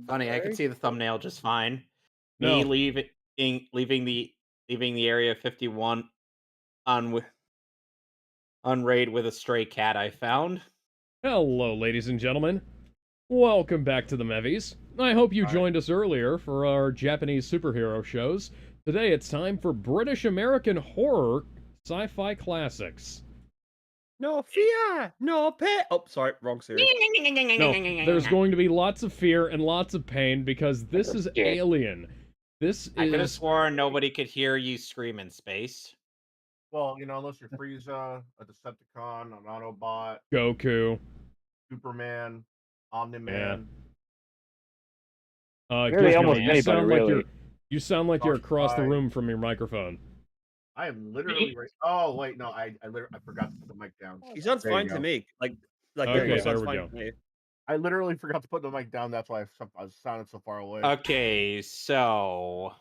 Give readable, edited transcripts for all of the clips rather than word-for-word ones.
Funny, I could see the thumbnail just fine. Me No. leaving the area 51 on on raid with a stray cat I found. Hello, ladies and gentlemen. Welcome back to the Mehvies. I hope you Alright. joined us earlier for our Japanese superhero shows. Today it's time for British American horror sci-fi classics. No fear, no pain. Oh, sorry, wrong series. No, there's going to be lots of fear and lots of pain because this is Alien. This I could have is sworn nobody could hear you scream in space. Well, unless you're Frieza, a Decepticon, an Autobot, Goku. Superman, Yeah. Omni-Man, Really, almost Gizmo, anybody, really. you sound like you're across the Octopi. room from your microphone. I am literally right. Oh wait, no, I forgot to put the mic down. He sounds There you fine to go. me. Like Okay, very much there sounds we fine go. to me. I literally forgot to put the mic down. That's why I was sounding so far away. Okay, so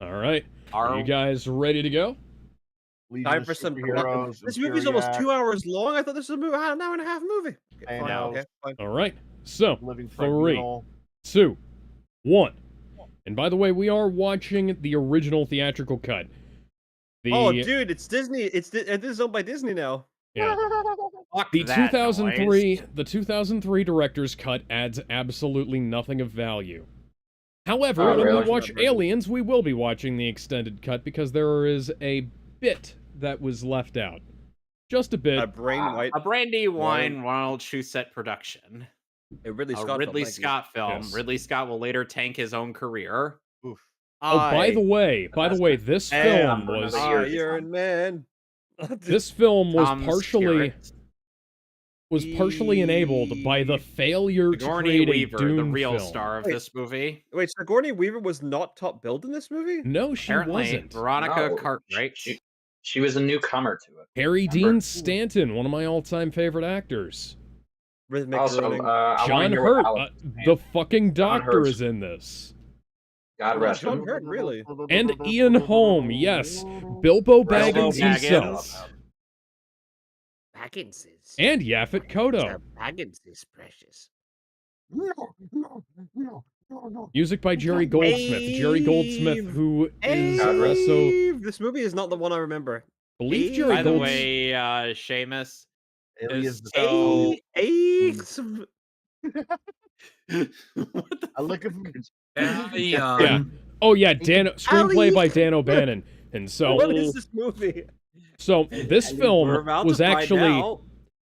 All right. Are are you guys ready to go? Legion Time of for some Superheroes, This movie's almost Imperiac, 2 hours long. I thought this was an hour and a half movie. Okay, fine. Thanos, Okay, fine. All right. So, Living 3, Tribunal. 2, 1. And by the way, we are watching the original theatrical cut. Oh, dude, it's Disney. This is owned by Disney now. Yeah. fuck The that 2003 noise. the 2003 director's cut adds absolutely nothing of value. However, Oh, when really? we watch Aliens, we will be watching the extended cut because there is a bit that was left out. Just a bit. A brain white. A Brandy Wine Ronald Shusett production. A Ridley A Scott. Ridley film, thank you. Scott film. Yes. Ridley Scott will later tank his own career. Oof. Oh, by the way, That's this Damn, film was another year. Iron Man. this film was Tom's partially spirit. enabled by the failure to Sigourney create a Weaver, Dune the real film. star of Wait. this movie. Wait, Sigourney Weaver was not top billed in this movie? No, she Apparently, wasn't. Veronica No, Cartwright. She was a newcomer to it. Harry Remember? Dean Stanton, one of my all-time favorite actors. Rhythmic Also, groaning. I want to John hear what Hurt, Alex is the saying. fucking doctor Hurt's- is in this. God rest John him. Hurt, really? And Ian Holm, yes. Bilbo Bilbo Baggins Baggins. himself. Baggins is. And Yaphet Kotto. Baggins is precious. No. Music by Jerry Goldsmith. Jerry Goldsmith, who is also... Dave! This movie is not the one I remember. believe Jerry By the Goldsmith... way, Seamus Aliens is the so. What the I look at Yeah. Oh yeah, screenplay by Dan O'Bannon. And so... What is this movie? So, this film We're about was to find actually... out.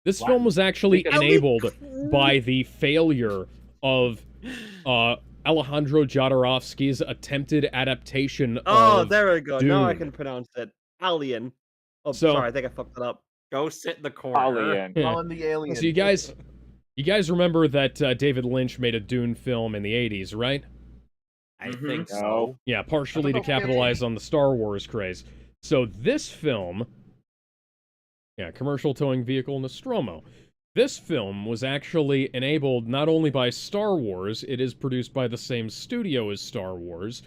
This film was actually Ali- enabled by the failure of Alejandro Jodorowsky's attempted adaptation Oh, of there we go. Now I Dune. can pronounce it. Alien. Oh, So- sorry, I think I fucked it up. Go sit in the corner. Alien. Yeah. on the alien. So you guys remember that David Lynch made a Dune film in the 80s, right? I Mhm. think No. so. Yeah, partially to Okay. capitalize on the Star Wars craze. So this film, commercial towing vehicle Nostromo. This film was actually enabled not only by Star Wars, it is produced by the same studio as Star Wars,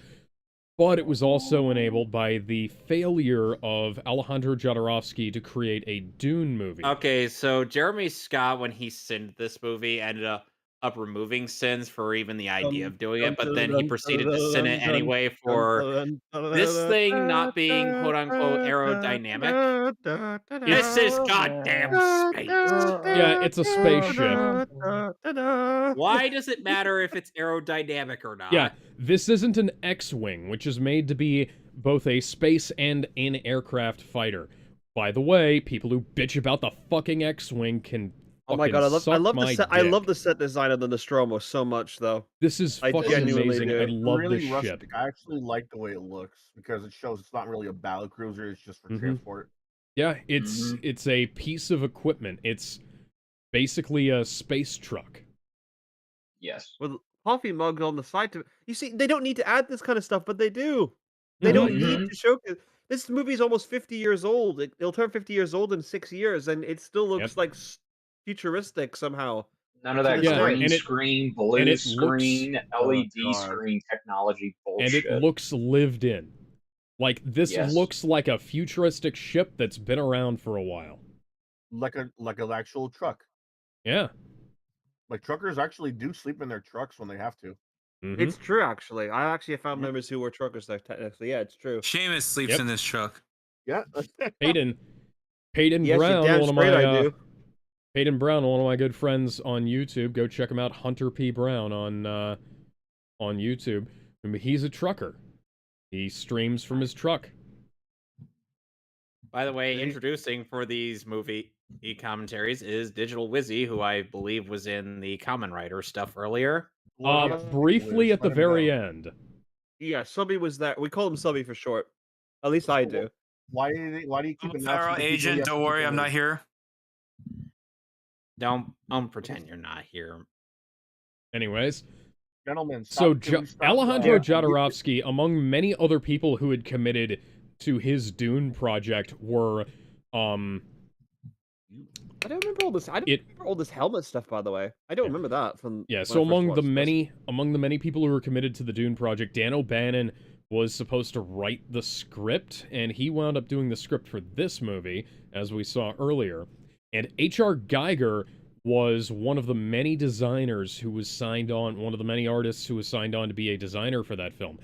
but it was also enabled by the failure of Alejandro Jodorowsky to create a Dune movie. Okay, so Jeremy Scott, when he sinned this movie, ended up removing sins for even the idea of doing it, but then he proceeded to sin it anyway for this thing not being quote unquote aerodynamic. This is goddamn space. Yeah, it's a spaceship. Why does it matter if it's aerodynamic or not? Yeah, this isn't an X-Wing, which is made to be both a space and an aircraft fighter. By the way, people who bitch about the fucking X-Wing can Oh my god, I fucking love suck the my set. I dick. love the set design of the Nostromo so much, though. This is I fucking genuinely amazing. do. I love really this rustic. ship. I actually like the way it looks because it shows it's not really a battle cruiser. It's just for Mhm. transport. Yeah, it's a piece of equipment. It's basically a space truck. Yes. With coffee mugs on the side to. You see, they don't need to add this kind of stuff, but they do. They don't Mhm. need to showcase. This movie's almost 50 years old. It'll turn 50 years old in 6 years, and it still looks Yep. like futuristic somehow. None of that Yeah, green and it- screen, and blue it looks- screen, LED God. screen technology And bullshit. it looks lived in. Like, this Yes. looks like a futuristic ship that's been around for a while. Like an actual truck. Yeah. Like truckers actually do sleep in their trucks when they have to. Mm-hmm. It's true, actually. I actually found members who were truckers there, technically. Yeah, it's true. Seamus sleeps Yep. in this truck. Yeah. Peyton Yes, you're Brown, damn one of straight I my do. Peyton Brown, one of my good friends on YouTube. Go check him out, Hunter P. Brown on YouTube. And he's a trucker. He streams from his truck. By the way, introducing for these movie commentaries is Digital Wizzy, who I believe was in the Common Writer stuff earlier. Briefly at the very end. Yeah, Subby was there. We call him Subby for short. At least I do. Why do you keep I'm a announcing federal to people agent. you have Don't to worry, keep I'm not in? here. Don't pretend you're not here. Anyways, Gentlemen, so can we stop, Alejandro Jodorowsky, among many other people who had committed to his Dune project, were I don't remember all this. I don't remember all this helmet stuff, by the way. I don't remember that from. Yeah, when so I first watched this. among the many people who were committed to the Dune project, Dan O'Bannon was supposed to write the script, and he wound up doing the script for this movie, as we saw earlier. And H.R. Geiger was one of the many designers who was signed on, one of the many artists who was signed on to be a designer for that film.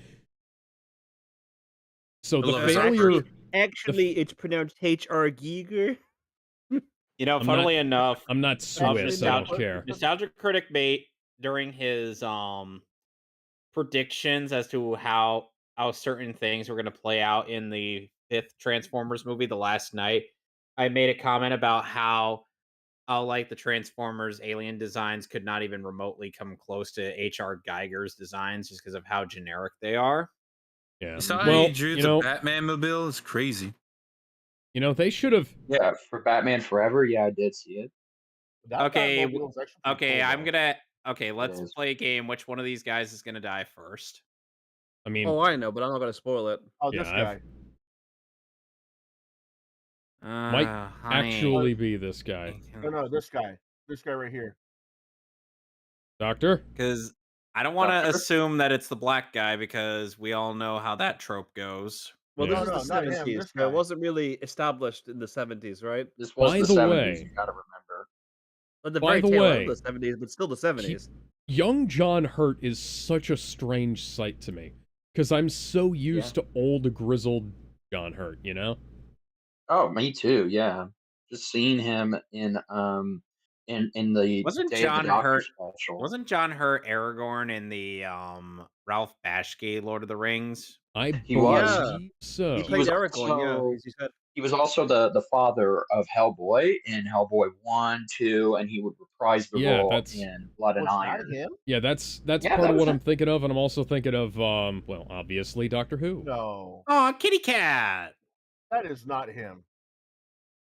So the failure... Actually, it's pronounced H.R. Giger. You know, funnily enough, I'm not Swiss, I don't care. Nostalgia Critic made during his predictions as to how certain things were going to play out in the 5th Transformers movie, The Last Night. I made a comment about how like the Transformers alien designs could not even remotely come close to H.R. Geiger's designs just because of how generic they are. Yeah. You saw Well, how he drew the Batman mobile? It's crazy. You know, they should have... Yeah, for Batman Forever, yeah, I did see it. Okay, Okay, I'm gonna... Okay, let's play a game. Which one of these guys is gonna die first? I mean... Oh, I know, but I'm not gonna spoil it. Oh, this guy. Might actually be this guy. No, this guy. This guy right here. Doctor? Because I don't want to assume that it's the black guy because we all know how that trope goes. Well, Yeah. this is the 70s. So it wasn't really established in the 70s, right? This was By the the 70s, way- you gotta remember. At the By very the tail way, end of the 70s, but still the 70s. Young John Hurt is such a strange sight to me. Because I'm so used to old, grizzled John Hurt, you know? Oh, me too, yeah. Just seeing him in the Wasn't Day of John the Doctor Hurt? special. Wasn't John Hurt Aragorn in the Ralph Bashki Lord of the Rings? He was. believe so. He He played was Aragorn, yeah. also- As you said. He was also the father of Hellboy in Hellboy 1, 2, and he would reprise the Yeah, role that's- in Blood and Was Iron. that him? Yeah, that's Yeah, part that of was what him. I'm thinking of, and I'm also thinking of, well, obviously, Doctor Who. No, Oh, kitty cat! that is not him.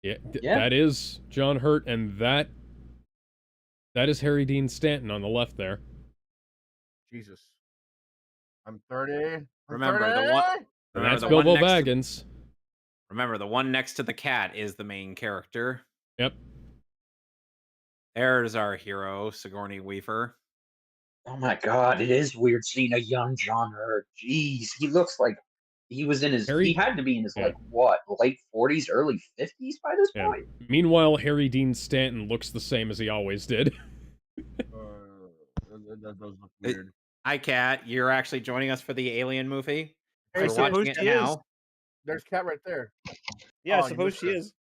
Yeah, Yeah. that is John Hurt, and that is Harry Dean Stanton on the left there. Jesus. I'm 30. Remember, the one- And Remember, that's the Bilbo one next to- Baggins. Remember, the one next to the cat is the main character. Yep. There's our hero, Sigourney Weaver. Oh my god, it is weird seeing a young John Hurt. Jeez, he looks like he was in his. Harry- He had to be in his Yeah. like what, late 40s, early 50s by this Yeah. point. Meanwhile, Harry Dean Stanton looks the same as he always did. That does look weird. Hi, Cat. You're actually joining us for the Alien movie. Hey, We're suppose watching it she is. now. There's Cat right there. Yeah, Oh, I you suppose missed she her. is.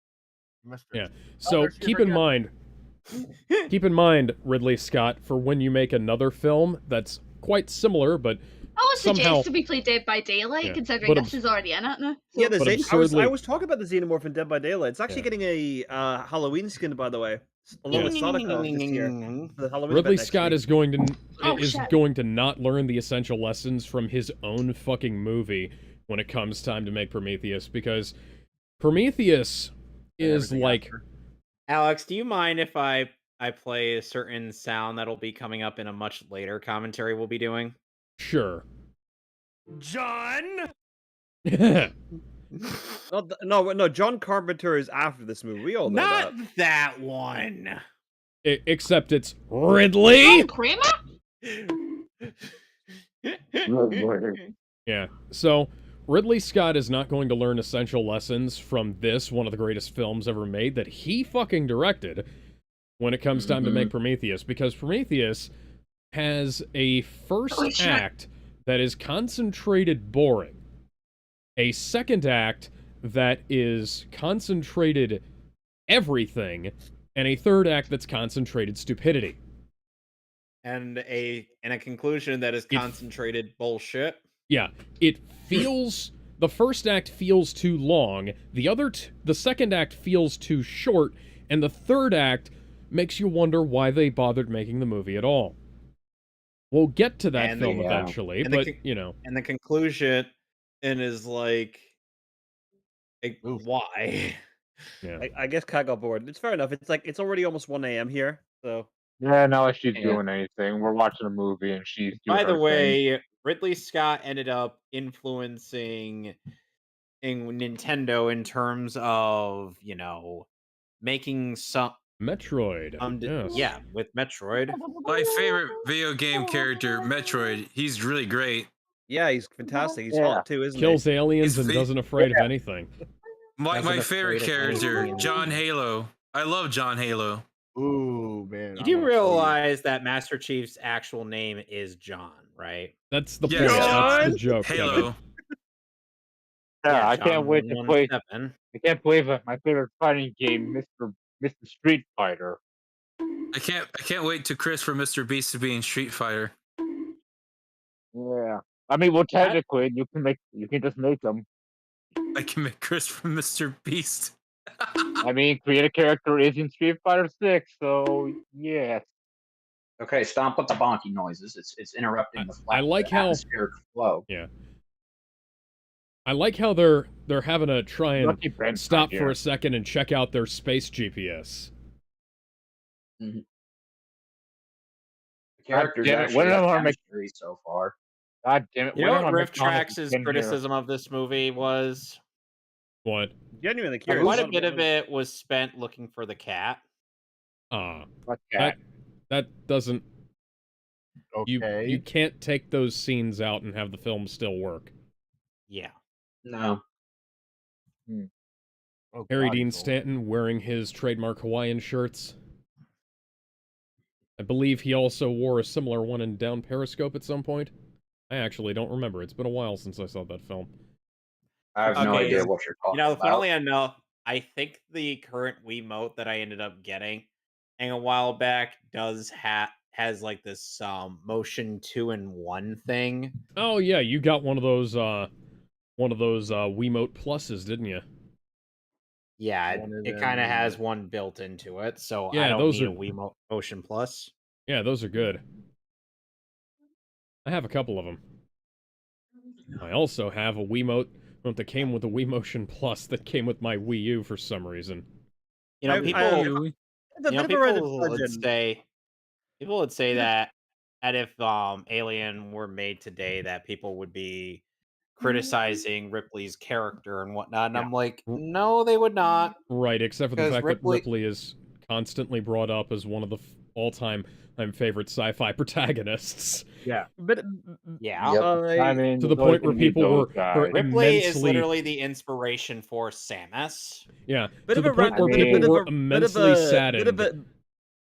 You missed her. Yeah. So there she is keep right in there. keep in mind, Ridley Scott, for when you make another film that's quite similar, but I would somehow- suggest to be played Dead by Daylight, Yeah, considering but this is already in it now. Yeah, the But I absurdly- was talking about the Xenomorph in Dead by Daylight. It's actually Yeah. getting a Halloween skin, by the way, along Yeah. with Sonic this year. The Halloween Ridley event next Scott week. is going to Oh, shit. going to not learn the essential lessons from his own fucking movie when it comes time to make Prometheus, because Prometheus is Everything like after. Alex, do you mind if I play a certain sound that'll be coming up in a much later commentary we'll be doing? sure. John! No, John Carpenter is after this movie. We all know Not that. that one. Except it's Ridley. John Kramer? Yeah. So Ridley Scott is not going to learn essential lessons from this, one of the greatest films ever made, that he fucking directed, when it comes time to make Prometheus, because Prometheus has a first Holy shit. act that is concentrated boring, a second act that is concentrated everything, and a third act that's concentrated stupidity. And a conclusion that is It concentrated bullshit. Yeah, it feels the first act feels too long, the second act feels too short, and the third act makes you wonder why they bothered making the movie at all. We'll get to that And film the, eventually, and but the you know, and the conclusion and is like, Oof. why? yeah. I guess Kai got bored. It's fair enough. It's like it's already almost 1 a.m. here, so Yeah, not like she's Yeah. doing anything. We're watching a movie and she's doing By the her thing. way, Ridley Scott ended up influencing in Nintendo in terms of, making some Metroid. Yes. yeah, with Metroid. My favorite video game character, Metroid. He's really great. yeah, he's fantastic. He's Yeah. hot too, isn't Kills aliens He's and ve- doesn't afraid of anything. My Doesn't favorite afraid of character, anything. John Halo. I love John Halo. Ooh, man. You I'm do gonna show you. realize that Master Chief's actual name is John, right? That's the Yes, point. That's the John! joke. Kevin. Halo. Yeah, I John can't wait to play. 117. I can't believe it. My favorite fighting game, Mr. Street Fighter. I can't wait to Chris for Mr. Beast to be in Street Fighter. Yeah. I mean, well, technically, you can just make them. I can make Chris from Mr. Beast. I mean, create a character is in Street Fighter 6, so yes. Okay, stop with the bonky noises. It's interrupting the I like how- atmospheric flow. Yeah. I like how they're having to try and Lucky Brent's stop not for here. a second and check out their space GPS. The characters damn it, actually when have am I making- chemistry so far. God damn it! You when know am what I Riff making Thomas Trax's in here? criticism of this movie was? What? he? Genuinely curious. Quite a Not bit of about- it was spent looking for the cat. Fuck cat. That doesn't Okay. you can't take those scenes out and have the film still work. Yeah. No. Oh, Harry God, Dean he's old. Stanton wearing his trademark Hawaiian shirts. I believe he also wore a similar one in Down Periscope at some point. I actually don't remember. It's been a while since I saw that film. I have no Okay, idea what you're talking about. Funnily enough, I think the current Wiimote that I ended up getting a while back has like this motion 2-in-1 thing. Oh yeah, you got one of those Wiimote pluses, didn't you? Yeah, One of it kind of them- has one built into it, so Yeah, I don't those need are- a Wiimote Motion Plus. Yeah, those are good. I have a couple of them. I also have a Wiimote that came with the Wii Motion Plus that came with my Wii U for some reason. You know, I- people, I- You- It's a you know, bit of a random people would tangent. say that if Alien were made today, that people would be criticizing Ripley's character and whatnot. And I'm like, no, they would not. Right, except for the 'Cause fact that Ripley- Ripley is constantly brought up as one of the all-time favorite sci-fi protagonists. But Yeah. Yep. I mean, To the there's always point where gonna be people those were guys. Ripley is immensely literally the inspiration for Samus. yeah, bit to of the a point random, where bit of people a- were immensely saddened. Bit of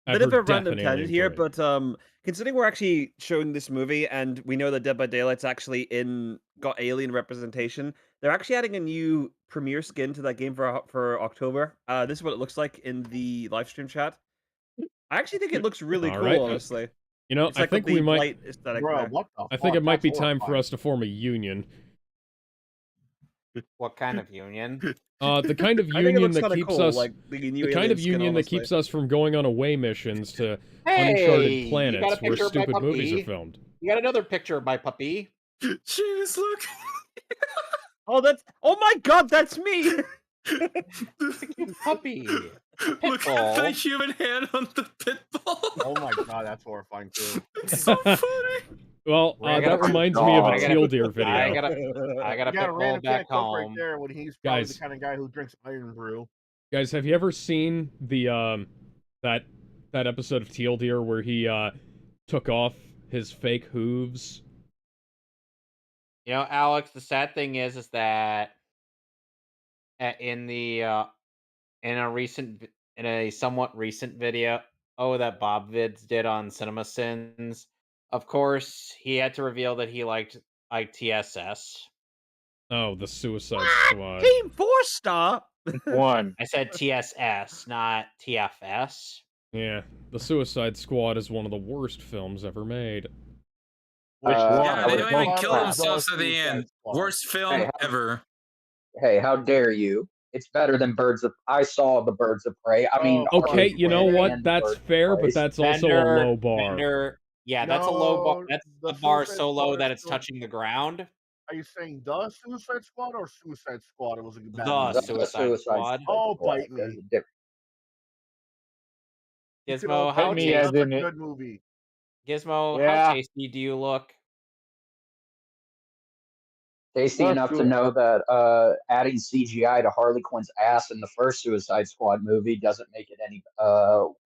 at her a death random in tangent Alien here, 3. but considering we're actually showing this movie and we know that Dead by Daylight's actually got alien representation, they're actually adding a new premiere skin to that game for October. This is what it looks like in the live stream chat. I actually think it looks really All cool, right. honestly. You know, It's I like think with we the might. blight aesthetic Bro, there. what the I think it fuck? might be That's time for horrifying. us to form a union. What kind of union? The kind of I think it union looks that kind of keeps cool, us. like the new The kind alien of skin, union that honestly. keeps us from going on away missions to Hey, uncharted you got a planets where picture of my stupid movies are puppy? filmed. You got another picture of my puppy. Seamus, look. Oh my god, that's me! It's a cute puppy. Look bull. at the human hand on the pit bull. Oh my god, that's horrifying too. It's so funny. Well, I that gotta- reminds me of a I gotta- teal deer video. I got a You got pit a bull random back cat cook right home. there when he's probably Guys. the kind of guy who drinks iron brew. Guys, have you ever seen the that episode of Teal Deer where he took off his fake hooves? You know, Alex, the sad thing is that in a somewhat recent video that Bob Vids did on CinemaSins, Of course, he had to reveal that he liked TSS. Oh, the Suicide What? Squad. Team 4-star? One. I said TSS, not TFS. Yeah, the Suicide Squad is one of the worst films ever made. Which Yeah, I they would don't call even it kill crap. themselves at the end. Worst film Hey, ever. how dare you? It's better than Birds of. I saw the Birds of Prey. I mean, Oh, Okay, Harley you know Quinn what? and the That's Birds of fair, but Prey. that's also a low bar. Yeah, that's a low bar. No, That's the a bar Suicide so low Squad that is it's still. touching the ground. Are you saying the Suicide Squad or Suicide Squad? It was a bad The movie. The Suicide Squad. Oh, Squad. bite There's me. a difference. You could all Gizmo, how bite me. tasty? That's a good movie. Gizmo, how Yeah. tasty do you look? Tasty Well, enough to sure. know that adding CGI to Harley Quinn's ass in the first Suicide Squad movie doesn't make it any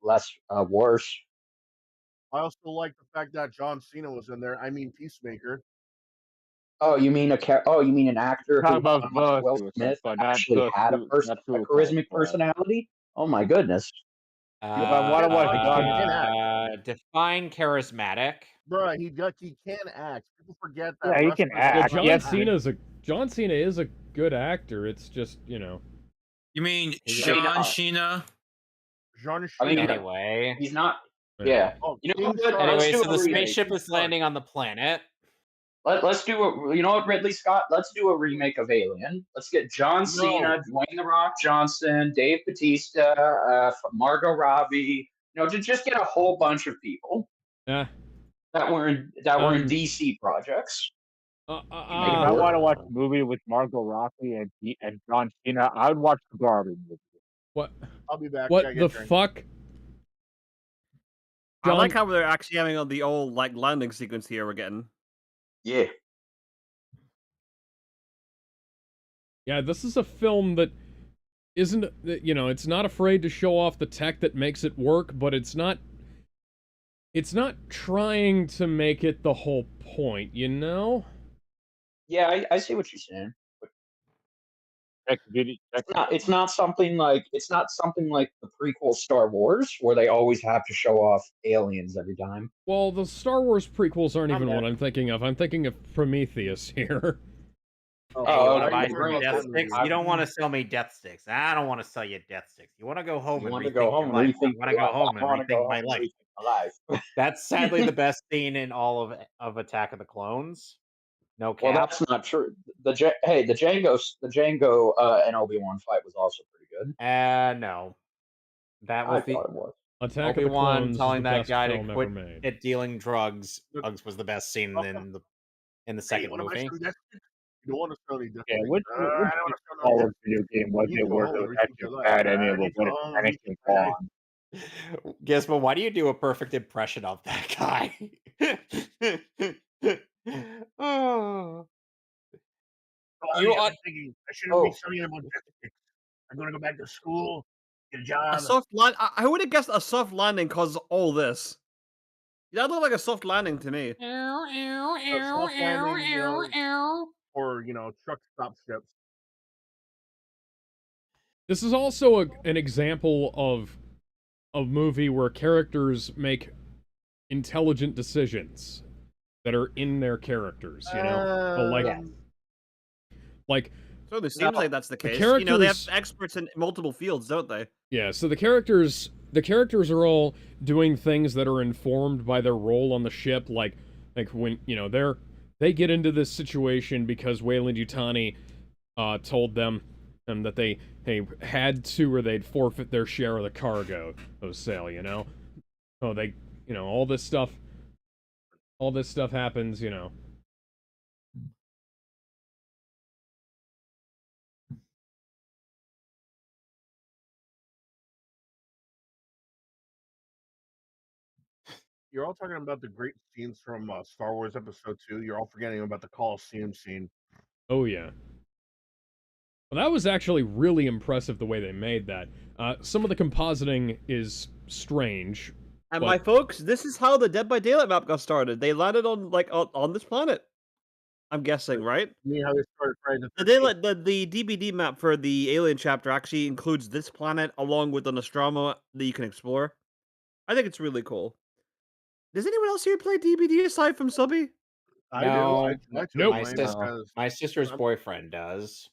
less worse. I also like the fact that John Cena was in there. I mean, Peacemaker. Oh, you mean you mean an actor Talking who, about unlike the Will Suicide Smith, Squad, not actually had a Suicide charismatic Squad. personality? Oh my goodness! If I want to watch Like, John, he can act. Define charismatic. Bruh, he can act. People forget that Yeah, he can wrestlers Yeah, act. know He how has to act. John Cena is a good actor. It's just, You mean He's- John Cena? John I mean, Cena. Anyway, he's not. Yeah. Yeah. Oh, You know King what? Shark. Let's anyway, do so a the remake. spaceship is King Shark. landing on the planet. Let's do a. You know what, Ridley Scott? Let's do a remake of Alien. Let's get John Cena, No. Dwayne the Rock Johnson, Dave Bautista, Margot Robbie. Just get a whole bunch of people Yeah. that were in DC projects. if Make it I work. want to watch a movie with Margot Robbie and John Cena, I would watch the Barbie movie. What? I'll be back. What Yeah, the get drink. fuck? I like how they're actually having the old landing sequence here we're getting. Yeah. Yeah, this is a film that isn't, it's not afraid to show off the tech that makes it work, but it's not trying to make it the whole point, you know? Yeah, I see what you're saying. It's not something like the prequel Star Wars where they always have to show off aliens every time. Well, the Star Wars prequels aren't even bad. what I'm thinking of. I'm thinking of Prometheus here. Oh, Hey, you want to okay. buy you some bring up death that sticks? movie. You don't want to sell me death sticks. I don't want to sell you death sticks. You want to go home You and want to rethink go home your and life. rethink You want to go home and rethink my life. life. That's sadly the best scene in all of Attack of the Clones. No Well, cap. that's not true. The Django and Obi-Wan fight was also pretty good. No. That I was the thought it was. Attack of the Obi-Wan Clones is telling the that best guy to film ever quit made. at dealing drugs. Look- Drugs was the best scene in the Hey, second what am I movie. showing that? You don't want to show me that. Yeah, I don't want to show Star no Wars video game was You it go where home it and was rethink actually your life. bad and it I was need to what go it home and anything rethink my life. on? Gizmo, why do you do a perfect impression of that guy? Oh. You I'm ought- thinking I shouldn't Oh. be studying about physics. I'm going to go back to school, get a A job. soft land. I would have guessed a soft landing causes all this. That looked like a soft landing to me. Soft landing, or truck stop ships. This is also an example of a movie where characters make intelligent decisions that are in their characters, like So it seems like that's the case. They have characters- experts in multiple fields, don't they? yeah, so the characters are all doing things that are informed by their role on the ship, like when they get into this situation because Wayland Yutani told them that they had to, or they'd forfeit their share of the cargo of sail, oh, they all this stuff happens. You're all talking about the great scenes from Star Wars Episode 2. You're all forgetting about the Coliseum scene. Oh yeah. Well, that was actually really impressive the way they made that. Some of the compositing is strange. And but- my folks, this is how the Dead by Daylight map got started. They landed on on this planet. I'm guessing, right? You mean how they started trying to The DBD map for the Alien chapter actually includes this planet along with the Nostromo that you can explore. I think it's really cool. Does anyone else here play DBD aside from Subby? I do. I No, try to Nope. anyway because my sister's I'm boyfriend does.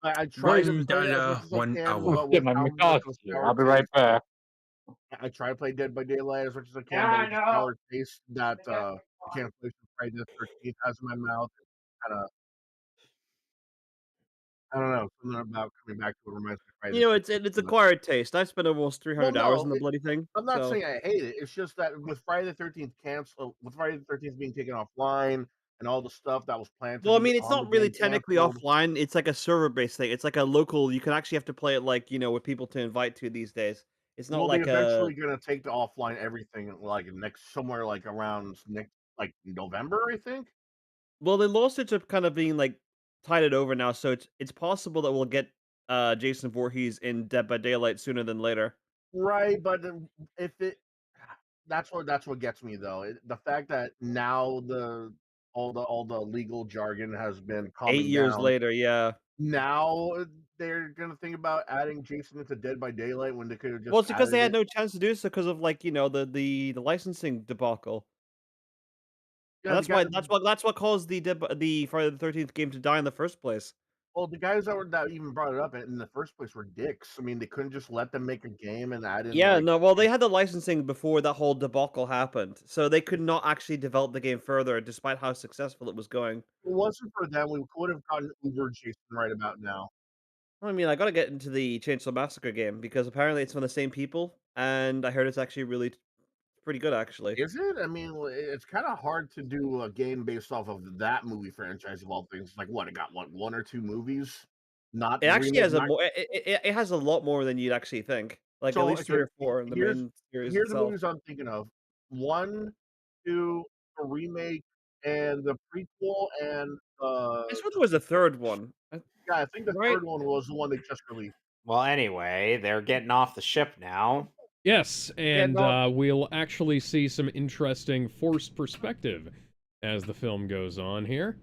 I try to One play as much dollar, as I 1 hour. can, but Get with my how much of McCoskey a here. I'll sour be right taste back. I try to play Dead by Daylight as much as I Yeah, can, but I with the know. sour taste that, the cancellation of Friday the 13th has in my mouth, it's kinda I don't know, something about coming back to it reminds me of Friday You the know, 13th it's too much. acquired taste. I've spent almost Well, 300 hours no, on the bloody thing, I'm not so saying I hate it, it's just that with Friday the 13th being taken offline and all the stuff that was planned to well, I be mean, it's on the not really game technically canceled. offline. It's like a server-based thing. It's like a local. You can actually have to play it like with people to invite to these days. It's not Well, they like a. eventually gonna take the offline everything, like, next somewhere, like, around next like, November, I think? Well, the lawsuits are kind of being like tided over now, so it's possible that we'll get Jason Voorhees in Dead by Daylight sooner than later. Right, but then if it that's what gets me though. The fact that now all the legal jargon has been 8 calming years down. later, yeah. Now they're gonna think about adding Jason into Dead by Daylight when they could have Well, just it's because they added had it. no chance to do so because of like the licensing debacle. And Yeah, the guy that's what caused the Friday the 13th game to die in the first place. well, the guys that even brought it up in the first place were dicks. I mean, they couldn't just let them make a game and add in Yeah, like no, well, they had the licensing before that whole debacle happened, so they could not actually develop the game further despite how successful it was going. if it wasn't for them, we could have gotten Uber Jason right about now. I mean, I gotta get into the Chainsaw Massacre game because apparently it's from the same people, and I heard it's actually really pretty good, actually. Is it? I mean, it's kind of hard to do a game based off of that movie franchise of all things. Like, what it got one or two movies, not It actually remake. has a Not more. It has a lot more than you'd actually think. Like at so. least three Okay, or four in the here's main series here's the itself. movies I'm thinking of. One, two, a remake, and the prequel, and I swear there was a third one, yeah, I think the right? third one was the one they just released. Well, anyway, they're getting off the ship now. Yes, Yeah, and no, we'll actually see some interesting forced perspective as the film goes on here.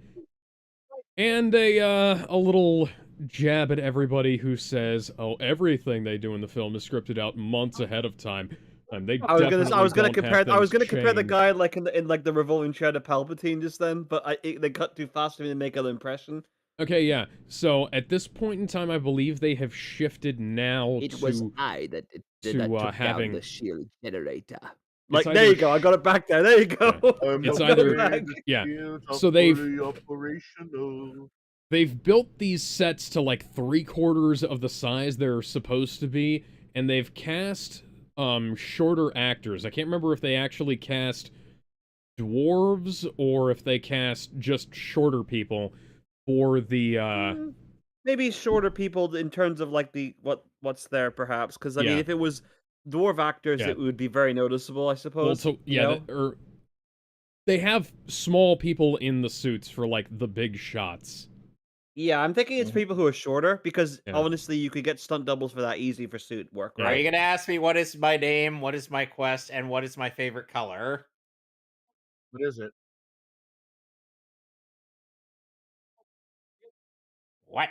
And a little jab at everybody who says, "Oh, everything they do in the film is scripted out months ahead of time." They I definitely was gonna don't have things compare the change. guy like in like the revolving chair to Palpatine just then, but they cut too fast for me to make an impression. Okay, yeah. So at this point in time, I believe they have shifted now I that having shield generator. it's Like there either you go, I got it back there. There you go. yeah, I'm it's I got it either back. afraid the yeah. shields are So fully operational. they've built these sets to like 3/4 of the size they're supposed to be, and they've cast shorter actors. I can't remember if they actually cast dwarves or if they cast just shorter people for the Maybe shorter people in terms of like what's there perhaps because I mean yeah if it was dwarf actors yeah it would be very noticeable I well suppose so you yeah know. or they have small people in the suits for like the big shots. Yeah, I'm thinking it's people who are shorter because Yeah, honestly you could get stunt doubles for that easy for suit work, yeah. Are you right? gonna ask me what is my name, what is my quest, and what is my favorite color? What is it? What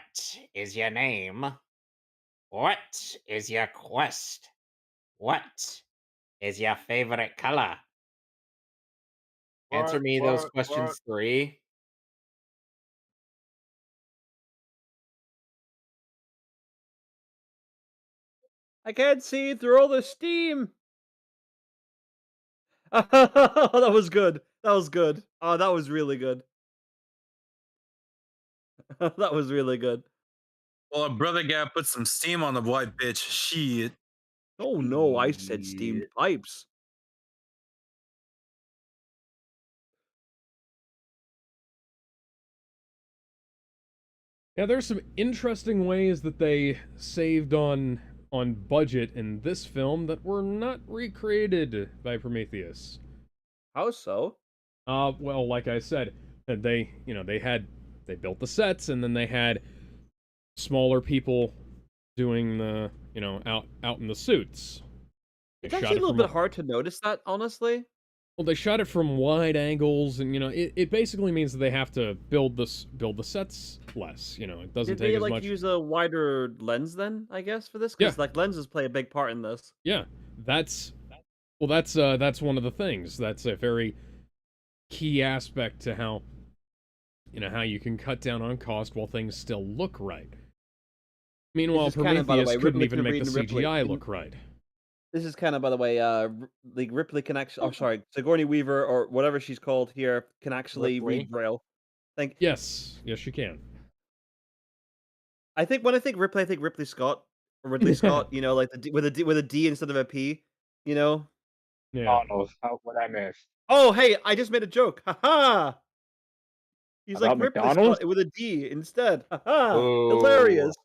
is your name? What is your quest? What is your favorite color? Answer me those What? questions 3. I can't see through all the steam. That was good. That was good. Oh, that was really good. That was really good. Well, a brother gotta put some steam on the white bitch. Shit. Oh no, I said steamed Shit. pipes. Yeah, there's some interesting ways that they saved on budget in this film that were not recreated by Prometheus. How so? Well, like I said, that they, they built the sets and then they had smaller people doing the, out in the suits. They It's shot actually a it little from bit hard to notice that, honestly. well, they shot it from wide angles, and it basically means that they have to build the sets less. It doesn't Did take they as like much. use a wider lens then? I guess for this Yeah, because like lenses play a big part in this. yeah, that's Well, that's one of the things. That's a very key aspect to how, how you can cut down on cost while things still look right. Meanwhile, This is canon, by the Prometheus way. couldn't Ripley even can make read the and Ripley. CGI look right. This is canon, by the way. Like Ripley can actually. Oh, sorry, Sigourney Weaver or whatever she's called here can actually Ripley. read Braille. Think. Yes, you can. I think when I think Ripley, I think Ripley Scott or Ridley Scott. You know, like with a D instead of a P. You know. Yeah. Oh no, what I missed Oh, hey, I just made a joke. Ha ha! He's like about Ripley McDonald's. Scott with a D instead. Ha ha! Ooh. Hilarious.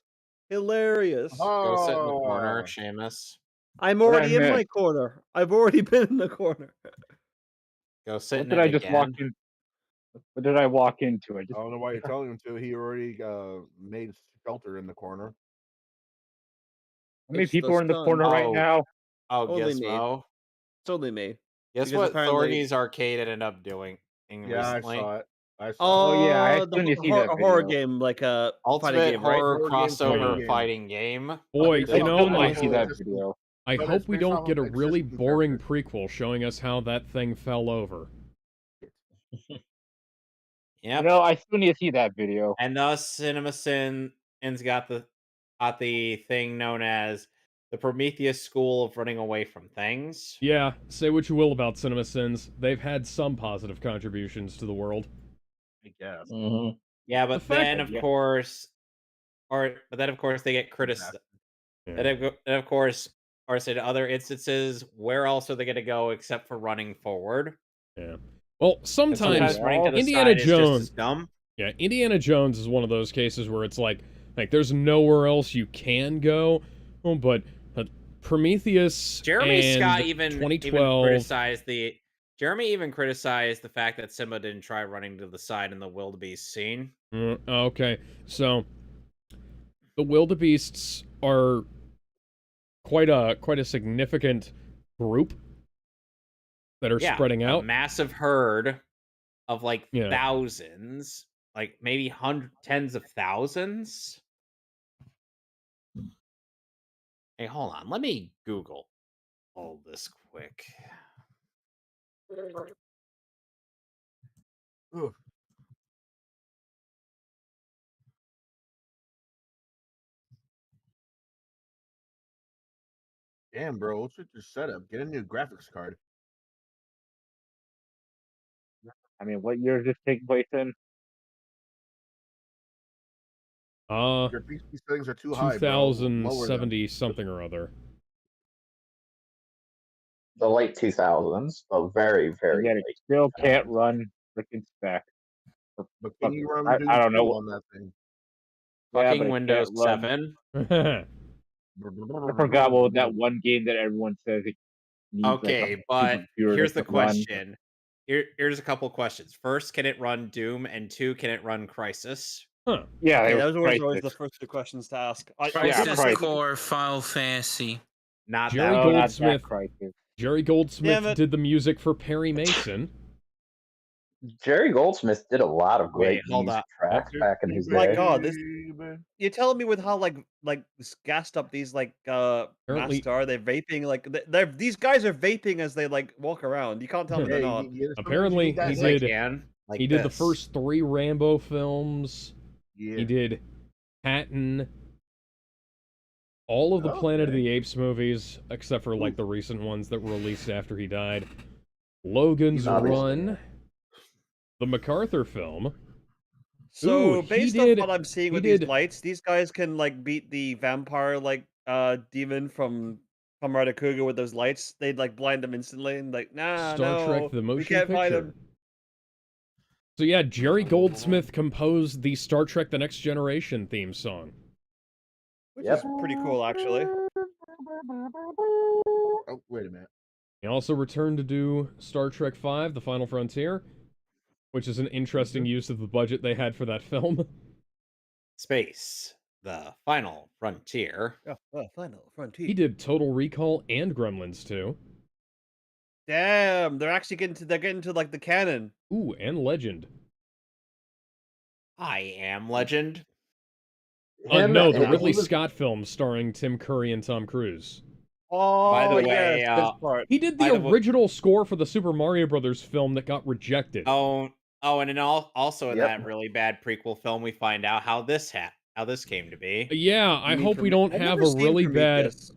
Hilarious. Go sit in the corner, Oh, Seamus. I'm What I already in my missed? corner. I've already been in the corner. Go sit What in did it I just walk again. in? What did I walk into? I I just don't know why you're telling him to. He already made shelter in the corner. how many It's the people are in the sun. corner right Oh, now? oh, Only me. Gizmo. It's only me. Guess Because what apparently Thorgy's Arcade ended up doing Yeah, I recently? saw it. I saw it. Oh yeah, I Oh, still need to see that a horror video. game, like a fighting Ultimate game, right? horror Horror game, fighting crossover Yeah. game. fighting game. Boy, Based I you off still know, need to multiple see that existing- video. I but hope it's we based don't off get a of really existing boring characters. prequel showing us how that thing fell over. Yep. I still need to see that video. And thus CinemaSins got the thing known as the Prometheus School of Running Away from Things. Yeah, say what you will about CinemaSins, they've had some positive contributions to the world. I guess. Mm-hmm. Yeah, The but fact then that- of course they get criticized. Yeah. And of course, or said other instances, where else are they going to go except for running forward? Yeah. Well, And sometimes sometimes running to the Indiana side is just Jones. as dumb. Yeah, Indiana Jones is one of those cases where it's like there's nowhere else you can go. Oh, but Prometheus Jeremy and Scott even 2012. Jeremy even criticized the fact that Simba didn't try running to the side in the wildebeest scene. Okay, so the wildebeests are quite a significant group that are spreading A out. massive herd of like Yeah. thousands, like maybe tens of thousands. Hey, hold on. Let me Google all this quick. Ugh. Damn, bro, what's with your setup? Get a new graphics card. I mean, what year does this take place in? Your PC settings are too high, bro. Lower them. 2070 something or other. The late 2000s, but very, And very yet it late. still can't run freaking spec. But can you run Doom I don't 2 know. on that thing? Yeah, but Fucking it Windows can't run. 7. I forgot what that one game that everyone says it needs Okay, like but supercomputer here's the to run. question. Here's a couple questions. First, can it run Doom? And two, can it run Crisis? Huh. Yeah, Okay, it those was were always the Crysis. first two questions to ask. Crisis Christ. Core Final Fantasy. Not Jerry that No, one. not that Goldsmith. Crysis. Jerry Goldsmith Damn it. did the music for Perry Mason. Jerry Goldsmith did a lot of great Wait, hold music up. tracks back in his My day. God, this Baby. you're telling me with how like gassed up these Apparently- masks are, they're vaping like they're these guys are vaping as they like walk around. You can't tell me they're Hey, not. sometimes you Apparently, need that he Yes, hit. I did- can. Like he did the this. first 3 Rambo films. Yeah. He did Patton. All of the Planet of Okay. the Apes movies, except for like the recent ones that were released after he died. Logan's Obviously. Run. The MacArthur film. So Ooh, he based did- on what I'm seeing he with did- these lights, these guys can like beat the vampire demon from Camarada Cougar with those lights. They'd like blind them instantly and like Star no, Trek the we motion can't find picture. him. So yeah, Jerry Goldsmith composed the Star Trek The Next Generation theme song. Which Yep. is pretty cool actually. Oh, wait a minute. He also returned to do Star Trek V, The Final Frontier, which is an interesting use of the budget they had for that film. Space, the final frontier. Final Frontier. He did Total Recall and Gremlins 2. Damn, they're getting to like the canon. Ooh, and Legend. I am Legend. No, the and Ridley he was- Scott film starring Tim Curry and Tom Cruise. By the Oh yes, way, this part. He did by the the way, original score for the Super Mario Brothers film that got rejected. and then also in Yep. that really bad prequel film, we find out how this came to be. Yeah, I You mean hope we Promet- don't I've have never a seen really bad. Prometheus.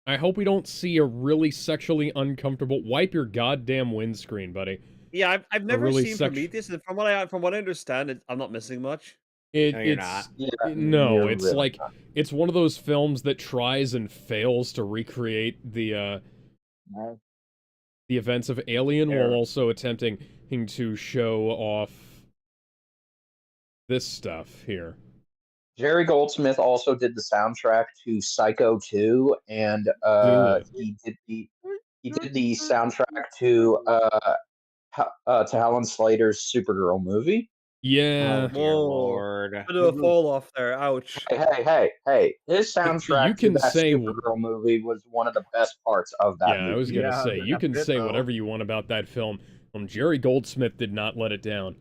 I hope we don't see a really sexually uncomfortable. Wipe your goddamn windscreen, buddy. Yeah, I've A never really seen Prometheus, and from what I understand, I'm not missing much. It, No, you're not. it's Yeah, no, you're it's really like it's one of those films that tries and fails to recreate No. the events of Alien while Fair. also attempting to show off this stuff here. Jerry Goldsmith also did the soundtrack to Psycho 2, and Ugh. he did the soundtrack to Helen Slater's Supergirl movie. Yeah, Oh dear Whoa. lord. Bit of a fall off there. Ouch. Hey! His soundtrack you to can that say Supergirl movie was one of the best parts of that yeah. movie. I was gonna Yeah, say you that can bit, say though. whatever you want about that film. Jerry Goldsmith did not let it down.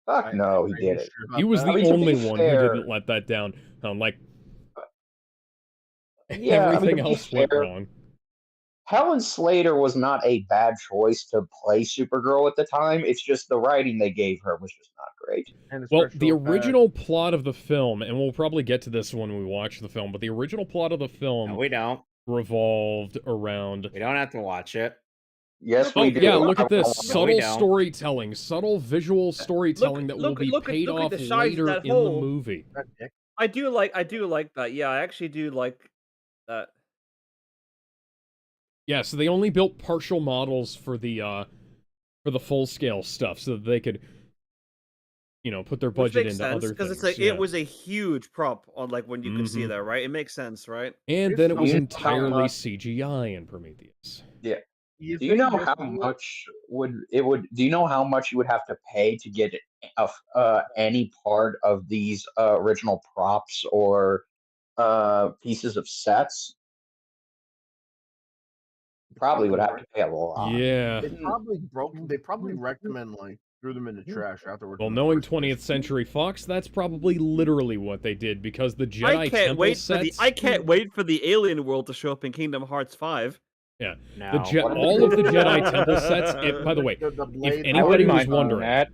Fuck no, he I ain't didn't. sure about He was that. the I mean, to only be one who fair- didn't let that down. Like Yeah, everything to be else went fair, wrong. Helen Slater was not a bad choice to play Supergirl at the time. It's just the writing they gave her was just not great. And Well, especially the with that- original plot of the film, and we'll probably get to this when we watch the film, but the original plot of the No, film we don't. revolved around. We don't have to watch it. Yes, Oh we do. yeah, look at this No, we subtle don't. storytelling, subtle visual storytelling that will look- be look at- paid look at off the size of later that in the hole. movie. that dick. I do like that. Yeah, I actually do like that. Yeah, so they only built partial models for the full scale stuff so that they could, put their Which budget makes into sense other because things. it's like yeah. it was a huge prop on like when you could see Mhm. that, right? It makes sense, right? And then it was You know how entirely much- CGI in Prometheus. Yeah. You Do you think know this how is- much do you know how much you would have to pay to get any part of these original props or pieces of sets? Probably would have to pay a lot. Yeah. They probably wrecked them and like threw them in the trash afterwards. Well, in the knowing first place. 20th Century Fox, that's probably literally what they did because the Jedi I can't Temple wait sets. I can't wait for the alien world to show up in Kingdom Hearts 5. Yeah, No. all of the Jedi Temple sets. By the way, The blade- if anybody was mind on wondering, that.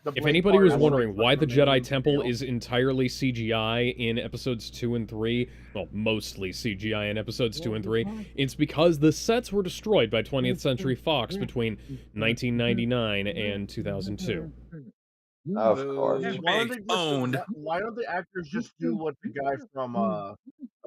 the if blade anybody part was is wondering like why the fucking Jedi amazing Temple scale. is entirely CGI in episodes 2 and 3, well, mostly CGI in episodes 2 and 3, it's because the sets were destroyed by 20th Century Fox between 1999 and 2002. Of Boo. course. Why don't they just- Owned. Why don't the actors just do what the guy from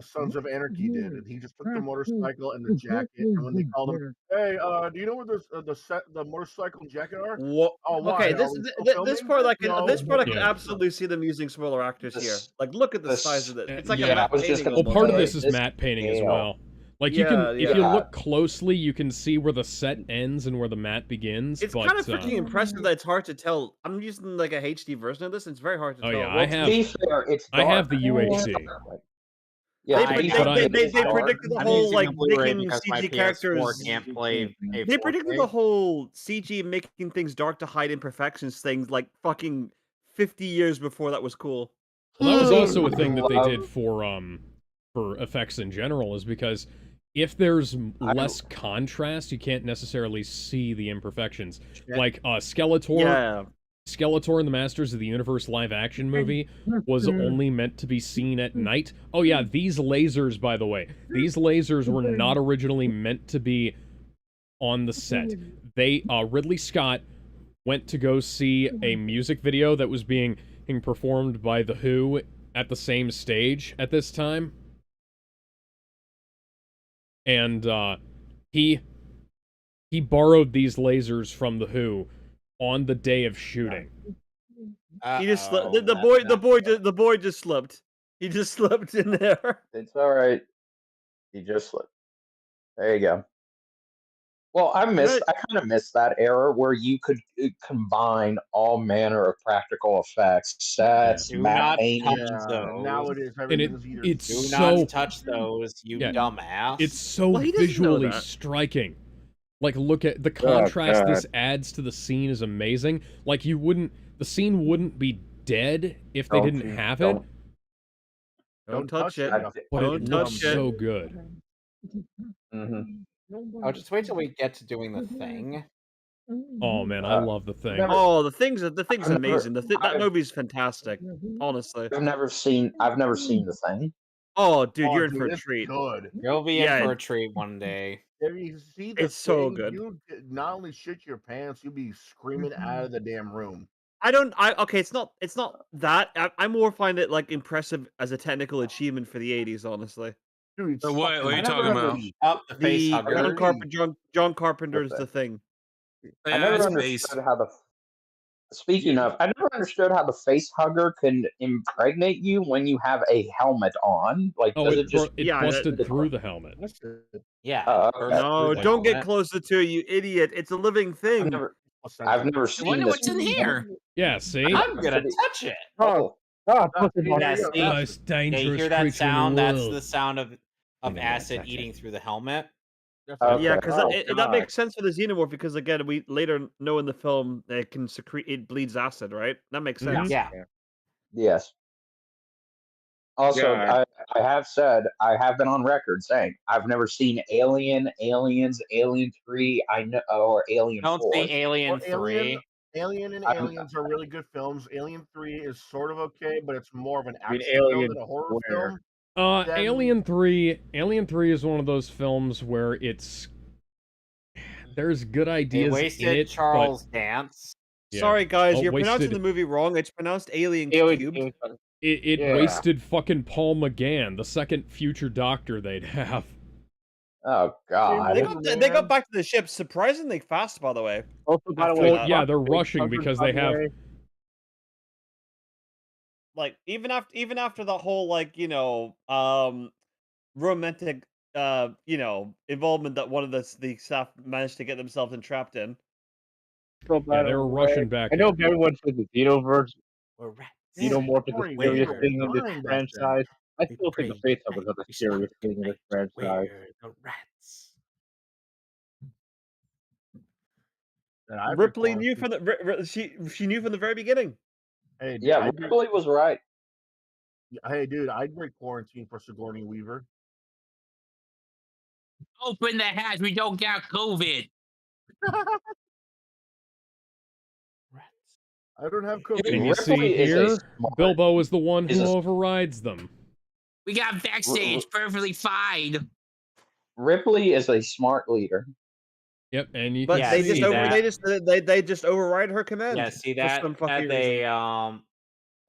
Sons of Anarchy did, and he just took the motorcycle and the jacket, and when they called him, "Hey, do you know where the motorcycle and jacket are?" What? Oh, why? Okay, Are this we th- still th- this filming? part I can No. this part I can Yeah. absolutely see them using smaller actors here. This- Like, look at the this- size of it. It's like yeah, a matte I was just painting. gonna Well, part of say, this is this matte painting as scale. well. Like you Yeah, can, if you yeah. look closely, you can see where the set ends and where the matte begins. It's but, kind of freaking impressive that it's hard to tell. I'm using like a HD version of this. And it's very hard to Oh, tell. yeah, Well, I To have- be fair, it's I have dark. the UHD. Yeah, They to pre- be they- fair, they- it is they dark. predicted the I'm whole, using like, a Blu-ray making because my CG PS4 characters- can't play. They predicted the whole CG making things dark to hide imperfections things like fucking 50 years before that was cool. Well, that was also a thing that they Love- did for effects in general, is because if there's less contrast, you can't necessarily see the imperfections. Like Skeletor, Yeah. Skeletor and the Masters of the Universe live action movie was only meant to be seen at night. Oh yeah, these lasers, by the way, these lasers were not originally meant to be on the set. They Ridley Scott went to go see a music video that was being performed by The Who at the same stage at this time. And he borrowed these lasers from The Who on the day of shooting. He just slipped. The boy just slipped. He just slipped in there. It's all right. He just slipped. There you go. Well, I kind of miss that era where you could combine all manner of practical effects, sets, Do matte not painting. touch Yeah, those. nowadays And everything's either it's Do so not touch those, you Yeah. dumbass. it's so Well, he doesn't know visually that. striking. Like, look at the contrast God. this adds to the scene is amazing. Like, the scene wouldn't be dead if they Don't didn't you- have don't- it, Don't touch it. I- but Don't it touch looks it. so good. Hmm. Oh, just wait till we get to doing the thing. Oh man, I love the thing. Oh, the thing's I've never, amazing. That I've, movie's fantastic. Honestly. I've never seen the thing. Oh, dude, Oh, you're in dude, for a it's treat. good. You'll be in Yeah, for a treat one day. If you see the it's so thing, good. you not only shit your pants, you'll be screaming out of the damn room. Okay, it's not that. I more find it like impressive as a technical achievement for the 80s, honestly. Dude, it's What fucking are I you never talking about? creepy. up the face The I gotta hugger. leave. John The Carpenter's thing. The Thing. I Yeah, never it's understood based. how the. Speaking of, I never understood how the face hugger can impregnate you when you have a helmet on. Like, Oh, does it just? it Yeah, busted through the helmet. That's it. Yeah, Oh, okay. burst through no, the don't get helmet. closer to it, you idiot. It's a living I've thing. never, I've Placenta. never I wonder seen this what's in before. here. Yeah, see? I'm So gonna the- touch it. Oh, Oh, pussy See, monster. there Yeah, you go. see, Most yeah, you dangerous hear that creature in the sound? That's world. the sound I'm of gonna acid touch eating it. through the helmet. That's Yeah, okay. because Oh that God. makes sense for the xenomorph. Because again, we later know in the film it can secrete, it bleeds acid, right? That makes Mhm. sense. Yeah. Yes. Also, Yeah, I have said I have been on record saying I've never seen Alien, Aliens, Alien 3, I know, or Alien Don't 4. see Alien Well, Alien, 3. Alien and I'm, Aliens are really good films. Alien 3 is sort of okay, but it's more of an I mean, action film than Alien a horror Square. film. Then Alien 3 is one of those films where there's good They ideas in wasted it, but Charles Dance. yeah. Sorry, guys, Oh, you're pronouncing the wasted movie wrong. It's pronounced Alien Alien, Cubed. it yeah. wasted fucking Paul McGann, the second future doctor they'd have. oh Game They God. over, got they got man. back to the ship surprisingly fast, by the way. Also, by the After way, Well, that, yeah, fuck they're face rushing huggers, because by they the have way. like even after the whole romantic involvement that one of the staff managed to get themselves entrapped in. So, yeah, by they the were way, rushing back I know here. everyone says the Xenoverse, We're rats. Damn, Xenomorph is the Corey, scariest we Where thing in were this dying back then. franchise. I we still think the pray face night huggers are the we stop scariest thing in this tonight. franchise. Where the rats? And I'd been Ripley knew quarantined. from she knew from the very beginning. Hey, dude, Yeah, Ripley was right. I'd break quarantine for Sigourney Weaver. Open the hatch. We don't got COVID. Rats. I don't have Dude, COVID. And you see Ripley is a here, smart. Bilbo is the one Is who a overrides them. We got vaccinated. It's perfectly fine. Ripley is a smart leader. Yep, and you But can Yeah, they see just see over that? they just override her Yeah, command see for that? some fucking That reason.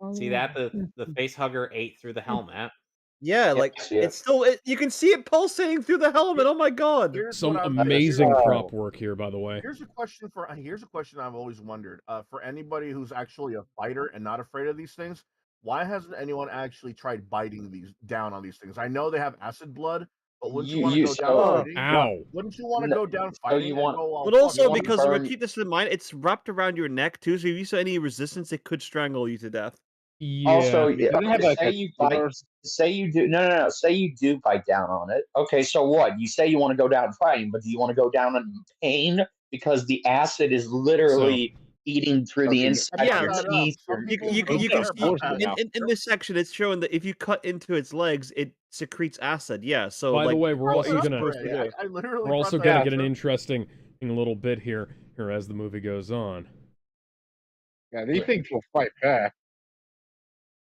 they see that the face hugger ate through the helmet. Yeah, Yeah, like I see it. it's still you can see it pulsating through the helmet. Oh my god. Here's what some I'm amazing here's, prop work here, by the way. here's a question I've always wondered. For anybody who's actually a fighter and not afraid of these things, why hasn't anyone actually tried biting these down on these things? I know they have acid blood, but wouldn't you want to go down Oh. fighting? Ow. Wouldn't you want to No, go down so you fighting and want go all But fuck also want to because burn keep this in mind, it's wrapped around your neck too, so if you saw any resistance, it could strangle you to death. also Yeah. They have like say a you bite killer. say you do no say you do bite down on it. Okay, so what? You say you want to go down fighting, but do you want to go down in pain because the acid is So literally eating through the Okay, I inside of brought Yeah, your that up. teeth, Some your people those you don't can care are about see bullshit that. now. in this section it's showing that if you cut into its legs, it secretes acid. Yeah, so by the like way, we're Brought what are that also you up gonna supposed to already. do? I literally we're brought also that gonna up. get an Sir. interesting little bit here as the movie goes on. Yeah, these things will fight back.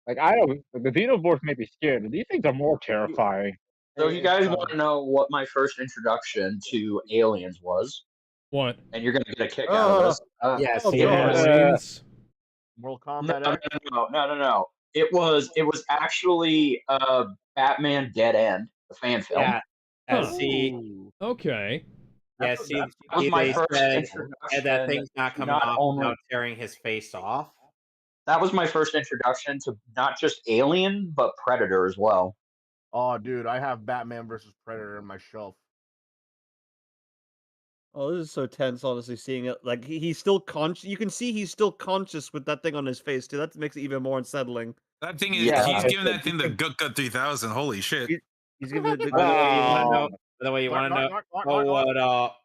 Like I don't, the Xenomorphs may be scared, but these things are more terrifying. so if you It's guys want to know what my first introduction to aliens was, What? and you're gonna get a kick out of Oh, this. Yeah, oh see It god. that? was Aliens? Mortal no, Kombat no, X. no. It was actually Batman Dead End, the fan film. Yeah. Huh. See, Ooh, Okay. yeah, that's That was my they first said that introduction thing's not to coming not off only without tearing his face off. that was my first introduction to not just Alien but Predator as well. Oh, dude, I have Batman versus Predator on my shelf. Oh, this is so tense, honestly, seeing it. Like he's still conscious. You can see he's still conscious with that thing on his face too. That makes it even more unsettling. That thing is, Yeah, Like he's I giving said, that thing the Gut Gut 3000. Holy shit. He, he's giving it By the way, you want to oh, know? By the way, you Knock, want to knock, know? knock, knock, Oh, knock, knock.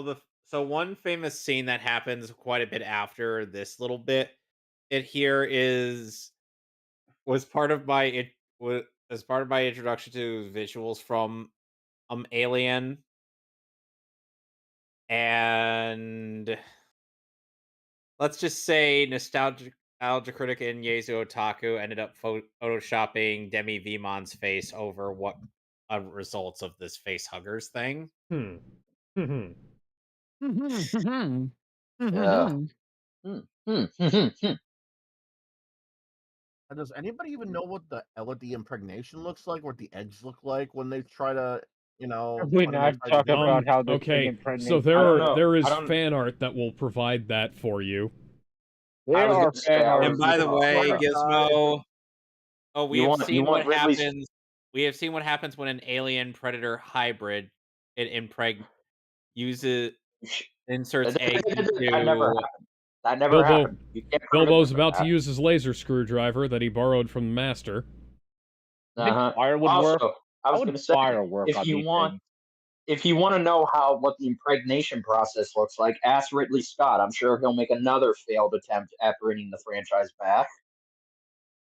what? So one famous scene that happens quite a bit after this little bit. It here is was part of my it was as part of my introduction to visuals from Alien, and let's just say nostalgia critic and Yezu Otaku ended up photoshopping Demi Vimon's face over what results of this face huggers thing. Hmm. Hmm. Yeah. Hmm. Hmm. Hmm. Does anybody even know what the impregnation looks like, what the eggs look like when they try to, Have we when they not try to talked do it? about how this thing Okay. So impregnates? I don't know. there I is don't. fan art that will provide that for you. I There was are gonna say fan I art. And was. by the way, Sorry, guys. Gizmo, oh, we You have want seen what Ridley's? happens. We have seen what happens when an alien predator hybrid it uses inserts egg That never into. happened. That never Bilbo happened. You can't prove it Bilbo's never about to happened. use his laser screwdriver that he borrowed from the master. You think Uh-huh. fire would work? Also, I How was would gonna say, fire work if on you these want, things? if you want to know how what the impregnation process looks like, ask Ridley Scott. I'm sure he'll make another failed attempt at bringing the franchise back.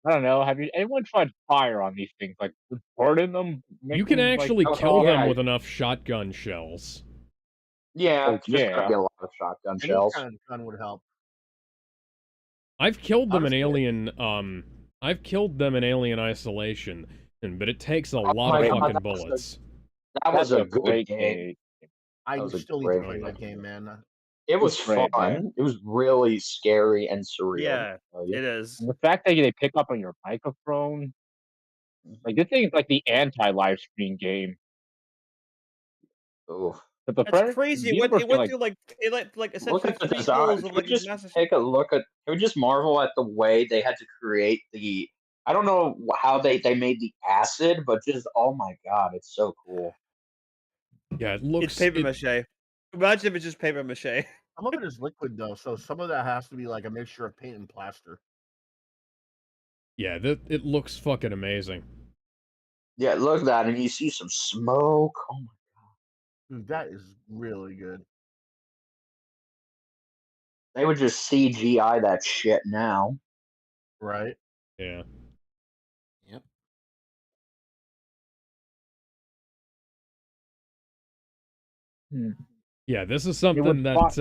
I don't know. Have you anyone tried fire on these things? Like burning them, You make can them like actually kill Oh them yeah, with enough shotgun shells. yeah. oh Just gotta yeah. get a lot of shotgun Any shells. kind of gun would help. I've killed them in Honestly, I've killed them in Alien Isolation, but it takes a Oh lot of my Great. god, fucking bullets. that was That's a a good great game. game. That I was a still need to great play Great. that game. game, man. It was It's great, man. fun. It was really scary and surreal. Yeah, To tell you. it is. And the fact that they pick up on your microphone, like this thing is like the anti-live stream game. Ooh. But the That's friend, the crazy. universe It can went like through like Look essentially at the three design. goals Can of we like this just massive. take a look at? Can we just marvel at the way they had to create the? I don't know how they made the acid, but just oh my god, it's so cool. Yeah, it It's looks paper it. mache. Imagine if it's just paper mache. Some of it is liquid though, so some of that has to be like a mixture of paint and plaster. Yeah, it looks fucking amazing. Yeah, look at that, and you see some smoke. Oh my! Dude, that is really good. They would just CGI that shit now. Right? Yeah. Yep. hmm, Yeah, this is it would something plot.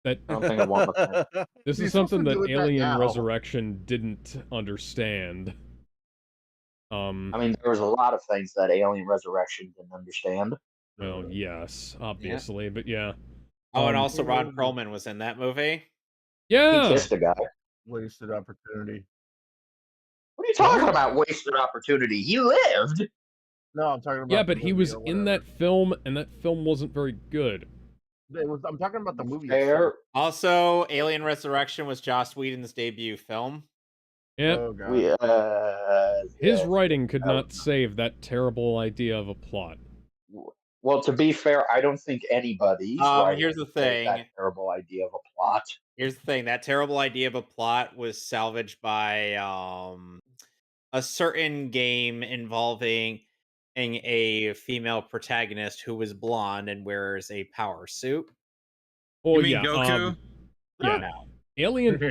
that I don't think I want the thing. this You're is supposed something to that do it that Alien now. Resurrection didn't understand. I mean, there was a lot of things that Alien Resurrection didn't understand. Well, yes, Yeah. obviously, but yeah. Oh, and Um, also Ron Perlman was in that movie. He yeah. kissed a guy. Wasted opportunity. What are you talking about? Wasted opportunity. He lived. No, I'm talking Yeah, about the but he movie was or in whatever. that film, and that film wasn't very good. I'm talking about the movie itself. Fair. Also, Alien Resurrection was Joss Whedon's debut film. Yeah, Oh god. We his yeah. writing could that not save that terrible idea of a plot. Well, to be fair, I don't think anybody's writing Here's the could save that thing. terrible idea of a plot. Here's the thing. That terrible idea of a plot was salvaged by a certain game involving a female protagonist who was blonde and wears a power suit. Oh You mean yeah, Goku? yeah. No.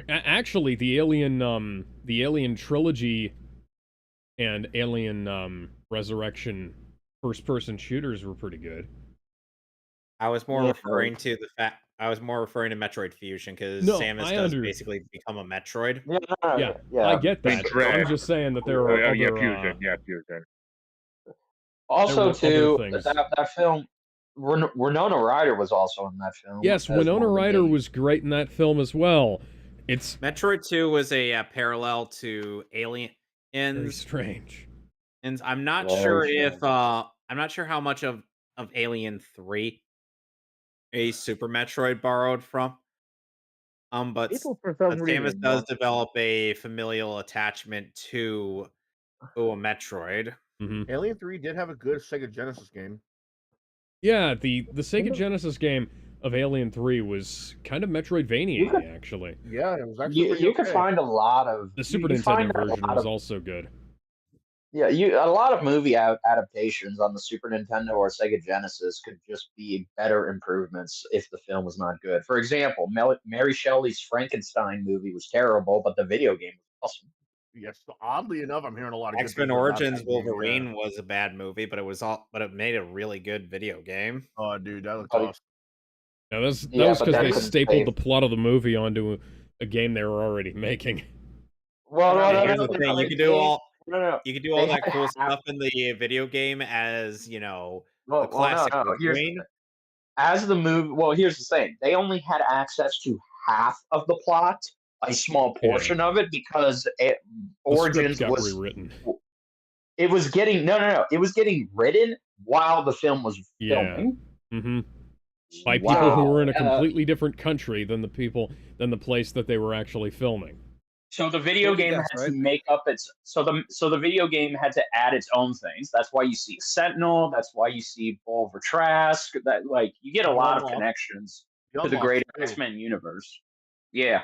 Actually, the Alien trilogy and Alien Resurrection first-person shooters were pretty good. I was more Yeah. referring to the fact I was more referring to Metroid Fusion because No, Samus I does under basically become a Metroid. Yeah, no, Yeah, yeah. I get Mean that. Dread. I'm just saying that there are Yeah, other fusion. Yeah, fusion. Also, were other too, things. that film, Winona Ryder was also in that film. Yes, as Winona one of the Ryder main- was great in that film as well. It's Metroid 2 was a parallel to very Aliens, strange. and I'm not Very sure if strange. I'm not sure how much of Alien 3 a Super Metroid borrowed from. People for some But Samus reason does don't. develop a familial attachment to a Metroid. Hmm. Alien 3 did have a good Sega Genesis game. Yeah, the Sega Genesis game of Alien 3 was kind of You Metroidvania, could, actually. Yeah, it was actually pretty you could okay. find a lot of The Super you find Nintendo a version lot was of also good. yeah a lot of movie adaptations on the Super Nintendo or Sega Genesis could just be better improvements if the film was not good. For example, Mary Shelley's Frankenstein movie was terrible, but the video game was awesome. Yes, oddly enough, I'm hearing a lot of good X-Men things about Origins that game, yeah. Wolverine was a bad movie, but it made a really good video game. Oh, dude, that looks But it, awesome. Now, that yeah, was but because that they couldn't stapled save. the plot of the movie onto a game they were already making. Well, And I no, And no, love here's no, the how they thing, no, no. you could do all They that had cool half. stuff in the video game as, the No, classic no. Wolverine. As the movie. Well, here's the thing. They only had access to half of the plot, a small Yeah. portion of it, because The script Origins got was. rewritten. It was getting no. It was getting written while the film was Yeah. filming. Mm-hmm. By people who were Wow. in a completely different country than the place that they were actually filming. So the video Totally game guess, had to right? make up its so the video game had to add its own things. That's why you see Sentinel. That's why you see Bulver Trask. That like you get a lot of unlock connections the to the unlocks greater too. X-Men universe. Yeah.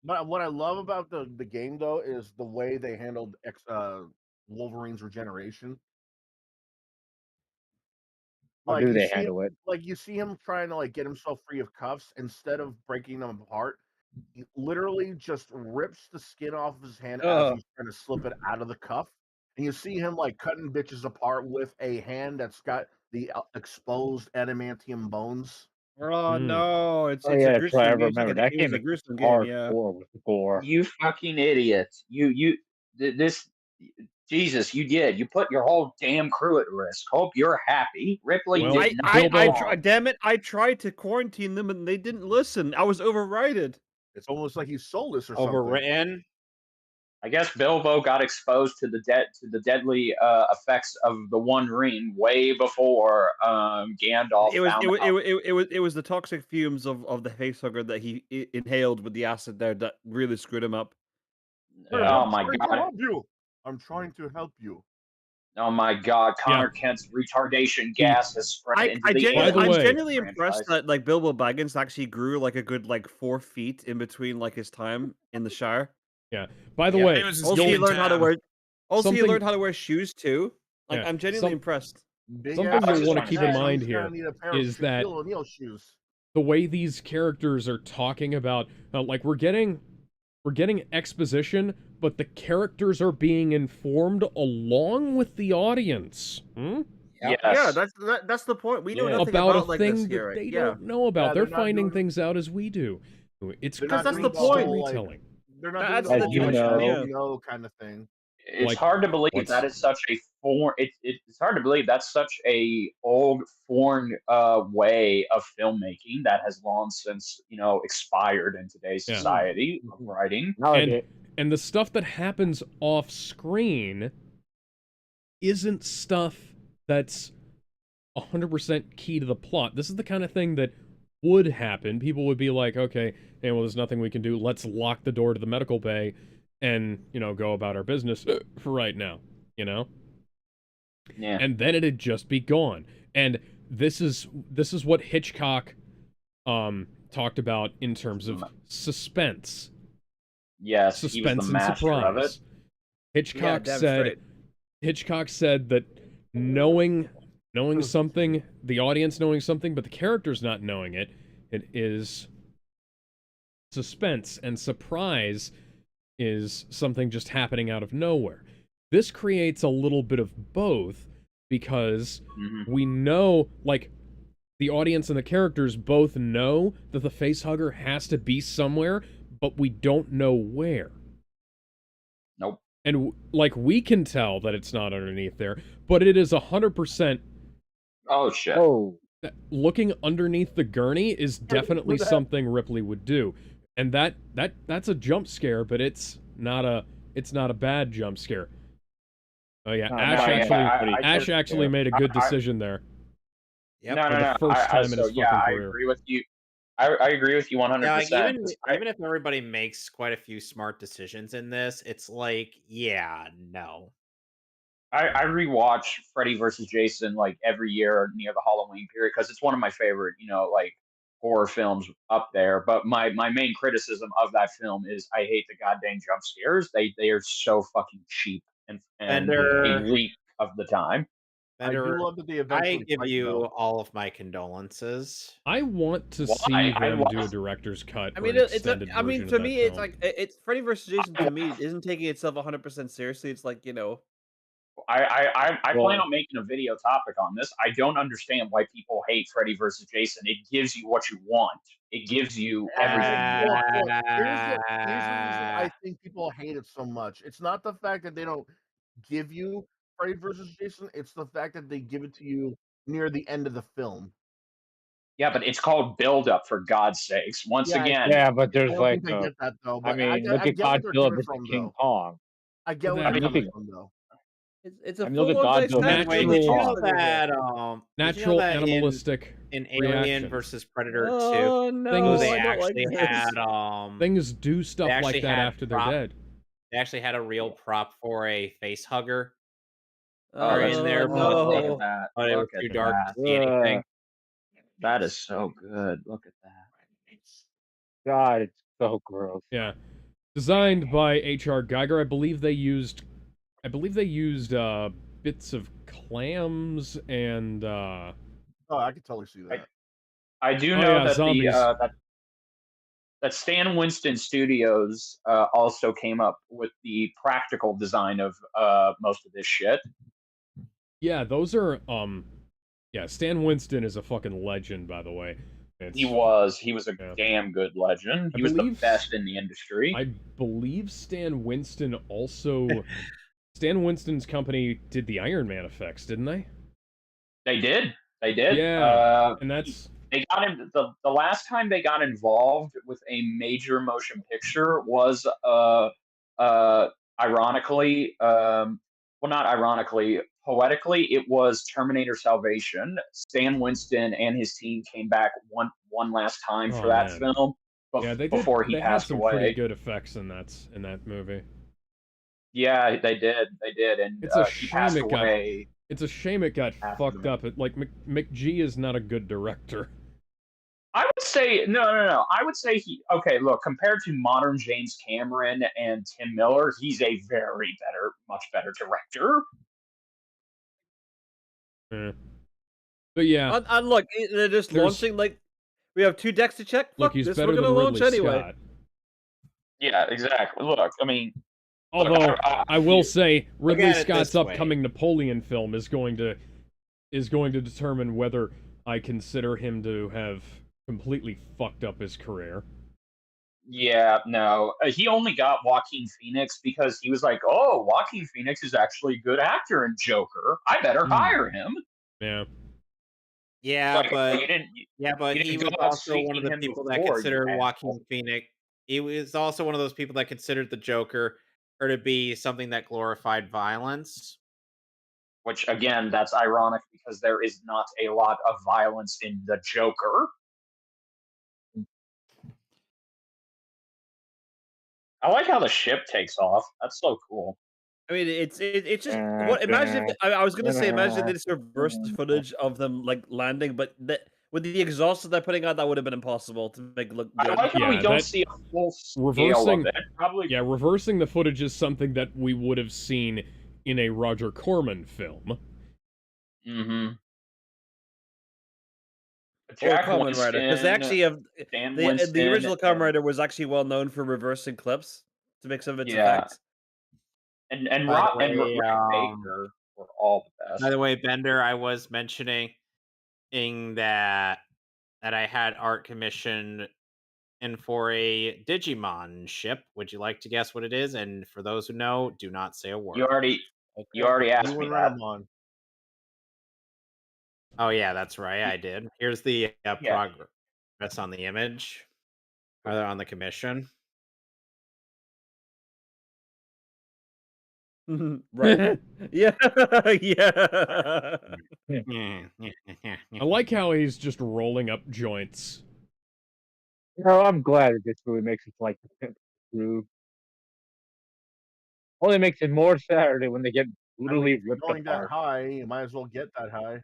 But what I love about the game though is the way they handled Wolverine's regeneration. How Like do you they see him, handle it? like you see him trying to like get himself free of cuffs instead of breaking them apart. He literally just rips the skin off of his hand as Ugh. he's trying to slip it out of the cuff, and you see him like cutting bitches apart with a hand that's got the exposed adamantium bones. Oh Mm. no, Oh it's a yeah, that's right. I gruesome game. remember that It was game a is gruesome game, yeah. hardcore with the gore. You fucking idiot. This Jesus, you did. You put your whole damn crew at risk. Hope you're happy. Ripley Well, did I I nothing I Bilbo, tr wrong. damn it, I tried to quarantine them and they didn't listen. I was overrided. It's almost like he's soulless or something. Overwritten. I guess Bilbo got exposed to the deadly effects of the One Ring way before Gandalf found out. It was the toxic fumes of the facehugger that he inhaled with the acid there that really screwed him up. Hey, yeah, Oh I'm my trying to god! help you. I'm trying to help you. Oh my god! yeah. Connor Kent's retardation The gas has spread into the By the I'm animated way, genuinely impressed franchise. that like Bilbo Baggins actually grew like a good like 4 feet in between like his time in the Shire. yeah. By the Yeah. way, Seamus is Also, he keeping learned how to tab. wear. Also, he something learned how to wear shoes too. Like, yeah, I'm genuinely impressed. Big something ass I was you'll just want to trying to keep in say head. mind He's gonna here need a pair of is that Shaquille O'Neal shoes. the way these characters are talking about like we're getting exposition, but the characters are being informed along with the audience. Yeah, yes. that's the point. We know Yeah. nothing About a about like this thing that here. they Yeah, don't know about. Yeah, They're they're not finding doing. things out as we do. It's They're because not that's doing the great the whole point. like. storytelling. They're not doing That's the As the whole you like tension. I know, Yeah. don't know kind of thing. It's Like hard to believe what's that is such a foreign. It's hard to believe that's such a old foreign way of filmmaking that has long since expired in today's yeah. society of writing. And nowadays, the stuff that happens off screen isn't stuff that's 100% key to the plot. This is the kind of thing that would happen. People would be like, okay, hey, well, there's nothing we can do. Let's lock the door to the medical bay and, go about our business for right now, Yeah. And then it'd just be gone. And this is what Hitchcock talked about in terms of suspense. Yes, he was the Suspense and master of it. surprise. Yeah, damn straight. Hitchcock said that knowing something, the audience knowing something, but the characters not knowing it is suspense, and surprise is something just happening out of nowhere. This creates a little bit of both because we know, like, the audience and the characters both know that the facehugger has to be somewhere, but we don't know where. Nope. And like we can tell that it's not underneath there, but it is 100%. Oh shit. oh, Looking underneath the gurney is definitely something Ripley would do, and that's a jump scare, but it's not a bad jump scare. Oh yeah, No, Ash no, yeah, actually I Ash did, actually yeah. made a good I- decision there. Yep. No, For no, the no. first time in So his yeah, fucking I career. agree with you. I agree with you Yeah, like 100%. even if everybody makes quite a few smart decisions in this, it's like, yeah, no. I rewatch Freddy versus Jason like every year near the Halloween period because it's one of my favorite, like horror films up there. But my main criticism of that film is I hate the goddamn jump scares. They are so fucking cheap and Bender, a leak of the time. I do Better. love that they I eventually give fight, you though. all of my condolences. I want to see Why? them do a director's cut I or mean, an it's a. extended I mean, version of to that me, it's film. like it's Freddy versus Jason. I, To me, isn't taking itself 100% seriously. It's like I plan Well, on making a video topic on this. I don't understand why people hate Freddy versus Jason. It gives you what you want. It gives you everything you Well, want. look, here's the reason Ah. I think people hate it so much. It's not the fact that they don't give you Freddy versus Jason, it's the fact that they give it to you near the end of the film. Yeah, but it's called build up for God's sakes. Once Yeah, again, yeah, but I there's don't like, think they get that though, I but mean, look I at get what they're Godzilla coming versus from, King though. Kong. I get what That they're I mean, look coming at, from, though. it's a I mean, look full at on Godzilla By versus the dissect way, of King the Natural, Kong. did you know natural that animalistic in Alien reactions. versus Predator 2, Oh no, Things I don't like this. things do they stuff like actually that had after they're prop dead. they actually had a real prop for a face hugger oh, that's in Oh there, oh, look at no. that. but it was Look at too dark to that. see anything. That is so good. Look at that. God, it's so gross. Yeah. Designed by H.R. Geiger, I believe they used bits of clams and Oh, I could totally see I that. I do oh know yeah, that the zombies. that Stan Winston Studios also came up with the practical design of most of this shit. Yeah, those are yeah, Stan Winston is a fucking legend, by the way. It's He was a yeah. damn good legend. I He was the believe best in the industry. I believe Stan Winston's company did the Iron Man effects, didn't they? They did. They did. Yeah. And that's They got in the last time they got involved with a major motion picture was uh ironically well, not ironically, poetically, it was Terminator Salvation. Stan Winston and his team came back one last time for oh that man. film Yeah, before he they had passed some pretty away. good effects in that movie. Yeah, they did, and It's a he shame passed it got away it's a shame it got after fucked that. up. Like McG is not a good director. I would say no. I would say he okay. Look, compared to modern James Cameron and Tim Miller, he's a much better director. Eh. But yeah, And look, they're just there's launching like we have 2 decks to check. look, Fuck he's this, we're better gonna than launch Ridley anyway. Scott. Yeah, exactly. Look, I mean, look, Although I will say Look Ridley at it Scott's this way. upcoming Napoleon film is going to determine whether I consider him to have completely fucked up his career. yeah, no, he only got Joaquin Phoenix because he was like, oh, Joaquin Phoenix is actually a good actor in Joker. I better hire him. Yeah. Yeah, Like but you he didn't go was out also one of seeking the him people that before, you considered asshole. Joaquin Phoenix. He was also one of those people that considered the Joker or to be something that glorified violence. Which again, that's ironic because there is not a lot of violence in the Joker. I like how the ship takes off. That's so cool. I mean, it's just what. Imagine if I was gonna say, imagine if they just reversed footage of them like landing, but with the exhaust that they're putting out, that would have been impossible to make look I good. like how we Yeah, don't that see a full scale of reversing it. Probably. yeah, reversing the footage is something that we would have seen in a Roger Corman film. Mm-hmm. Or Jack Kamen Rider, because they Winston, actually have Dan the Winston, original Kamen and Rider was actually well known for reversing clips to make some of its yeah, effects. and By the Rick way, Baker were all the best. Bender, I was mentioning that I had art commissioned and for a Digimon ship. Would you like to guess what it is? And for those who know, do not say a You word. already you Okay. already asked You me and that. Renamon. Oh yeah, that's right. I did. Here's the Yeah. progress on the image, or on the commission. Right. Yeah. Yeah. I like how he's just rolling up joints. No, I'm glad that this movie makes it like the fifth groove. Only makes it more Saturday when they get I mean, brutally if you're ripped going that apart. high, you might as well get that high.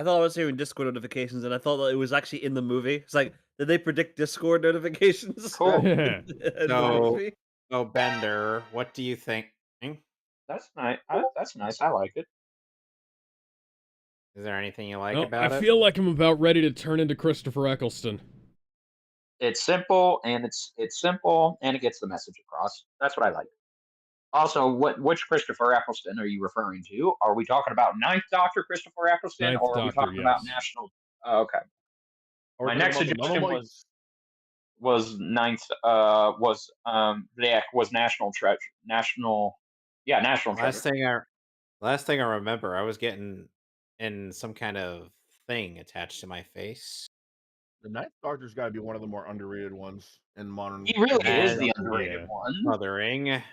I thought I was hearing Discord notifications, and I thought that it was actually in the movie. It's like, did they predict Discord notifications? Cool. in the So, movie? Bender, what do you think? That's nice. That's nice. I like it. Is there anything you like Well, I about it? feel like I'm about ready to turn into Christopher Eccleston. It's simple, and it's simple, and it gets the message across. That's what I like. Also, which Christopher Eccleston are you referring to? Are we talking about Ninth Doctor Christopher Eccleston, Ninth or are we Doctor, talking about yes. National? Oh, okay. Or My talking next about the suggestion Momo was ninth. Was National Treasure. National. Yeah, National Last Treasure. thing I last thing I remember, I was getting in some kind of thing attached to my face. The Ninth Doctor's got to be one of the more underrated ones in modern. He really is And the underrated yeah. one, Smothering. and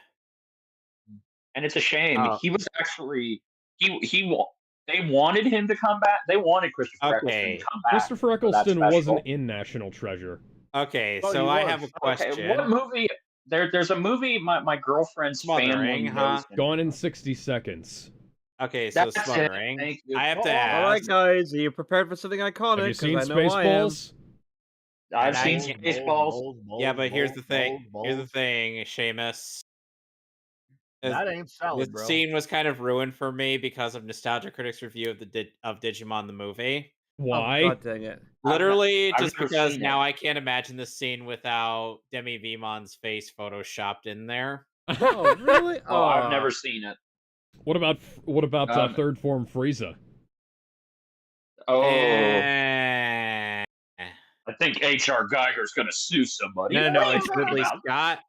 it's a shame. Oh, He was actually they wanted him to come back. They wanted Christopher Eccleston to okay. come back Christopher for that Eccleston wasn't special. in National Treasure. Okay, Oh, so he I was. have a Okay, question. what movie? There's a movie my girlfriend's Smothering, family huh? knows him Gone in from. 60 Seconds. Okay, so That's it. Smothering. Thank you. I have to Oh, All right, ask, guys, are you prepared for something iconic? Have you 'Cause seen I know I am. Spaceballs? I've and I seen can't. Spaceballs. Yeah, but here's the thing. Here's the Balls. thing, Seamus. Is- That ain't salad, This bro. scene was kind of ruined for me because of Nostalgia Critic's review of of Digimon the movie. Oh, Why? God dang it. Literally, I've just never because seen now it. I can't imagine this scene without Demi Vimon's face photoshopped in there. Oh, really? Oh, I've never Aw. seen it. What about Um, third form Frieza? Oh, Eh. I think H.R. Geiger's gonna sue somebody. No, What no, are you it's talking Ridley about? Scott.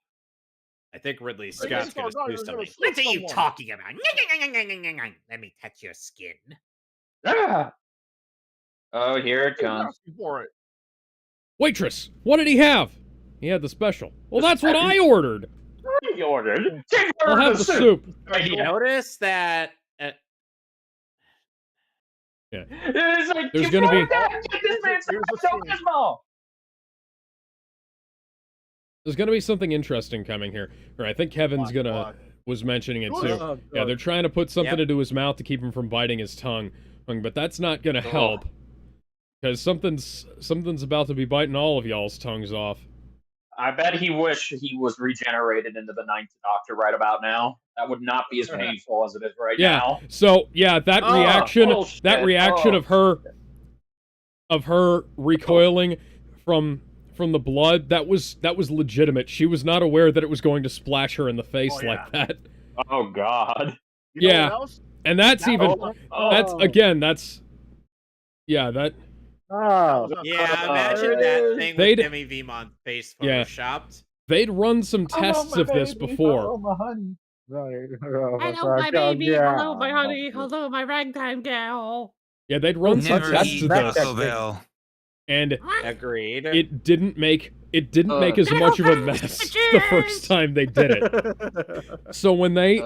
I think Ridley Scott's H.R. gonna Geiger's do gonna something. sue What are you someone. talking about? Let me touch your skin. Ah! Oh, here it Who's comes. asking for it? Waitress, what did he have? He had the special. Well, that's what I ordered. What have you ordered? Take I'll order have the soup. Right You here. notice that Yeah. It's like, There's you gonna be- ordered that! Get this man some Here's the Pepto scene. Bismol! There's gonna be something interesting coming here. Or I think Kevin's was mentioning it too. Oh, Yeah, God. they're trying to put something Yep. into his mouth to keep him from biting his tongue. But that's not gonna help. Because something's about to be biting all of y'all's tongues off. I bet he wished he was regenerated into the Ninth Doctor right about now. That would not be as painful as it is right Yeah. now. So yeah, that Oh, reaction bullshit. of her recoiling from the blood, that was legitimate. She was not aware that it was going to splash her in the face Oh, yeah. like that. Oh, God. You know Yeah. what else? And that's That even was- that's again, that's yeah, that Oh, yeah, there imagine it that is. thing They'd- with Demi Vimon's face Yeah. photoshopped. they'd run some tests of this before. Oh, my honey. Hello, my baby. Hello, my honey. Hello, my ragtime gal. Yeah, they'd run some Never tests eat of Taco this. Bell. And Agreed. it didn't make as much of a mess the first time they did it. So when they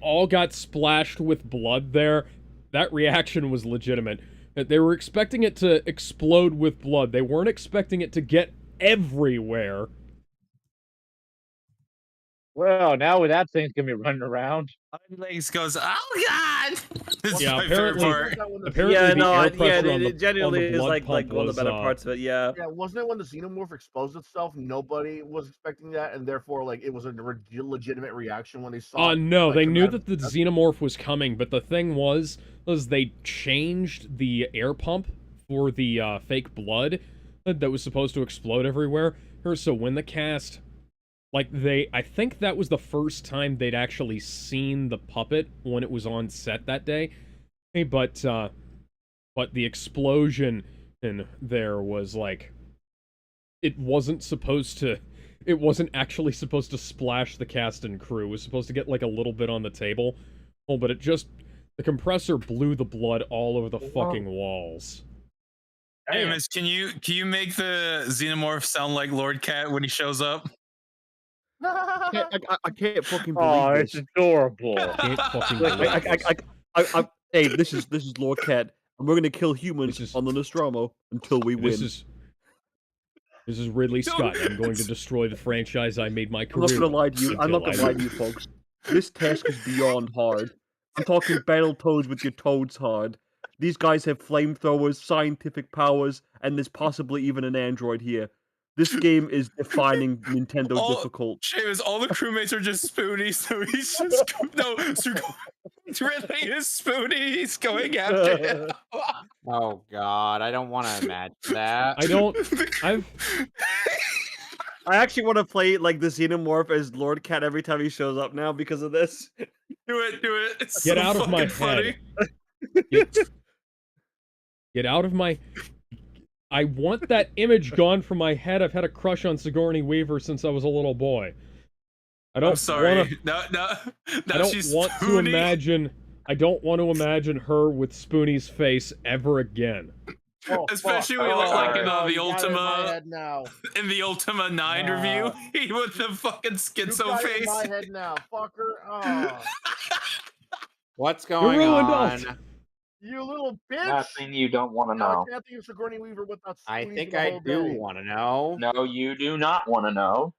all got splashed with blood there, that reaction was legitimate. They were expecting it to explode with blood. They weren't expecting it to get everywhere. Well, now with that thing's gonna be running around. Legs goes, oh God! This is Yeah, my favorite apparently- part. Apparently, Yeah, the no, air yeah, pressure on it the genuinely is blood like pump one of was the better parts of it. Yeah. Yeah, wasn't it when the xenomorph exposed itself? Nobody was expecting that, and therefore, like, it was a legitimate reaction when they saw. No, like, they come knew out that of- the xenomorph was coming, but the thing was they changed the air pump for the fake blood that was supposed to explode everywhere. So when the cast, I think that was the first time they'd actually seen the puppet when it was on set that day. But the explosion in there was like, it wasn't actually supposed to splash the cast and crew. It was supposed to get like a little bit on the table. Oh, but the compressor blew the blood all over the fucking walls. Seamus, can you make the xenomorph sound like Lord Cat when he shows up? I can't fucking believe Oh, this. it's adorable. Can't fucking Like, believe this. hey, this is Lord Cat, and we're gonna kill humans on the Nostromo until we win. This is Ridley Scott. I'm going to destroy the franchise I made my I'm career. not gonna lie to you. I'm not gonna lie to you, folks. This task is beyond hard. I'm talking Battletoads with your toads hard. These guys have flamethrowers, scientific powers, and there's possibly even an android here. This game is defining Nintendo difficult. Seamus, all the crewmates are just Spoonie, so he's just he's really his Spoonie. He's going after him. Oh God, I don't want to imagine that. I actually want to play like the Xenomorph as Lord Cat every time he shows up now because of this. Do it. It's Get so out of my funny. head. Get out of my... I want that image gone from my head. I've had a crush on Sigourney Weaver since I was a little boy. I don't I'm sorry. Wanna, No, I don't want to imagine... I don't want to imagine her with Spoonie's face ever again. Oh, especially fuck. when you look like in Oh, the you got it in my Ultima head now. in the Ultima 9 review, he with the fucking You schizo got it in face. my head now, fucker. Oh, What's going ruined on? us. you little bitch. Nothing you don't want to Now know. I can't think of Sigourney Weaver without I Spoonie think for the I whole do day. want to know. No, you do not want to know.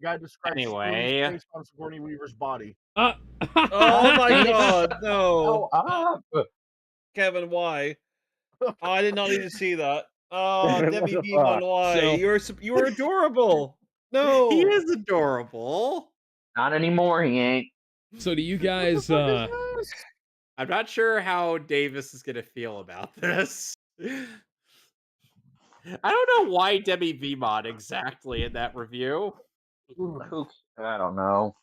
You gotta describe Anyway. Spoonie's face on Sigourney Weaver's body. Oh my god, no. Oh, Kevin, why? Oh, I did not need to see that. Oh, What Debbie the Beamon, fuck? why? So- You were adorable. No. He is adorable. not anymore, he ain't. So do you guys... I'm not sure how Davis is gonna feel about this. I don't know why Debbie Vmod exactly in that review. I don't know.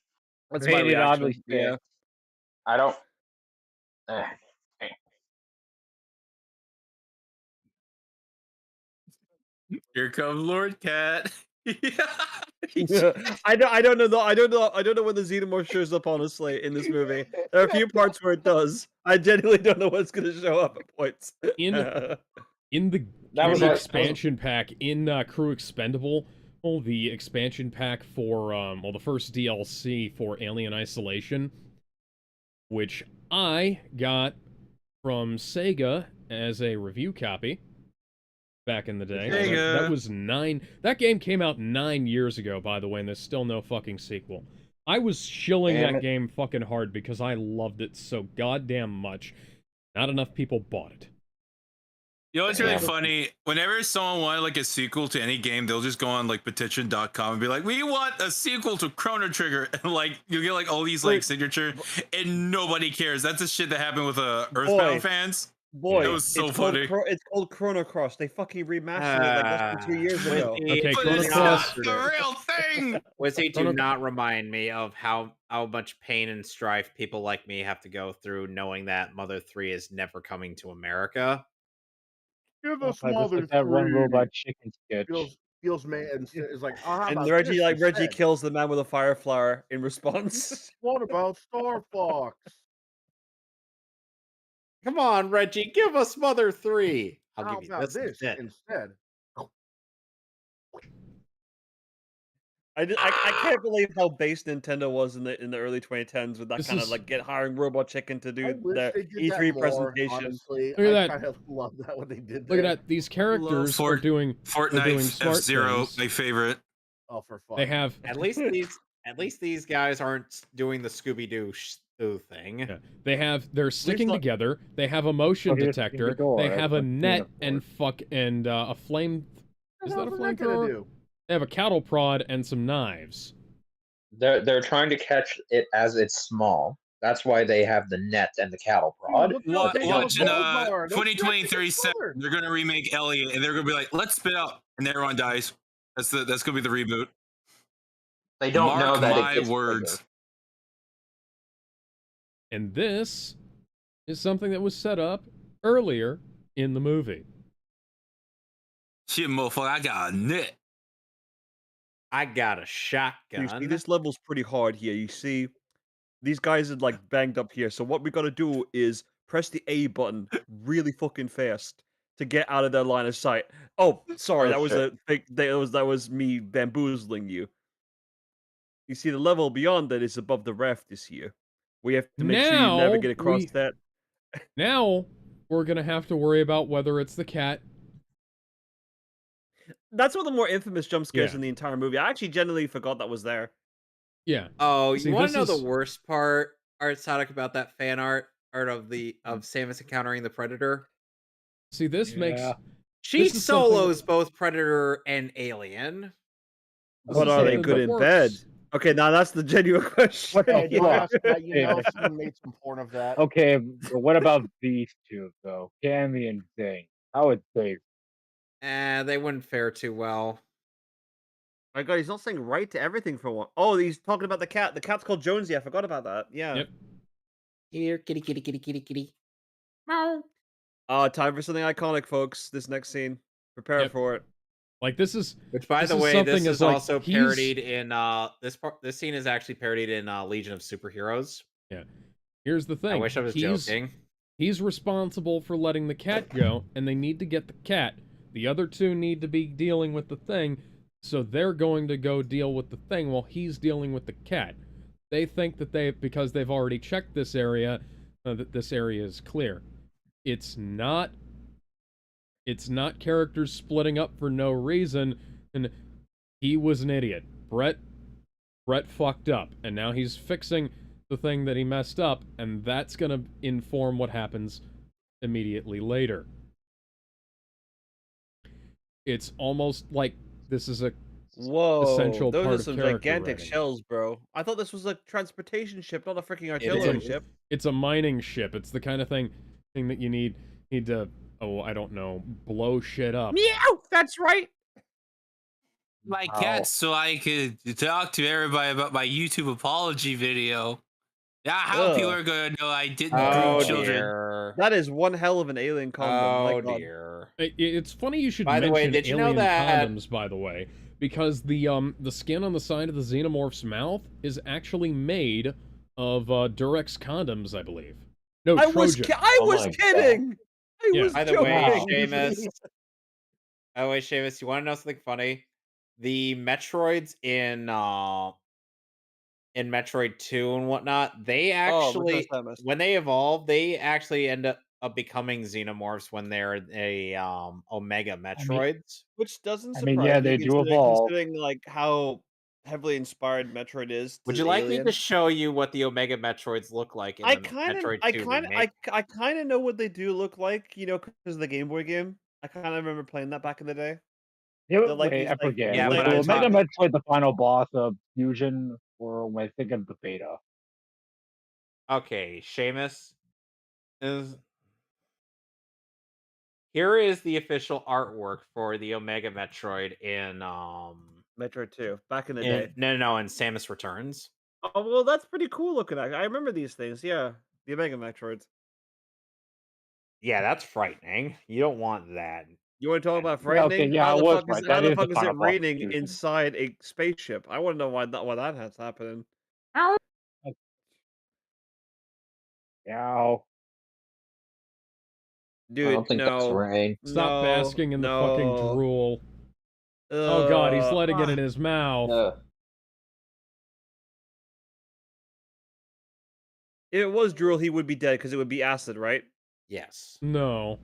That's Made it oddly Yeah. sick. I don't. Here comes Lord Cat. I don't know. I don't know when the Xenomorph shows up. Honestly, in this movie, there are a few parts where it does. I genuinely don't know what's going to show up at points. In the That was expansion pack in Crew Expendable, the expansion pack for the first DLC for Alien Isolation, which I got from Sega as a review copy back in the day. Sega. That was 9. That game came out 9 years ago, by the way, and there's still no fucking sequel. I was shilling Damn that it. game fucking hard because I loved it so goddamn much. Not enough people bought it. You know what's really Yeah. funny? Whenever someone wanted like a sequel to any game, they'll just go on like petition.com and be like, "We want a sequel to Chrono Trigger," and like you get like all these like signature, and nobody cares. That's the shit that happened with Earthbound fans. Boy, It was so it's funny. It's called Chrono Cross. They fucking remastered it like less than 2 years ago. Okay, But Chrono it's Cross. not the real thing. Wizzy, do Chrono- not remind me of how much pain and strife people like me have to go through knowing that Mother 3 is never coming to America. Give Oh, us I just Mother like that one 3. robot chicken sketch. Feels man is like, oh, how And about Reggie, this Reggie instead? kills the man with a fire flower in response. What about Star Fox? Come on, Reggie, give us Mother 3. I'll How give you about this this instead. instead? I can't believe how base Nintendo was in the early 2010s with that This kind is- of like hiring Robot Chicken to I do wish the they did E3 that more, presentation. honestly. Look at I that. kind of love that when they did that. Look at that. These characters are doing Fortnite smart F-Zero, things. my favorite. Oh, for fun. They have At least these guys aren't doing the Scooby-Doo thing. Yeah. They're sticking not- together. They have a motion Oh, here's the detector. door. They have a I've seen net it and a flame. What Is the that a hell's that gonna flamethrower? do? They have a cattle prod and some knives. They're trying to catch it as it's small. That's why they have the net and the cattle prod. Look how big Watch in those balls are. Those 2037, color. they're gonna remake Elliot, and they're gonna be like, "Let's spit out," and everyone dies. That's gonna be the reboot. They don't Mark know that my it gets words. bigger. And this is something that was set up earlier in the movie. Shit, motherfucker, I got a net. I got a You shotgun. see, this level's pretty hard here. You see, these guys are like banged up here. So what we gotta do is press the A button really fucking fast to get out of their line of sight. Oh, sorry, Oh, that was shit. a fake. That was me bamboozling you. You see, the level beyond that is above the raft this here. We have to make sure you Now navigate across we- that. Now we're gonna have to worry about whether it's the cat. That's one of the more infamous jump scares Yeah. in the entire movie. I actually genuinely forgot that was there. Yeah. Oh, See, you want to this know is- the worst part, Art Sonic, about that fan art? part of Samus encountering the Predator. See, this makes Yeah. She is something solos both Predator and Alien. this But is are they something good that in bed? works. Okay, now that's the genuine question. What Hey, the don't fuck? ask that. You know, Yeah. someone made some porn of that. Okay, but what about these two though? Cammy and Zing. How would they? They wouldn't fare too well. My God, he's not saying right to everything for one. Oh, he's talking about the cat. The cat's called Jonesy. I forgot about that. Yeah. Yep. Here, kitty, kitty, kitty, kitty, kitty. Time for something iconic, folks. This next scene. Prepare Yep. for it. Like this is Which, by this the is way, something this as is like also he's parodied in this scene is actually parodied in Legion of Superheroes. yeah. Here's the thing. I wish I was joking. He's responsible for letting the cat go, and they need to get the cat. The other two need to be dealing with the thing, so they're going to go deal with the thing while he's dealing with the cat. They think that because they've already checked this area, that this area is clear. It's not characters splitting up for no reason, and he was an idiot. Brett fucked up, and now he's fixing the thing that he messed up, and that's gonna inform what happens immediately later. It's almost like this is a essential those part are of some character gigantic writing. shells, bro. I thought this was a transportation ship, not a freaking artillery ship. It's a mining ship. It's the kind of thing that you need to, oh, I don't know, blow shit up. Meow! That's right. My cat, so I could talk to everybody about my YouTube apology video. Yeah, how people are gonna know I didn't Oh groom children. dear. That is one hell of an alien condom. My Oh God. dear. It's funny you should By the mention way, did you know alien that- condoms, by the way, because the skin on the side of the xenomorph's mouth is actually made of Durex condoms, I believe. No, I was Trojan. I Oh was my kidding. I Yeah. was By the joking. way, Seamus. By the way, Seamus, you want to know something funny? The Metroids in Metroid 2 and whatnot, they actually Samus. when they evolve, they actually end up becoming xenomorphs when they're Omega Metroids. Which doesn't I surprise mean, yeah, me they do evolve. considering like how heavily inspired Metroid is. Would to you like me Alien. to show you what the Omega Metroids look like in the Metroid 2 remake? I kind of know what they do look like, because of the Game Boy game. I kind of remember playing that back in the day. Yeah, They're like wait, these, I forget. Yeah, Was but I'm Mega talking- Metroid the final boss of Fusion, or am I thinking of the beta? Okay, Seamus here is the official artwork for the Omega Metroid in Metroid 2, back in the day. no, in Samus Returns. Oh well, that's pretty cool looking. I remember these things. Yeah, the Omega Metroids. Yeah, that's frightening. You don't want that. You want to talk about Yeah, frightening? okay, yeah, how it the was fuck right. is, That how the is the fuck is final it boss of raining Fusion. inside a spaceship? I want to know why that's happening. Yeah. Dude, I don't think that's no. rain. Stop No, basking in the fucking no. drool. Oh god, he's letting it in fuck. his mouth. If it was drool, he would be dead because it would be acid, right? Yes. No. I thought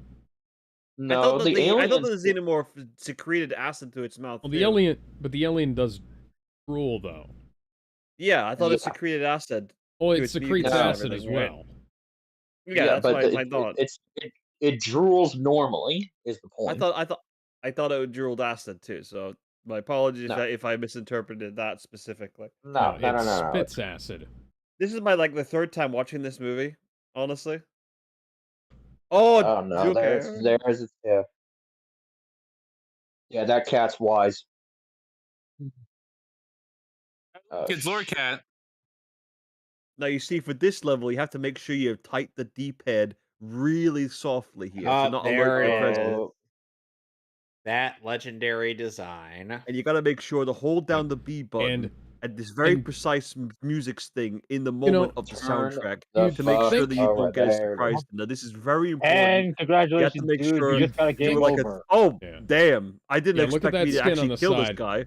No, that the I thought aliens. that the xenomorph secreted acid through its mouth. Well, too. the alien does drool though. Yeah, I thought it Yeah. secreted acid. Well, To it its secretes mucus and acid as everything, right? well. Yeah, that's but what I thought. it drools normally is the I point. thought it drooled acid too. So my apologies No. if I misinterpreted that specifically. No, it no. spits acid. This is my the third time watching this movie. Honestly. Oh, Oh no, okay. there's yeah. Yeah, that cat's wise. Oh, Kid's lore shit. cat. Now you see, for this level, you have to make sure you tight the D-pad really softly here to not there alert the it president. is. That legendary design. And you got to make sure to hold down the B button And at this very and- precise music sting in the know, moment of the turn soundtrack the to make sure fuck that you over don't get there. surprised. Now, this is very important. And You have congratulations, to make dude. sure You just got a do game like over. Yeah. damn! I didn't Yeah, look at expect that me to skin on actually the kill this side. guy.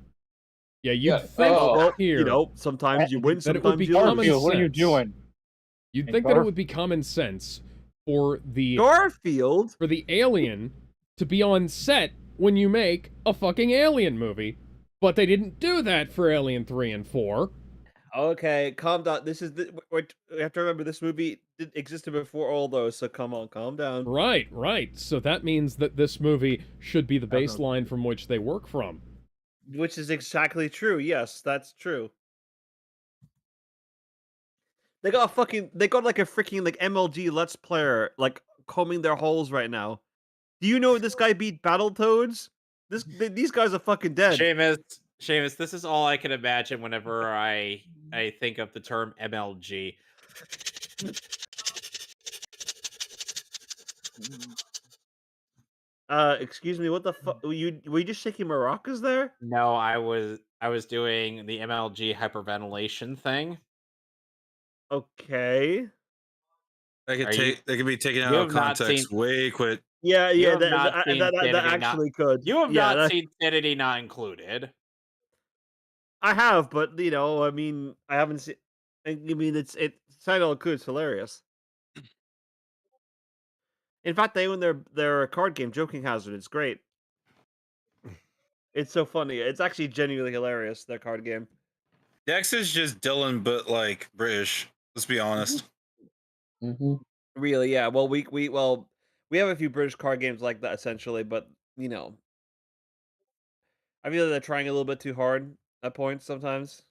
Yeah, you'd Yeah, think oh, Well, here sometimes you win, that it would sometimes be you lose. common Garfield, what are you sense. doing? You'd And think that it Garf- would be common sense for the Garfield. alien to be on set when you make a fucking Alien movie, but they didn't do that for Alien 3 and 4. Okay, calm down. This is we have to remember this movie existed before all those. So come on, calm down. Right, right. So that means that this movie should be the That sounds baseline from which they work from. Which is exactly true. Yes, that's true. They got like a freaking like MLG Let's Player like combing their holes right now. Do you know this guy beat Battletoads? These guys are fucking dead. Seamus, this is all I can imagine whenever I think of the term MLG. Excuse me, what the fuck? Were you just shaking maracas there? No, I was doing the MLG hyperventilation thing. Okay. They could be taken out You of have not seen. context way quick. Yeah, You yeah, have not seen that Sanity not. actually could. You have Yeah, not seen Sanity Not Included. I have, but you know, I mean, I haven't seen. I mean, it's Sanity Not Included. It's hilarious. In fact, they own their card game, Joking Hazard. It's great. It's so funny. It's actually genuinely hilarious. Their card game. Dex is just Dylan, but like British. Let's be honest. Really, yeah. Well, we have a few British card games like that essentially, but you know, I feel like they're trying a little bit too hard at points sometimes.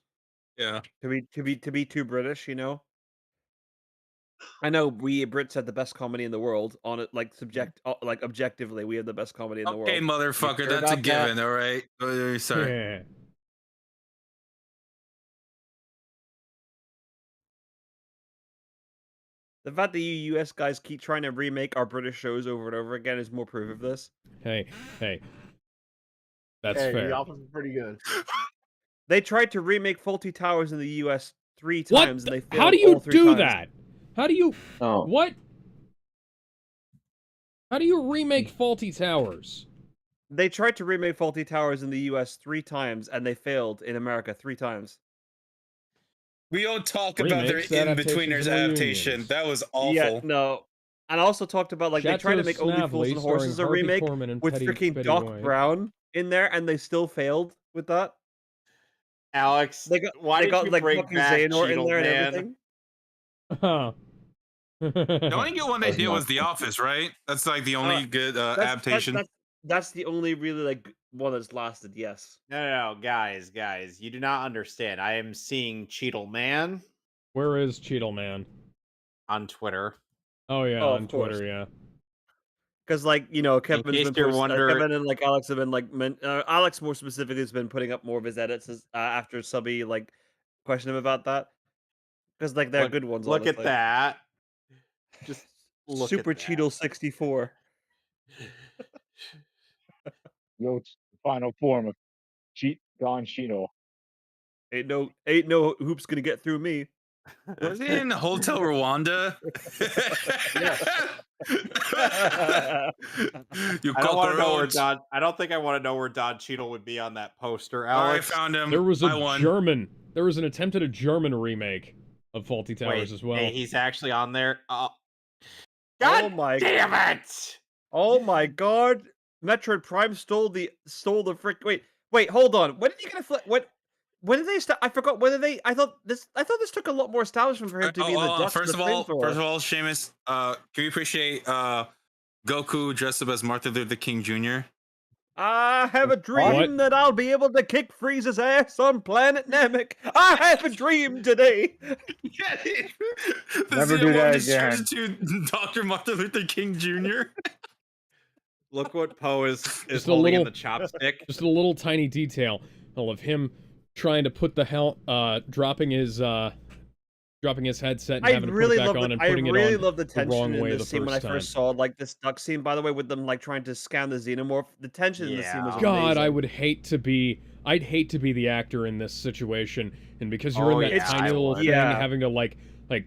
Yeah. To be too British, you know. I know we Brits have the best comedy in the world on it, like like objectively, we have the best comedy in the world. Okay, motherfucker, sure that's a about given. that? All right. Sorry. Yeah. The fact that you US guys keep trying to remake our British shows over and over again is more proof of this. Hey. That's Hey, fair. The Office is pretty good. They tried to remake Faulty Towers in the US 3 times, and they failed How do you all 3 do times. that? How do you... Oh. What? How do you remake Faulty Towers? They tried to remake Faulty Towers in the US 3 times, and they failed in America 3 times. We don't talk about their Remakes, in-betweeners adaptations, and adaptation. reunions. That was awful. Yeah, no. And I also talked about, like, they tried to make Only Fools and Horses a remake with freaking Doc Brown in there, and they still failed with that. Alex, why they did got you like bring fucking back Xehanort in Cheetle there and Man? everything. The only good one they That's did was not The Office, right? That's like the only good adaptation. That's the only really like one that's lasted. Yes. No, guys, you do not understand. I am seeing Cheetle Man Where is Cheetle Man? on Twitter. Oh yeah, Oh, on of course. Twitter, yeah. Because like you know, case Kevin's been you're posting, wondering- Kevin and like Alex have been like Alex more specifically has been putting up more of his edits after Subby like questioned him about that. Because like they're good ones. Look honestly. at that. Just look Super at that. Cheetle 64. Yo, it's the final form of Don Cheeto. Ain't no hoops gonna get through me. Was he in Hotel Rwanda? You I don't want to know where cockroach. Don. I don't think I want to know where Don Cheadle would be on that poster. I Alex, found him. There was I a won. German. There was an attempt at a German remake of Faulty Towers as well. Hey, he's actually on there. Oh God my damn it! Oh my god! Metroid Prime stole the frick. Wait, hold on. When did he get a flip? When did they start? I forgot whether they. I thought this took a lot more establishment for him to be in the dust. First of all, Seamus, can we appreciate Goku dressed up as Martin Luther King Jr.? I have a dream that I'll be able to kick Frieza's ass on planet Namek. I have a dream today. Never do that again. To Dr. Martin Luther King Jr. Look what Poe is Just holding in little- the chopstick. Just a little tiny detail of him trying to put the dropping his headset and having to put it back on and putting it on the tension wrong in way this the scene when I first first time. saw like this duck scene. By the way, with them like trying to scan the xenomorph, the tension in the scene was God, amazing. I'd hate to be the actor in this situation, and because you're in that tiny little thing, having to like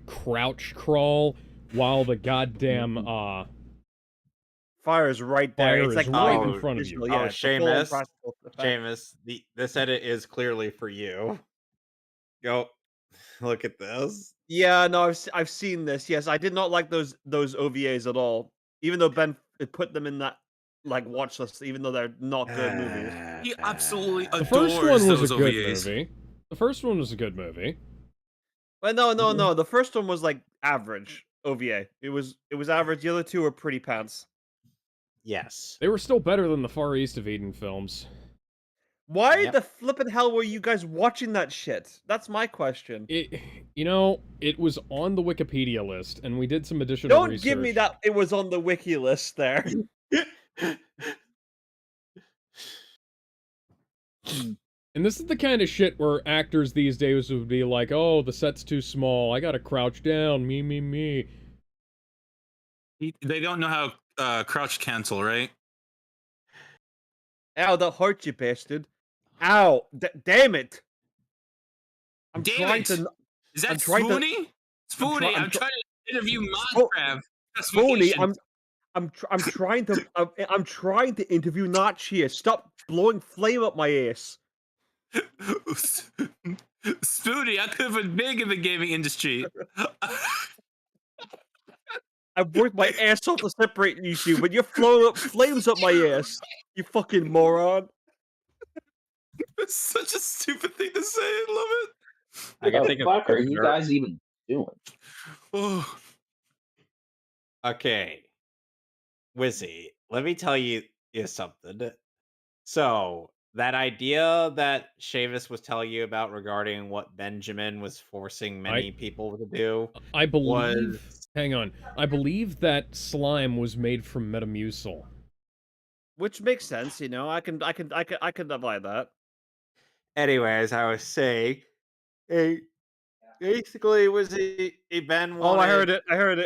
crouch crawl while the goddamn fire is right there. It's like right in front of you. Oh, Seamus, this edit is clearly for you. Go, look at this. Yeah, no, I've seen this. Yes, I did not like those OVAs at all. Even though Ben put them in that like watch list, even though they're not good movies. He absolutely adores the first one was those a good OVAs. movie. The first one was a good movie. But no. The first one was like average. OVA. It was average. The other two were pretty pants. Yes. They were still better than the Far East of Eden films. Why Yep. the flippin' hell were you guys watching that shit? That's my question. It was on the Wikipedia list, and we did some additional Don't research. give me that it was on the wiki list there. And this is the kind of shit where actors these days would be like, oh, the set's too small, I gotta crouch down, me. They don't know how crouch cancel, right? Ow, that hurt you, bastard. Ow, damn it. I'm Damn trying it. to... Is that I'm trying to... Spoony? Spoony, I'm trying to interview Minecraft. Spoony, I'm trying to interview Notch here. Stop blowing flame up my ass. Spoony, I could have been big in the gaming industry. I've worked my ass off to separate you two, but you're flowing up flames up my ass. You fucking moron. It's such a stupid thing to say. I love it. I can think of are you guys even doing? Oh. Okay. Wizzy, let me tell you something. So, that idea that Seamus was telling you about regarding what Benjamin was forcing many people to do, I believe... Hang on. I believe that slime was made from Metamucil. Which makes sense, you know. I can buy that. Anyways, I was saying, basically, it was a Ben wanted... Oh, I heard it. I heard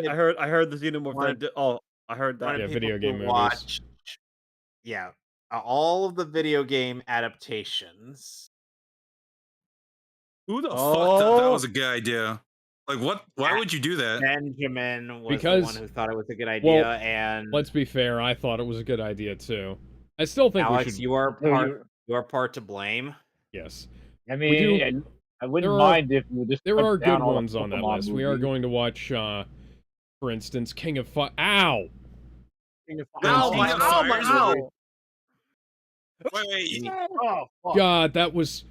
the Xenomorph thing. Oh, I heard that. Yeah, video game movies. Watch, yeah, all of the video game adaptations. Who the fuck thought that was a good idea? Like, what? Why would you do that? Benjamin was the one who thought it was a good idea, well, and let's be fair, I thought it was a good idea too. I still think Alex, we should... you are part to blame. Yes. I mean, I wouldn't mind if you just there cut are down good all the ones on that Pokemon list. We are movies. going to watch, for instance, King of Fire. Ow! King of Ow, my ow! Wait. Oh, fuck. God, that was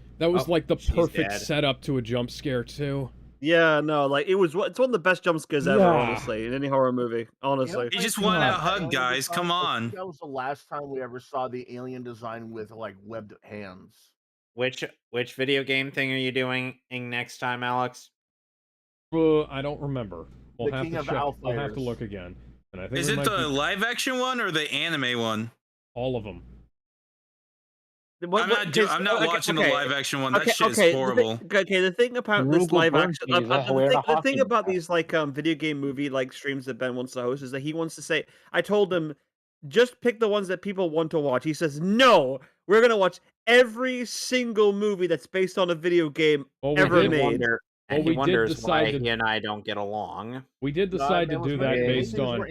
like the perfect dead. setup to a jump scare too. Yeah, no, like it's one of the best jump scares ever, Yeah. honestly, in any horror movie. Honestly, You just wanted a hug, guys. Come I on. think that was the last time we ever saw the alien design with like webbed hands. Which video game thing are you doing next time, Alex? I don't remember. We'll The have King to of check. I'll have to Outfighters. look again. And I think Is we it might the be live action one or the anime one? all of them. I'm not watching the live action one. That shit is horrible. The thing about this Rugal live Burn action, Keys, that's where the thing hockey about is. these like video game movie like streams that Ben wants to host is that he wants to say, I told him, just pick the ones that people want to watch. He says, no, we're gonna watch every single movie that's based on a video game ever made. And he wonders why he and I don't get along. We did decide to do that based on.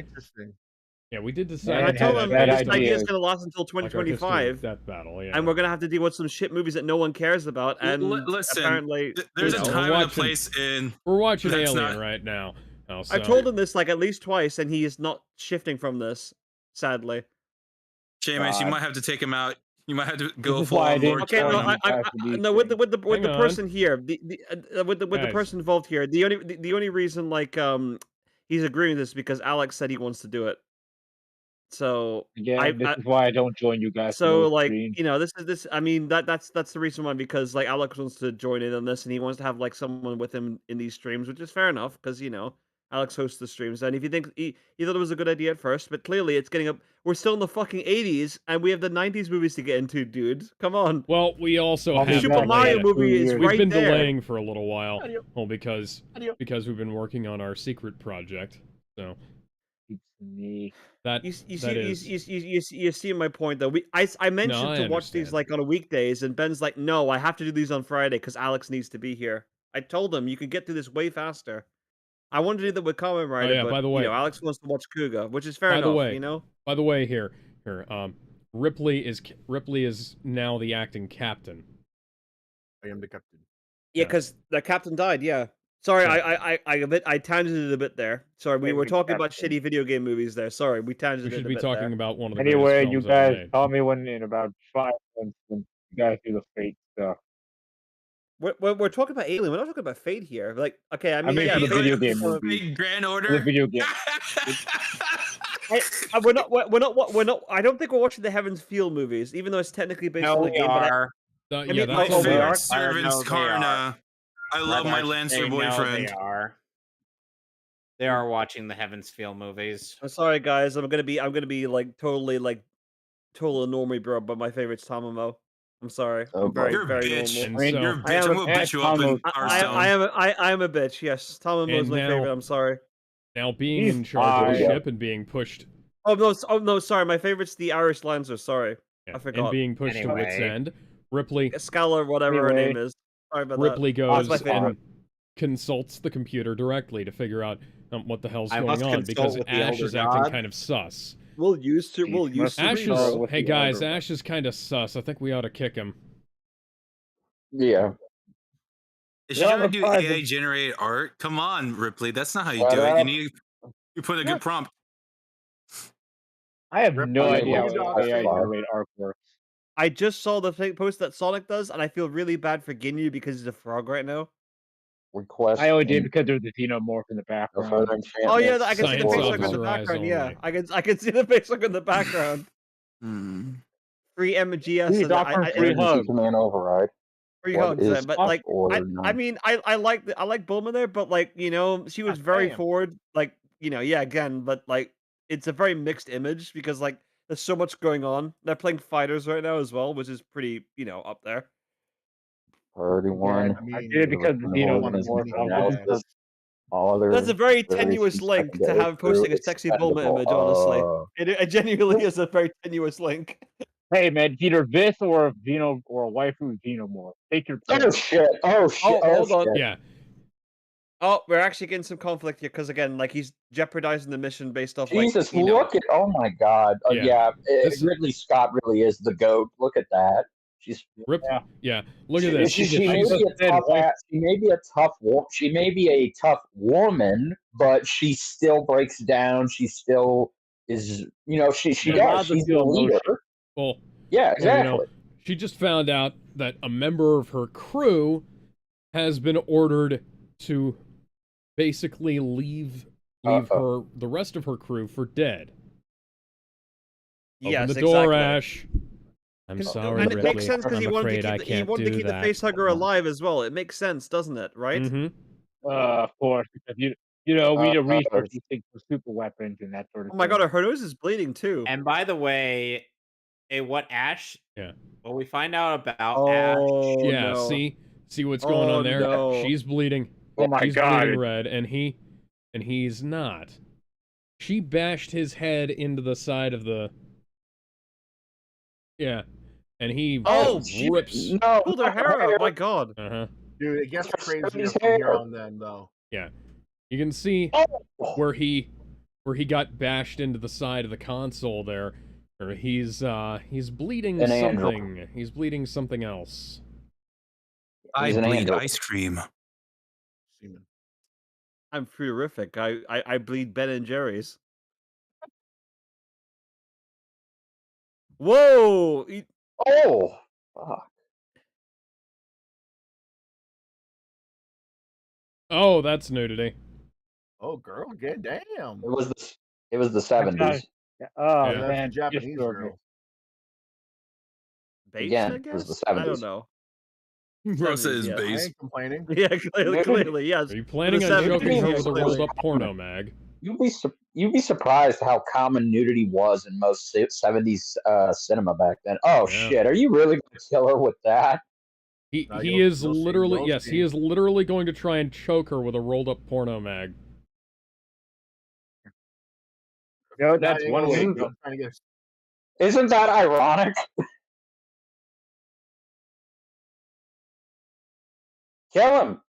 Yeah, we did decide. I told him this idea is going to last until 2025, Death Battle, yeah. and we're going to have to deal with some shit movies that no one cares about. And listen, apparently, there's a time and a place in. We're watching Alien right now. I told him this like at least twice, and he is not shifting from this. Sadly, Seamus, you might have to take him out. You might have to go full okay, on. no, with the person here, with the person involved here, the only reason like he's agreeing with this because Alex said he wants to do it. So yeah, this is why I don't join you guys. So like you know, this. I mean that's the reason why, because like Alex wants to join in on this, and he wants to have like someone with him in these streams, which is fair enough because you know Alex hosts the streams, and if you think he thought it was a good idea at first, but clearly it's getting up. We're still in the fucking 80s, and we have the 90s movies to get into, dude. Come on. Well, we also have the Super Mario movie is we've right been there. delaying for a little while, well because we've been working on our secret project. So it's me. That you see my point though. I mentioned to watch these like on a weekdays, and Ben's like, no, I have to do these on Friday because Alex needs to be here. I told him you could get through this way faster. I wanted to do that with Kamen Rider, but by the way, you know, Alex wants to watch Kuga, which is fair enough. You know. By the way, here, Ripley is now the acting captain. I am the captain. Yeah, because the captain died. Yeah. Sorry, I tangented a bit there. Sorry, we were talking about shitty video game movies there. Sorry, we tangented. We should be talking about one of the anyway. greatest You films guys ever made. call me when in about 5 months when you guys do the fate stuff. we're talking about Alien. We're not talking about Fate here. Like, okay, I I mean, mean, yeah, for the Fate video is game kind of. movie, Big Grand for the Order. video game. I don't think we're watching the Heaven's Feel movies, even though it's technically based No, on the we game. But are. I Yeah, mean, My that's all we favorite are. servant's No, they are. Karna. I love my Rather, I should Lancer say no, boyfriend. they are. They are watching the Heaven's Feel movies. I'm sorry, guys. I'm gonna be like totally total normie bro, but my favorite's Tamamo. I'm sorry. Oh I'm very You're a very bitch. normal. And I mean, so, You're a I bitch. am I'm a gonna beat you up in Hearthstone. I am a bitch. Yes, Tamamo is And my now- favorite. I'm sorry. now being He's in charge of the fine. ship and being pushed, Oh no, sorry. My favorite's the Irish Lancer. Sorry, yeah, I forgot. and being pushed to wit's Anyway. end, Ripley Scala, whatever her Anyway. name is. Sorry about Ripley that. That's my goes favorite. and consults the computer directly to figure out what the hell's I going must on consult because with the Ash Elder is acting God. kind of sus. We'll use to. We'll use to. Ash consult is, with hey the guys, Elder God. Ash is kind of sus. I think we ought to kick him. Yeah. Is she Yeah, trying to do that's fine. AI generated art? Come on, Ripley. That's not how you Shut do it. up. You put in a good prompt. I have no Ripley, idea what how are you AI doing? generated art works. I just saw the post that Sonic does, and I feel really bad for Ginyu because he's a frog right now. Request. I only did because there's the xenomorph in the No background. further Oh yeah, enchantments I can see the Science facehugger in the officer eyes background. Yeah, only. I can see the facehugger in the background. Hmm. Free MGS. Please and offer him free Emergency hug. command override. free What hugs. is But up like, or I not? mean, I like Bulma there, but like, she was God very damn. forward. Like, yeah, again, but like, it's a very mixed image because like, there's so much going on. They're playing fighters right now as well, which is pretty, up there. Priority one. I I mean, did it because the I don't want to xenomorph. see I was anything looking else. All other That's a very various tenuous feats link can to get have through posting a sexy Bulma expendable. image. Honestly, it genuinely is a very tenuous link. Hey man, it's either this or a or a waifu xenomorph. Take your pick. Oh shit! Oh shit! Oh, hold on. Yeah, Oh, we're actually getting some conflict here because again, like he's jeopardizing the mission based off like Jesus, look at! Oh my God! Yeah. This- Ridley Scott really is the goat. Look at that. She's Yeah, look at this. She Jesus, may Jesus be a said, tough. "Wait." She may be a tough. She may be a tough woman, but she still breaks down. She still is. She She's does. allowed to She's the feel emotion. leader. Well, Yeah, well, exactly. she just found out that a member of her crew has been ordered to basically leave Uh-oh. the rest of her crew for dead. yes, Open the door, exactly. Ash. I'm sorry, And it Ripley. makes sense because I'm he wanted afraid to I keep, he can't wanted to do keep the that. facehugger alive as well. It makes sense, doesn't it? Right? Mm-hmm. Of course, because we need to research these things for super weapons and that sort of Oh my thing. god, her nose is bleeding too. And by the way, what Ash? Yeah. What we find out about Ash? Oh Yeah, no. see what's going on there? No. She's bleeding. Oh my She's god. bleeding red, and he's not. She bashed his head into the side of the. Yeah, and he rips. No, Pulled her hair out. My god. Uh-huh. Dude, it gets crazier His from here hair. on then, though. Yeah, you can see Oh. where he got bashed into the side of the console there. Or he's bleeding An angel. something. He's bleeding something else. I He's an bleed angel. ice cream. Seaman. I'm horrific. I bleed Ben and Jerry's. Whoa! Oh, fuck. Oh, that's nudity. Oh, girl, get damn. It was the 70s. Oh Yeah. That's man, the Japanese just girl. Based, Again, I it was guess? the I don't 70s. know. Bro says Yeah. I base. ain't complaining. Yeah, clearly, yes. Are you planning on 70s, choking her yes, with a clearly. rolled up porno mag? You'd be surprised how common nudity was in most 70s cinema back then. Oh Yeah. shit! Are you really gonna kill her with that? He you'll- is you'll see literally roast yes, he game. is literally going to try and choke her with a rolled up porno mag. that's ain't one gonna way. work. I'm trying to get. Isn't that ironic? Kill him!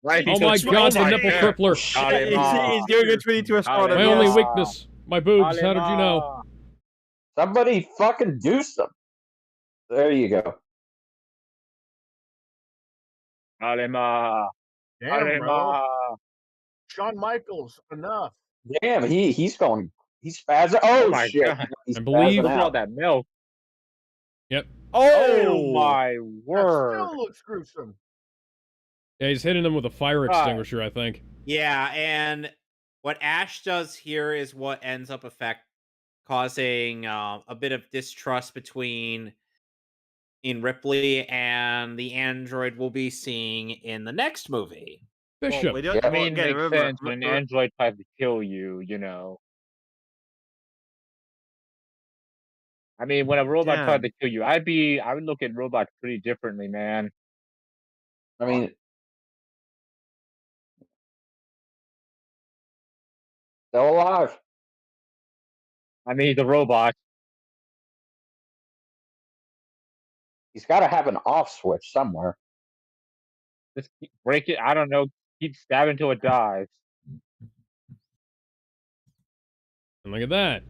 Right? Oh my god, the nipple crippler! He's doing a 22 Espada. My only weakness, my boobs. How did you know? Somebody fucking do something. There you go. Alema. Damn, bro. Alema. Shawn Michaels, enough. Damn, he's spazzing. Oh, my shit! god. He's I believe- spazzing Look at all out. that milk. Yep. Oh Oh! my That word! still looks gruesome. Yeah, he's hitting him with a fire God. extinguisher, I think. Yeah, and what Ash does here is what ends up causing a bit of distrust between in Ripley and the android we'll be seeing in the next movie. Well, Bishop. we don't. Yeah. I Well, mean, again, makes remember, sense when an android tries to kill you. I mean, when a robot tried to damn. kill you, I would look at robots pretty differently, man. I mean, still alive. I mean, he's a robot. He's got to have an off switch somewhere. Just break it. I don't know. Keep stabbing till it dies. And look at that.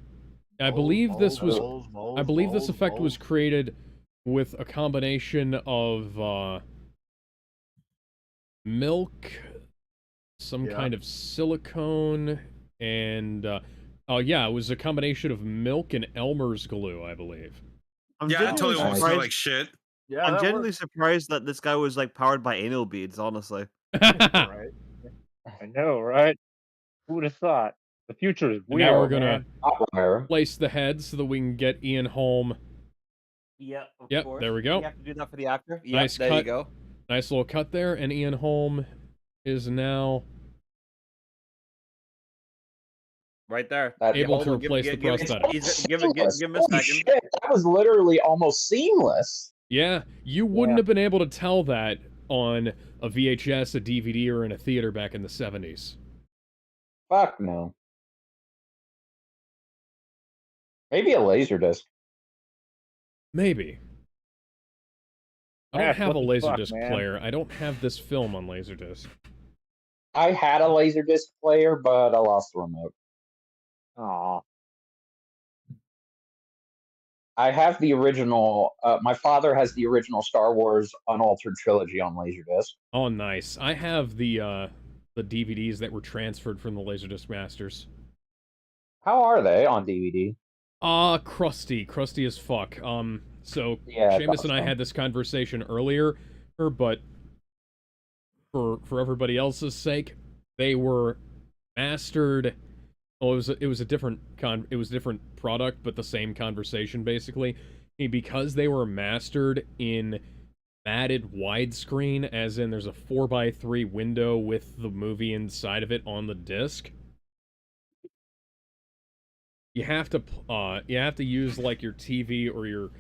I Moles, believe this was. moles, moles, I believe this moles, effect was moles. created with a combination of milk, some Yeah. kind of silicone, and oh yeah, it was a combination of milk and Elmer's glue, I believe. I'm Yeah, it genuinely totally won't Nice. smell surprised. like shit. Yeah, I'm that genuinely works. surprised that this guy was like powered by anal beads. Honestly. Right. I know, right? Who would have thought? The future is And now we're weird, gonna man. Oppenheimer. place the head so that we can get Ian Holm. Yeah, of Yep, course. there we go. You have to do that for the actor. Yep, Nice there cut. you go. Nice little cut there, and Ian Holm is now Right there. That able to Hold on, give, replace the give, give, it's prosthetic. he's, almost seamless. give him a Holy second. shit! That was literally almost seamless. Yeah, you wouldn't Yeah. have been able to tell that on a VHS, a DVD, or in a theater back in the 70s. Fuck no. Maybe a laser disc. Maybe. I don't Ash, have a what the fuck, Laserdisc man? player. I don't have this film on Laserdisc. I had a laser disc player, but I lost the remote. Aw. I have the original. My father has the original Star Wars Unaltered trilogy on Laserdisc. Oh, nice. I have the DVDs that were transferred from the Laserdisc masters. How are they on DVD? Crusty as fuck. So Yeah, I Seamus thought and I so. had this conversation earlier, but for everybody else's sake, they were mastered. Oh, it was a different different product, but the same conversation basically. Because they were mastered in matted widescreen, as in there's a 4:3 window with the movie inside of it on the disc. You have to use like your TV or your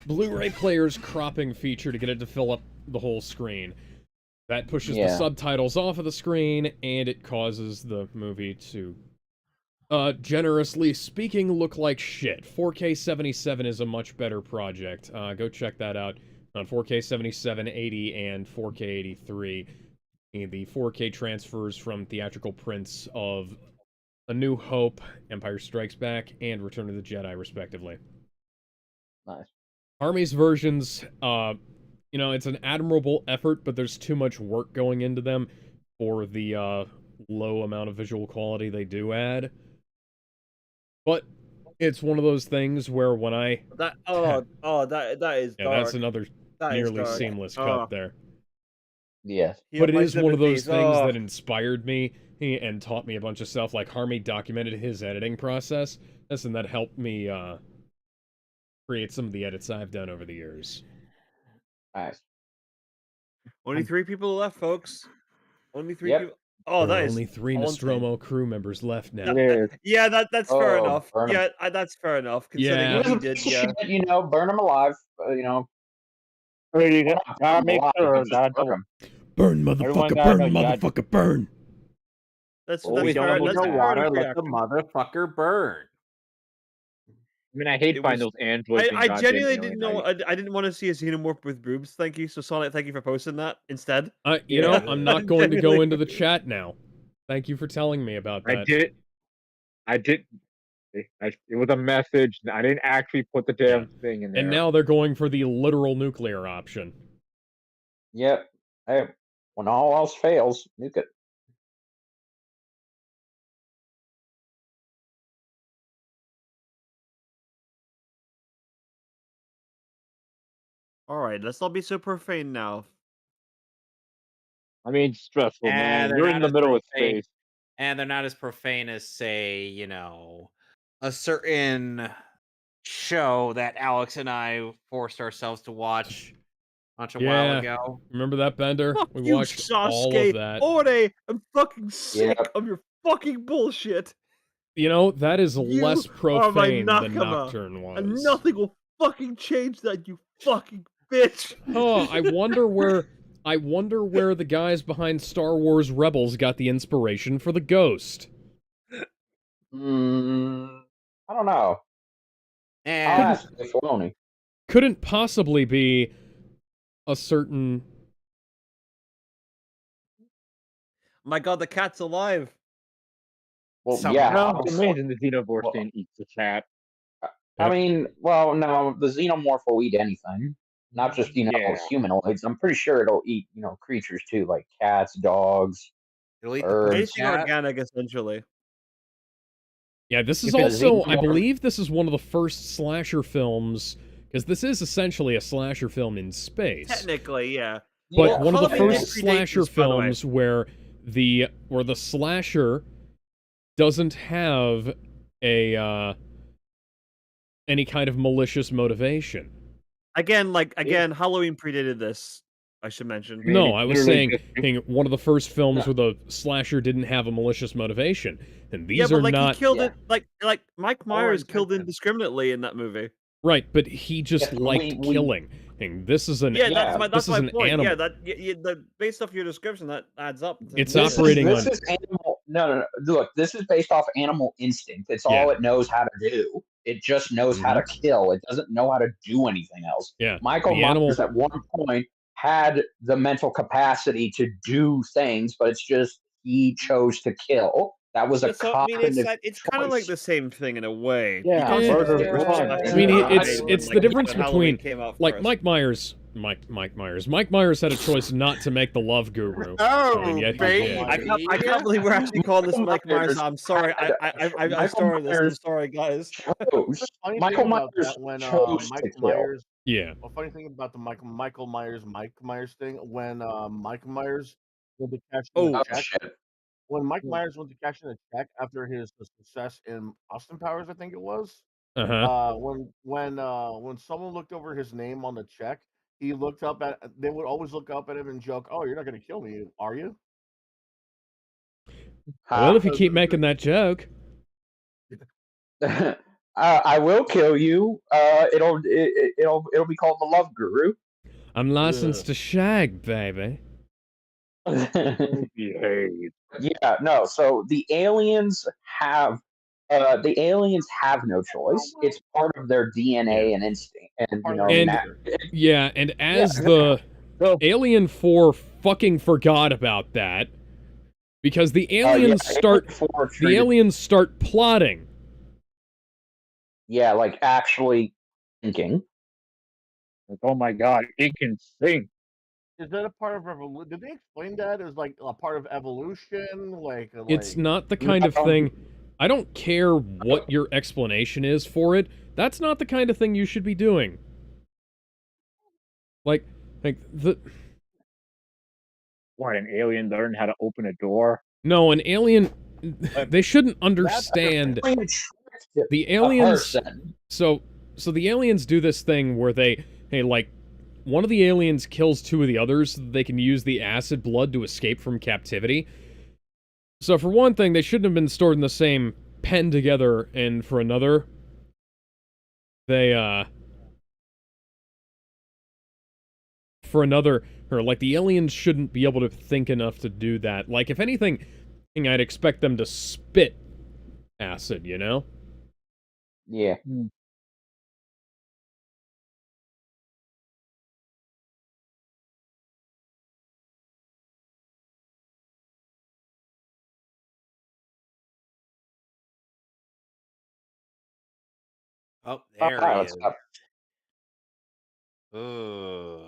Blu-ray player's cropping feature to get it to fill up the whole screen. That pushes the subtitles off of the screen, and it causes the movie to, generously speaking, look like shit. 4K 77 is a much better project. Go check that out on 4K 77, 80, and 4K 83. And the 4K transfers from theatrical prints of A New Hope, Empire Strikes Back, and Return of the Jedi, respectively. Nice. Army's versions, it's an admirable effort, but there's too much work going into them for the low amount of visual quality they do add. But it's one of those things where when I that is yeah, dark. that's another That nearly dark. seamless cut there. Yes. But it is one of those things that inspired me and taught me a bunch of stuff. Like Harmy documented his editing process, and that helped me create some of the edits I've done over the years. Nice. Only 3 people left, folks. Only 3 Yep. people. Oh, There that are is only 3 haunting. Nostromo crew members left now. It is. Yeah, that's fair Oh, enough. burn 'em. Yeah, that's fair enough. Considering Yeah. what He he was a did, piece of yeah. shit, burn him alive. I mean, you Well, gotta not make alive, sure but just that burn don't. him. Burn, Everyone motherfucker, gotta burn, know you gotta. motherfucker, burn! That's We fair. don't need That's the fair water. enough Let the reaction. motherfucker burn. I mean, I hate It finding was. those androids being I goddamn genuinely alien. didn't know. I didn't want to see a xenomorph with boobs. Thank you. So Sonic, thank you for posting that instead. I'm not going to go into the chat now. Thank you for telling me about that. I did. It was a message. I didn't actually put the damn thing in there. And now they're going for the literal nuclear option. Yep. Hey, when all else fails, nuke it. All right, let's not be so profane now. I mean, it's stressful, And man. they're You're in not the as middle of profane. space. And they're not as profane as, say, a certain show that Alex and I forced ourselves to watch a while Yeah. ago. Remember that, Bender? Fuck We you, watched all of Sasuke. that. Ore, I'm fucking sick Yep. of your fucking bullshit. That is less You are my profane than Nakama, Nocturne and was. nothing will fucking change that, you fucking bitch. Huh, I wonder where the guys behind Star Wars Rebels got the inspiration for the ghost. I don't know. I'll And ask Dave Filoni. Couldn't possibly be a certain... My god, the cat's alive. Well, Somewhere. yeah. No, it's obviously. amazing the Xenomorph Well, thing eats the cat. I mean, well, no, the xenomorph will eat anything, not just Yeah. humanoids. I'm pretty sure it'll eat creatures too, like cats, dogs, it'll eat the birds. Anything cat. organic, essentially. Yeah, this is If it's also, I xenomorph- believe this is one of the first slasher films, because this is essentially a slasher film in space. Technically, yeah. But Yeah, one of the Halloween first predates slasher this, by the way. films where the slasher doesn't have a any kind of malicious motivation. Again, Halloween predated this, I should mention. mean, No, it's I was literally saying one of the first films where the slasher didn't have a malicious motivation. And these are but not he killed Yeah. it like Mike Myers killed intention. indiscriminately in that movie. right, but he just Yeah, liked killing. And this is an Yeah, Yeah, that's this is my an point. animal. Yeah, based off your description, that adds up. It's This operating is, on- this is animal. No. Look, this is based off animal instinct. It's Yeah. all it knows how to do. It just knows how to kill. It doesn't know how to do anything else. Yeah, Michael the Myers animal- at one point had the mental capacity to do things, but it's just he chose to kill. That was a So, I mean, cognitive it's kind of like choice. the same thing in a way. Yeah, because murder the first one. slasher I mean, movie it's when, the difference when Halloween between came out like first. Mike Myers had a choice not to make the Love Guru. Oh, and yet he baby. did. I can't believe we're actually calling this Mike Myers. I'm sorry. I'm Michael sorry. This. I'm Myers sorry, guys. chose. Funny Michael thing about Myers that when chose to Michael kill. Myers. Yeah. A funny thing about the Mike Myers thing when Mike Myers went to cash in Oh. the Oh check. shit! When Mike Myers went to cash in a check after his success in Austin Powers, I think it was. Uh-huh. When someone looked over his name on the check, he looked up at. They would always look up at him and joke, "Oh, you're not going to kill me, are you?" Well, if you keep making that joke. I will kill you. It'll be called the Love Guru. I'm licensed to shag, baby. Behave. Yeah, no. So the aliens have no choice. It's part of their DNA and instinct, and Yeah, and as the Alien 4 fucking forgot about that, because the aliens start plotting. Yeah, like actually thinking. Like, oh my god, it can sing. Is that a part of evolution? Did they explain that as like a part of evolution? It's not the kind of thing. I don't care what your explanation is for it. That's not the kind of thing you should be doing. Like the. What, an alien learned how to open a door? No, an alien. They shouldn't understand. The aliens. So the aliens do this thing where one of the aliens kills two of the others so that they can use the acid blood to escape from captivity. So for one thing, they shouldn't have been stored in the same pen together, and for another, the aliens shouldn't be able to think enough to do that. Like, if anything, I'd expect them to spit acid, you know? Yeah. Oh, there he is.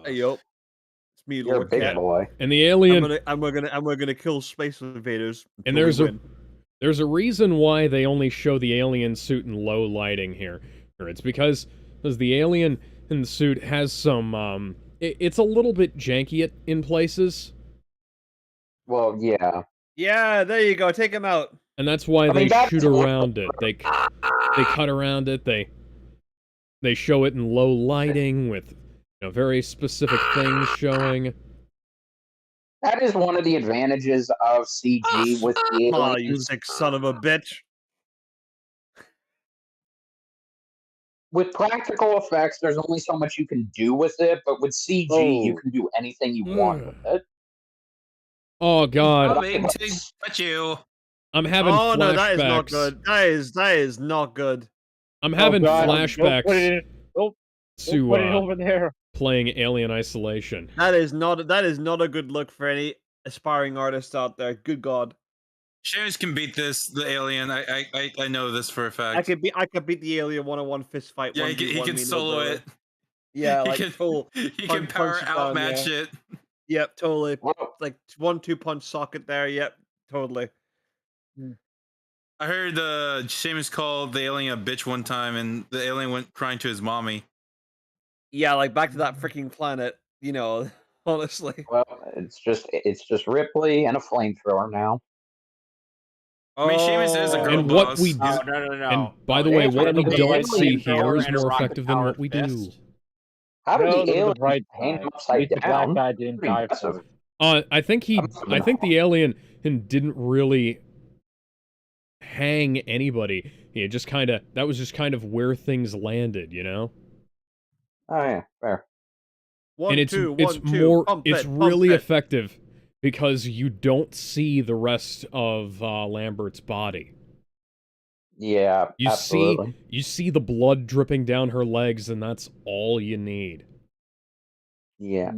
Hey, yo. It's me, You're Lord a big Cat. boy. And the alien... we're gonna kill space invaders. And there's a reason why they only show the alien suit in low lighting here. It's because the alien in the suit has some, it's a little bit janky in places. Well, yeah. Yeah, there you go. Take him out. And that's why I they mean, that's shoot around it. They cut around it. They show it in low lighting with very specific things showing. That is one of the advantages of CG with the Oh, you aliens. sick son of a bitch. With practical effects, there's only so much you can do with it, but with CG, you can do anything you want with it. Oh God! Coming to touch you. I'm having flashbacks. No, that is not good. That is not good. I'm having flashbacks Don't put it over there. Playing Alien Isolation. That is not a good look for any aspiring artist out there. Good God. Seamus can beat the alien. I know this for a fact. I could beat the alien 1-on-1 fist fight. Yeah, he can solo it. Yeah, he like he can power outmatch it. Yep, totally. Like 1-2 punch socket there. Yep, totally. I heard Seamus called the alien a bitch one time, and the alien went crying to his mommy. Yeah, like back to that freaking planet. Honestly. Well, it's just Ripley and a flamethrower now. I mean, Seamus is a girl and boss. what we No. and by the way, what we don't see here is more effective than what we do. How did the alien right hang him upside down? Black guy didn't die for it. I think the alien didn't really hang anybody. He just that was just kind of where things landed, Oh yeah, fair. It's really effective because you don't see the rest of Lambert's body. Yeah, absolutely. You see the blood dripping down her legs, and that's all you need. Yeah.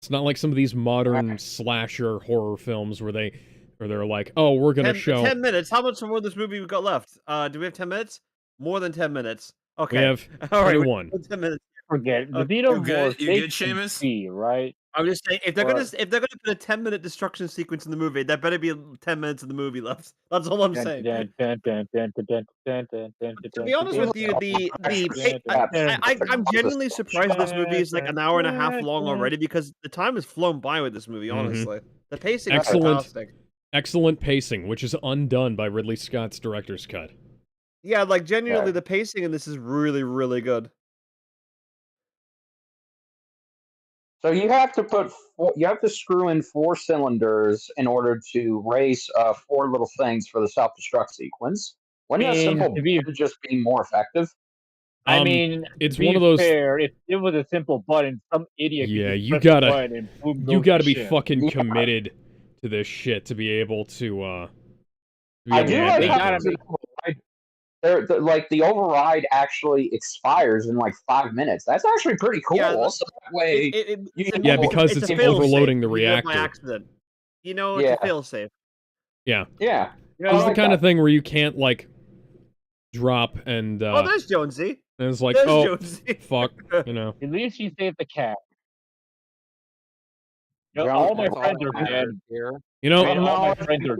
It's not like some of these modern slasher horror films where they're like, oh, we're gonna show 10 minutes. How much more of this movie we got left? Do we have 10 minutes? More than 10 minutes. Okay. We have all right, 21. 10 minutes. Forget the Okay. Xenomorph. You good, Seamus? Right? I'm just saying, if they're gonna put a 10-minute destruction sequence in the movie, there better be 10 minutes of the movie left. That's all I'm saying. To be honest with you, I'm genuinely surprised this movie is like an hour and a half long already because the time has flown by with this movie. Honestly, the pacing is fantastic. Excellent pacing, which is undone by Ridley Scott's director's cut. Yeah, like genuinely, the pacing in this is really, really good. So you have to screw in 4 cylinders in order to race 4 little things for the self-destruct sequence. Wouldn't a simple button just be more effective? I mean, it's one of those. Fair, if it was a simple button, some idiot. Yeah, you gotta be fucking committed to this shit to be able to. I do like how the override actually expires in like 5 minutes. That's actually pretty cool. Yeah, so that way, because it's overloading the reactor. By accident. It's a failsafe. Yeah. Yeah. It's the kind of thing where you can't like drop and. Oh, there's Jonesy. And it's like, Jonesy. Fuck, At least you saved the cat. All my friends are dead here. All my friends are.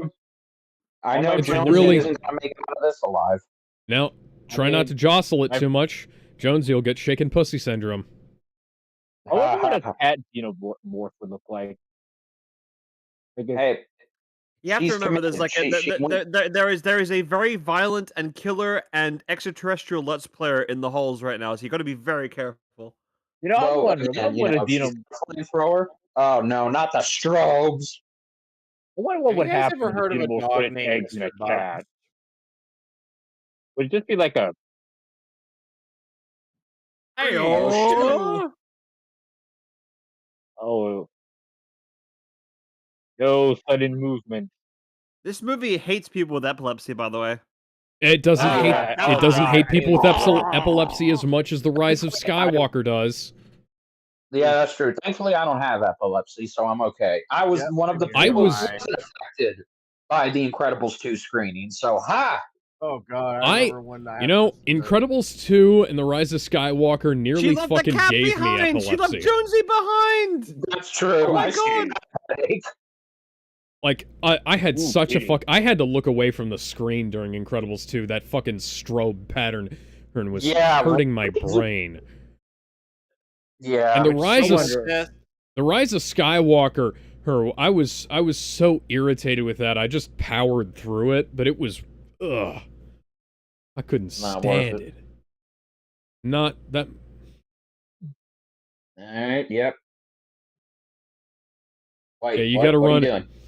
I know Jonesy really isn't gonna make it out of this alive. Now, try not to jostle it too much. Jonesy will get shaken pussy syndrome. I wonder what a cat xenomorph would look like. Hey, you have to remember, there's like there is a very violent and killer and extraterrestrial let's player in the halls right now, so you got to be very careful. I'm wondering what a flamethrower. Oh no, not the strobes. I wonder what would happen if a if dog put named eggs in a Mr. cat. Would it just be like a? Hey, oh, no sudden movement. This movie hates people with epilepsy, by the way. It doesn't hate people with epilepsy as much as The Rise of Skywalker does. Yeah, that's true. Thankfully, I don't have epilepsy, so I'm okay. I was one of the people affected by the Incredibles 2 screening, so Oh god, I remember when that Incredibles 2 and The Rise of Skywalker nearly fucking gave me epilepsy. She left Jonesy behind! That's true. Oh my god! Like, I had I had to look away from the screen during Incredibles 2. That fucking strobe pattern was hurting my brain. And Yeah. the Which rise so of much this- the rise of Skywalker, I was so irritated with that. I just powered through it, but it was ugh. I couldn't Not worth stand it. it. Not that. All right. Yep. Wait. Yeah, you What? gotta What are you run. doing?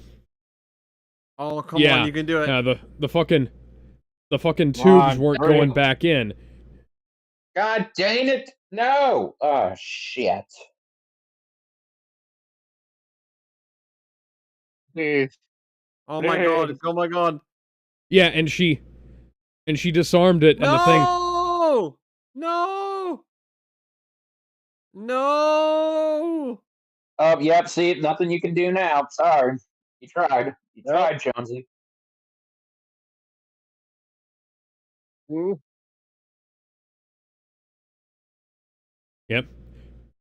Oh, come on, Yeah, you can do it. yeah. The fucking Come tubes on, weren't hurry. going back in. God dang it! No. Oh shit. Please. Oh my god, Please. oh my god. Yeah, and she disarmed it, and the thing. No! No! No! Oh, yep. See, nothing you can do now. Sorry. You tried. You Nope. tried, Jonesy. Ooh. Yep. Should've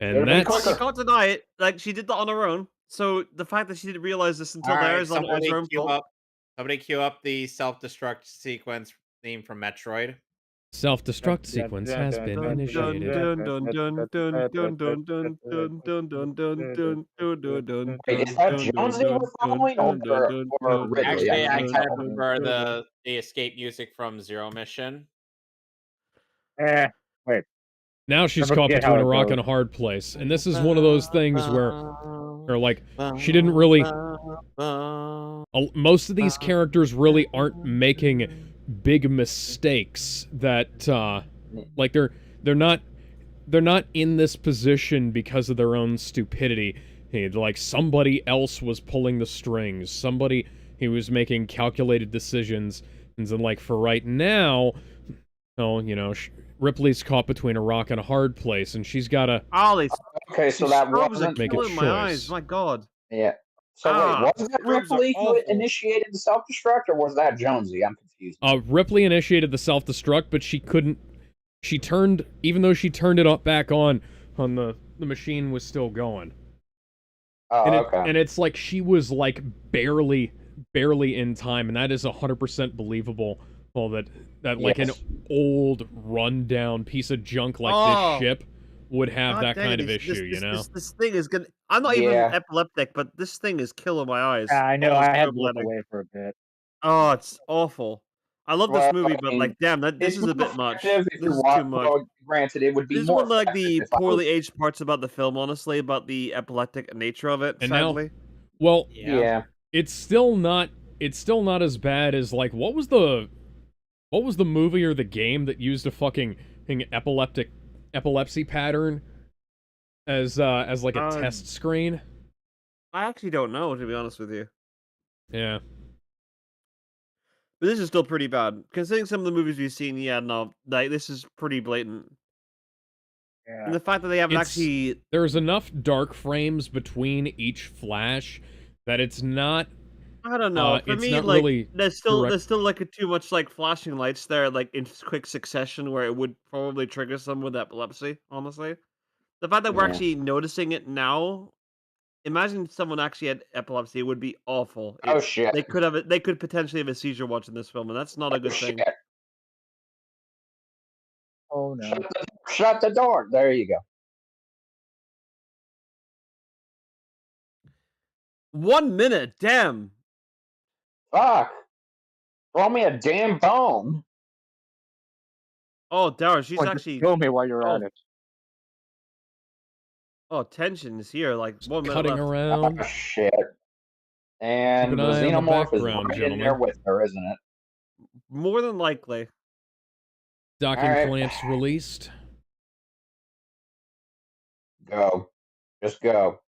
And been You that's can't, you can't deny it. Like, she did that on her own. So the fact that she didn't realize this until All there right, is on her own fault. Somebody cue up the self-destruct sequence theme from Metroid. self-destruct sequence has been Dun dun initiated. dun dun dun dun dun dun dun dun dun dun dun dun dun dun Wait, is dun that dun Jonesy we're dun following, dun dun dun or dun Ridley? Actually, I can't kind of tell. prefer the escape music from Zero Mission. Wait. Now she's I caught forget how between a it rock goes. and a hard place, and this is one of those things where, like, she didn't really. Most of these characters really aren't making big mistakes that, like, they're not in this position because of their own stupidity. Hey, like, somebody else was pulling the strings. Somebody who was making calculated decisions. And then, like, for right now, oh, you know, Ripley's caught between a rock and a hard place, and she's got to Ollie, Okay, so these that strobes are wasn't. make a killing my eyes. choice. My god. Yeah. So wait, was that strobes are Ripley who awful. initiated the self-destruct, or was that Jonesy? I'm confused. Ripley initiated the self-destruct, but she couldn't. She turned, even though she turned it up back on the machine was still going. Oh, And okay. and it's like she was like barely in time, and that is 100% believable. Well, that like an Yes. old rundown piece of junk like Oh. this ship would have God that dang it, kind of this- issue, this- you know? This thing is gonna. I'm not even Yeah. epileptic, but this thing is killing my eyes. I know. All this I had to strobe look lighting. away for a bit. Oh, it's awful. I love this Well, movie, I but mean, like, damn, this it's is a bit more much. effective if This you is watch. too much. Well, granted, it would be This is more one of, like, the effective if I poorly was. aged parts about the film, honestly, about the epileptic nature of it. And now- Sadly, Well, Yeah. it's still not as bad as like what was the movie or the game that used a fucking epilepsy pattern as like a test screen? I actually don't know, to be honest with you. Yeah. But this is still pretty bad, considering some of the movies we've seen. Yeah, no, like this is pretty blatant. Yeah. And the fact that they haven't It's- actually. There's enough dark frames between each flash that it's not. I don't know. For it's me, not like really there's still direct- like too much like flashing lights there, like in quick succession, where it would probably trigger someone with epilepsy. Honestly, the fact that we're Yeah. actually noticing it now. Imagine if someone actually had epilepsy; it would be awful. Oh shit. They could potentially have a seizure watching this film, and that's not a Oh, good thing. shit. Oh no. Shut the door. There you go. 1 minute, damn. Fuck. Throw me a damn bone. Oh, Dara, she's Or just actually. kill me while you're Oh. at it. Oh, tension is here. Like 1 minute cutting left. around. Oh shit. And Keep the an eye on the xenomorph is background, right in there gentlemen. with her, isn't it? More than likely. Docking Alright. clamps released. Go. Just go.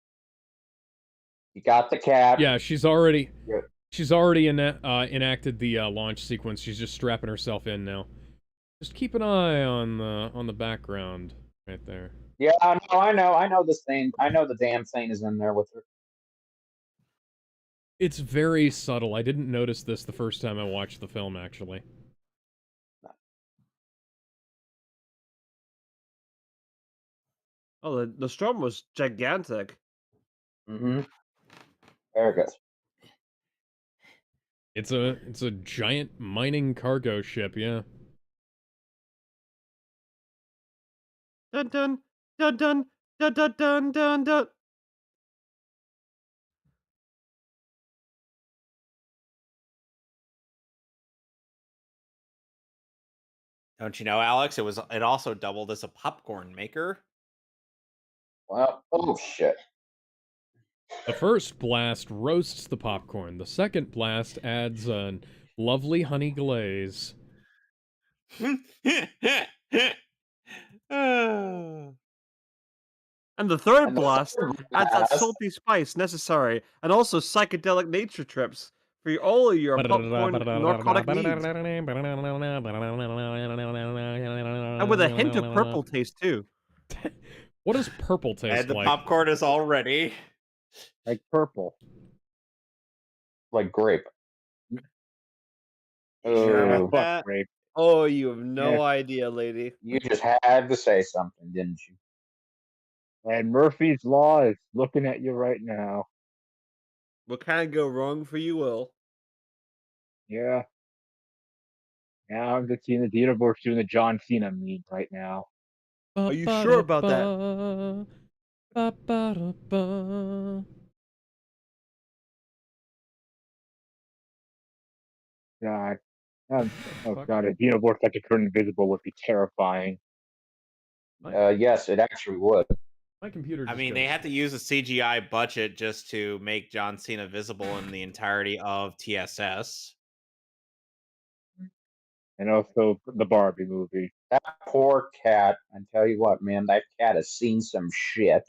You got the cat. Yeah, she's already Good. enacted the launch sequence. She's just strapping herself in now. Just keep an eye on the background right there. Yeah, I know this thing. I know the damn thing is in there with her. It's very subtle. I didn't notice this the first time I watched the film, actually. Oh, the storm was gigantic. Mm-hmm. There it goes. It's a giant mining cargo ship, yeah. Dun dun dun dun Dun dun dun dun dun. Don't you know, Alex? It also doubled as a popcorn maker. Well, oh shit. The first blast roasts the popcorn. The second blast adds a lovely honey glaze. And the third And the blast third adds that blast, salty spice necessary, and also psychedelic nature trips for all of your popcorn narcotic needs. And with a hint of purple taste, too. What does purple And taste the like? popcorn is all ready. Like purple. like grape. You sure Yeah, about Oh, fuck that? grape. Oh, you have no Yeah. idea, lady. you just had to say something, didn't you? And Murphy's Law is looking at you right now. What can go wrong for you will. Yeah. Now I'm just seeing the universe doing the John Cena meme right now. Are you sure about that? God. What Oh the fuck? god, a universe that could turn invisible would be terrifying. Yes, it actually would. My computer I just mean, goes. they had to use a CGI budget just to make John Cena visible in the entirety of TSS. And also the Barbie movie. That poor cat. I tell you what, man, that cat has seen some shit. And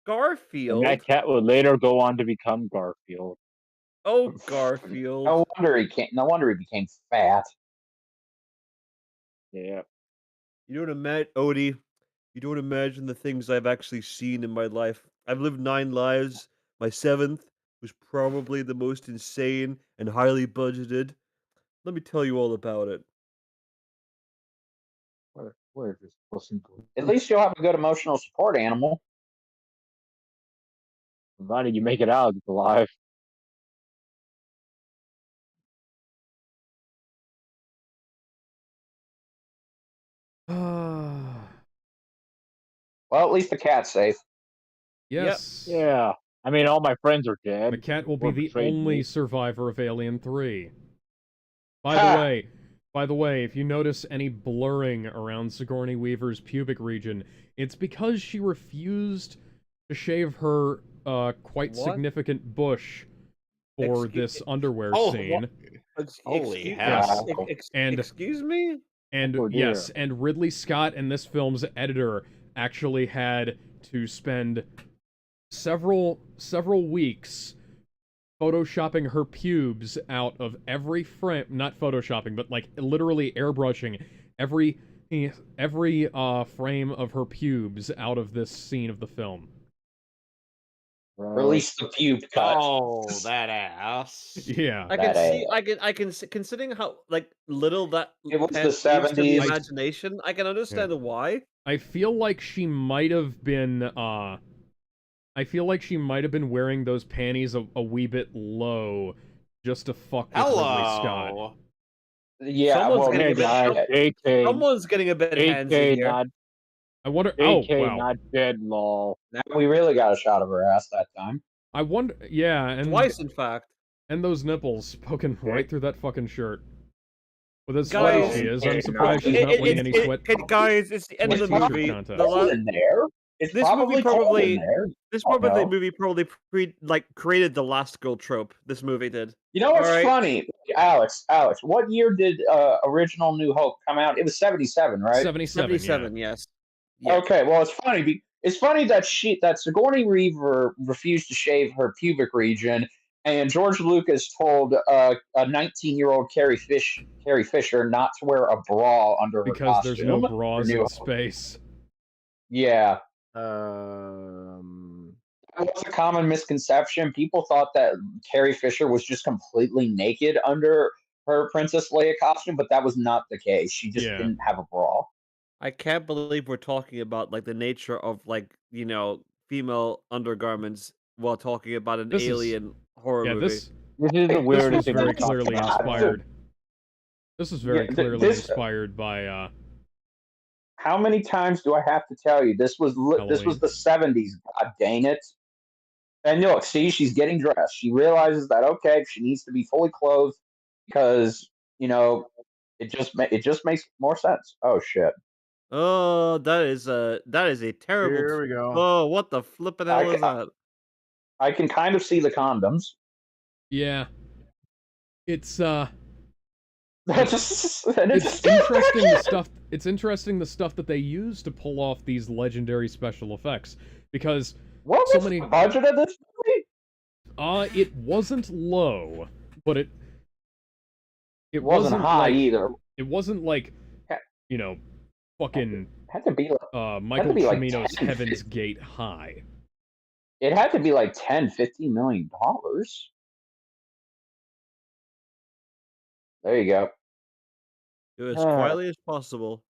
Garfield? that cat would later go on to become Garfield. Oh, Garfield. No wonder he can't. No wonder he became fat. Yeah. You don't imagine, Odie, you don't imagine the things I've actually seen in my life. I've lived 9 lives. My 7th was probably the most insane and highly budgeted. Let me tell you all about it. Where is this person going? At least you'll have a good emotional support animal. Provided you make it out alive. Well, at least the cat's safe. Yes. Yeah. I mean, all my friends are dead. The cat will be Or the betrayed only me. survivor of Alien 3. Ha! By the way, if you notice any blurring around Sigourney Weaver's pubic region, it's because she refused to shave her quite What? significant bush for this underwear scene. Holy Excuse- hell. And excuse me? And Oh, dear. yes, and Ridley Scott and this film's editor actually had to spend several weeks photoshopping her pubes out of every frame, not photoshopping, but like literally airbrushing every frame of her pubes out of this scene of the film. Release the pube cut. Oh, that ass. Yeah. I can That see. I can considering how like little that It was the leaves to the 70s. imagination. I can understand why. I feel like she might have been wearing those panties a wee bit low just to fuck with Ridley Scott. Hello. Yeah, Someone's well, getting a bit. AK. Someone's getting a bit handsy AK here. not I wonder. AK Oh wow. not dead, lol. now we really got a shot of her ass that time. I wonder. Yeah, and Twice, in fact. and those nipples poking right through that fucking shirt. With as Guys, sweaty as she is, I'm surprised she's not winning any sweat. Guys, it's the end of the Sweat movie. t-shirt contest. The Cold last, in there. It's this movie cold probably- in there. this Oh, probably no. movie probably created the last girl trope. This movie did. You know what's All right. funny, Alex? What year did original New Hope come out? It was 77, right? 77. 77, yes. Yeah. Okay, well, it's funny. It's funny that Sigourney Weaver refused to shave her pubic region, and George Lucas told a 19-year-old Carrie Fisher not to wear a bra under her Because costume. there's no for bras New in Hope. space. Yeah, Um, that was a common misconception. People thought that Carrie Fisher was just completely naked under her Princess Leia costume, but that was not the case. She just Yeah. didn't have a bra. I can't believe we're talking about like the nature of like female undergarments while talking about an This is- alien horror Yeah, movie. this This is the this weirdest was thing very we've talked clearly about. inspired. This was very Yeah, clearly this- inspired by How many times do I have to tell you this was Halloween. the 70s? God dang it! And look, see, she's getting dressed. She realizes that okay, she needs to be fully clothed because it just makes more sense. Oh shit! Oh, that is a terrible. Here we go. Oh, what the flippin' I hell is can, that? I can kind of see the condoms. Yeah. It's It's interesting the stuff. It's interesting the stuff that they use to pull off these legendary special effects because what so was many. the budget of this movie? It wasn't low, but it wasn't high like, either. It wasn't like, fucking Had to be like Michael like Cimino's 10, Heaven's Gate high. It had to be like $10-15 million. There you go. Do it as quietly as possible.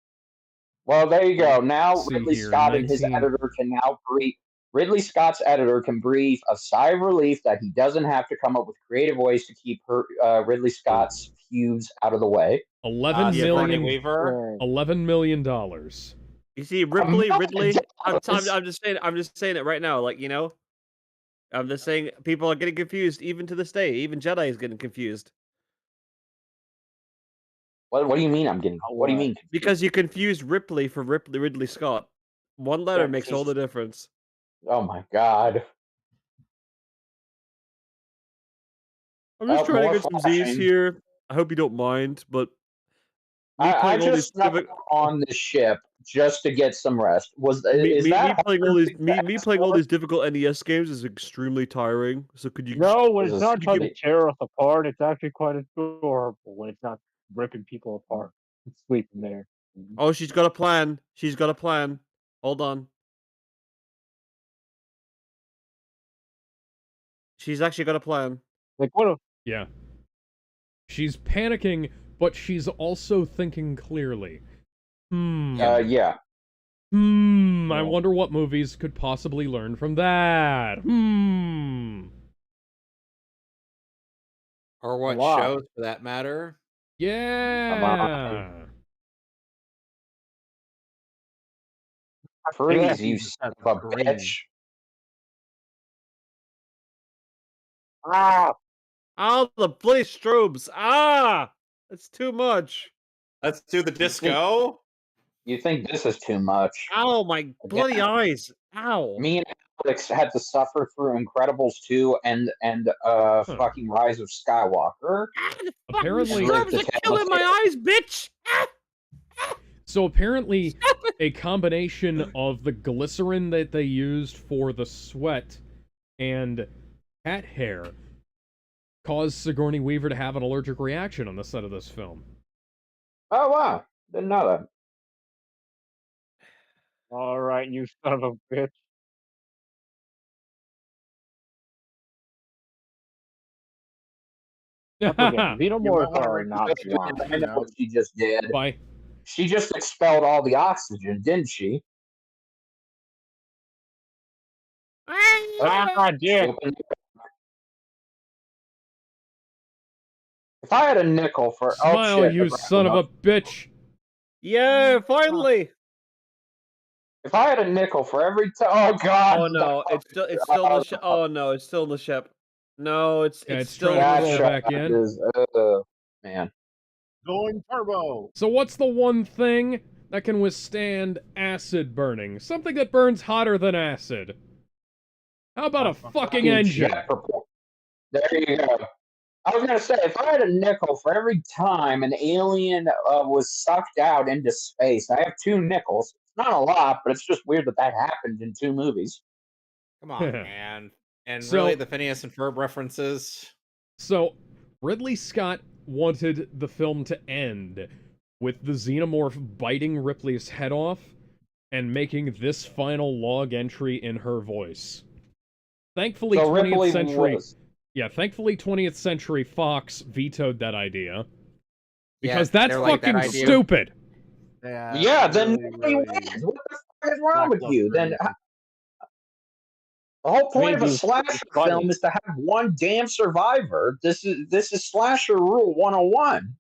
Well, there you go. Now See Ridley here, Scott and his 19 editor can now breathe. Ridley Scott's editor can breathe a sigh of relief that he doesn't have to come up with creative ways to keep Ridley Scott's feuds out of the way. Sigourney Weaver. $11 million. You see, Ridley. I'm just saying it right now. Like, I'm just saying people are getting confused even to this day. Even Jedi is getting confused. What do you mean? I'm getting. What do you mean? Because you confused Ripley for Ridley Scott. One letter makes all the difference. Oh my god! I'm just trying to get some Z's here. I hope you don't mind, but I just snuck on the ship just to get some rest. Me playing all these difficult NES games is extremely tiring. So could you? No, when it's not trying to tear us apart, it's actually quite adorable. When it's not ripping people apart, it's sleeping there. Oh, she's got a plan. She's got a plan. Hold on. She's actually got a plan. Like what? Yeah. She's panicking, but she's also thinking clearly. Yeah. I wonder what movies could possibly learn from that. Or what shows, for that matter. Yeah. Freeze, you son of a bitch. Ah! Oh, the bloody strobes. Ah! That's too much. Let's do the disco. You think this is too much? Ow, my bloody eyes. Ow. Me and Alex had to suffer through Incredibles 2 and fucking Rise of Skywalker. Apparently, strobes are killing my eyes, bitch. So apparently, a combination of the glycerin that they used for the sweat and cat hair caused Sigourney Weaver to have an allergic reaction on the set of this film. Oh wow, didn't know that. All right, you son of a bitch. Xenomorphs are not blind. I know what she just did. Bye. She just expelled all the oxygen, didn't she? Ah, yeah. If I had a nickel for Smile, you son of a bitch. Yeah, finally. If I had a nickel for every time, oh god! Oh no, it's still in the ship. Oh no, it's still in the ship. No, it's still trying to roll back in. Man, going turbo. So what's the one thing that can withstand acid burning? Something that burns hotter than acid. How about a fucking engine? There you go. I was gonna say, if I had a nickel for every time an alien was sucked out into space, I have 2 nickels. It's not a lot, but it's just weird that happened in 2 movies. Come on, man. And really, the Phineas and Ferb references. So, Ridley Scott wanted the film to end with the xenomorph biting Ripley's head off and making this final log entry in her voice. Thankfully, so 20th century. Yeah, thankfully 20th Century Fox vetoed that idea. Because that's fucking stupid. Yeah, then nobody wins. What the fuck is wrong with you? Then the whole point of a slasher film is to have one damn survivor. This is slasher rule 101.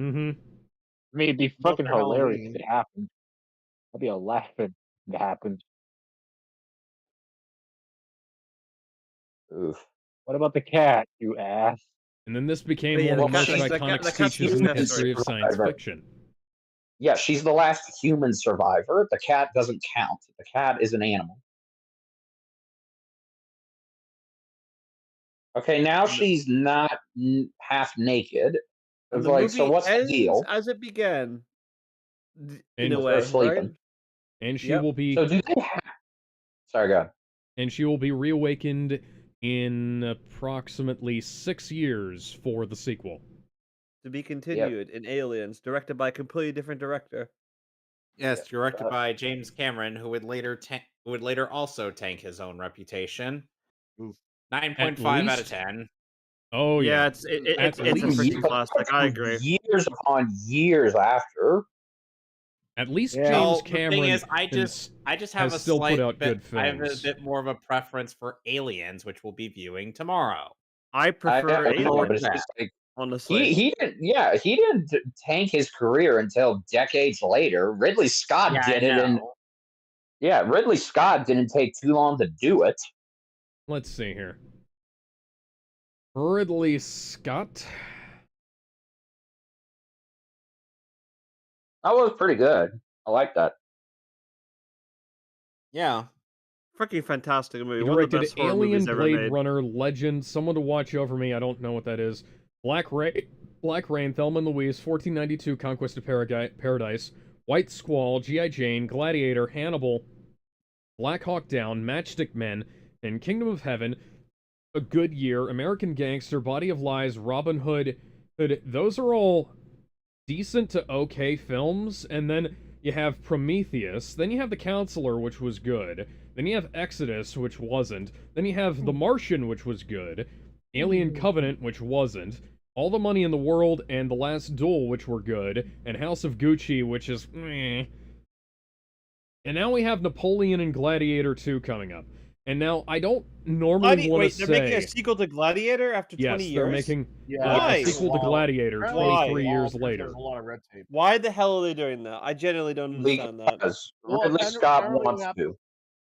Mm-hmm. I mean, it'd be fucking hilarious if it happened. I'll be a laughing if it happens. Oof. What about the cat, you ass? And then this became But yeah, one of the the Well, cat, most the, she's the cat, iconic the cat's the speeches in the success story. history of science survivor. fiction. Yeah, she's the last human survivor. The cat doesn't count. The cat is an animal. Okay, now And the, she's not half naked. and It's the like, so movie what's the ends deal as it began, in And a with her way, right? sleeping? and she Yep. will be So do they have? Sorry, go ahead. and she will be reawakened in approximately 6 years for the sequel. To be Yep. continued in Aliens, directed by a completely different director. Yes, Yep. directed by James Cameron, who would later also tank his own reputation. Oof. 9.5 out of 10. Oh Yeah, yeah. it's At it's a least freaking But classic. I agree. years upon years after. At least Yeah. James Well, the thing Cameron is, I just have has a still put out slight bit. good I have a films. bit more of a preference for Aliens, which we'll be viewing tomorrow. I prefer I know, but Towards Aliens, it's that. just like honestly. he didn't tank his career until decades later. Ridley Scott Yeah, I did it, and know. yeah, Ridley Scott didn't take too long to do it. Let's see here. Ridley Scott. That was pretty good. I like that. Yeah. Freaking fantastic movie. He One of the directed best horror Alien, movies ever Blade made. Runner, Legend, Someone to Watch Over Me, I don't know what that is. Black Rain, Thelma and Louise, 1492, Conquest of Paradise, White Squall, G.I. Jane, Gladiator, Hannibal, Black Hawk Down, Matchstick Men, and Kingdom of Heaven, A Good Year, American Gangster, Body of Lies, Robin Hood. Those are all decent to okay films, and then you have Prometheus, then you have The Counselor, which was good, then you have Exodus, which wasn't, then you have The Martian, which was good, Alien Covenant, which wasn't, All the Money in the World, and The Last Duel, which were good, and House of Gucci, which is meh. And now we have Napoleon and Gladiator 2 coming up. And now, I don't normally want to say... Wait, they're making a sequel to Gladiator after 20 years? Yes, they're making Why? a sequel to Gladiator Apparently 23 it's years because later. There's a lot of red tape. Why the hell are they doing that? I genuinely don't understand that. Because Well, Ridley Scott apparently wants to.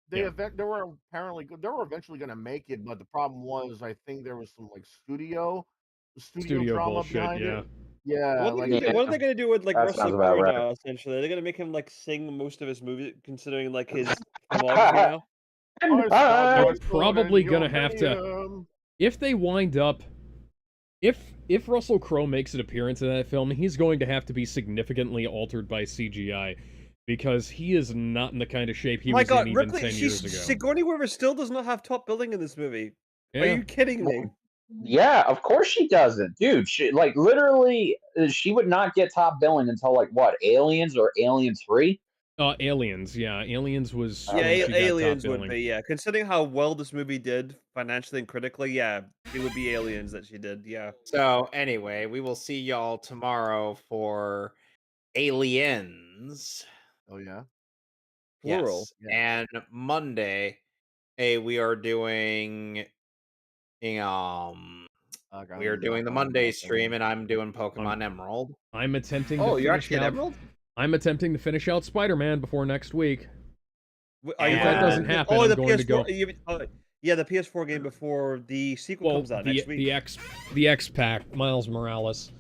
They Yeah. they were apparently they were eventually going to make it, but the problem was I think there was some like studio drama bullshit, behind yeah. it. Yeah, What, like what are they going to do with like That Russell sounds about Crowe right. now? Essentially, are they going to make him like sing most of his movie, considering like his filmography now? They're probably gonna have to... If they wind up... If Russell Crowe makes an appearance in that film, he's going to have to be significantly altered by CGI, because he is not in the kind of shape he My was God, in even Ripley, 10 years ago. Sigourney Weaver still does not have top billing in this movie. Are Yeah. you kidding me? Yeah, of course she doesn't, dude. She like literally, she would not get top billing until like what, Aliens or Alien 3? Aliens, yeah. Aliens was Yeah, when she got top Aliens would billing. be, yeah. Considering how well this movie did financially and critically, yeah, it would be Aliens that she did, yeah. So anyway, we will see y'all tomorrow for Aliens. Oh yeah. Plural. Yes. And Monday, we are doing we are doing the Monday stream, and I'm doing Pokemon Emerald. I'm attempting Oh, to you're finish actually at out... Emerald? I'm attempting to finish out Spider-Man before next week. Are you If that doesn't playing- happen, oh, I'm the going to go... yeah, the PS4 game before the sequel comes out next week. The X-Pack, Miles Morales.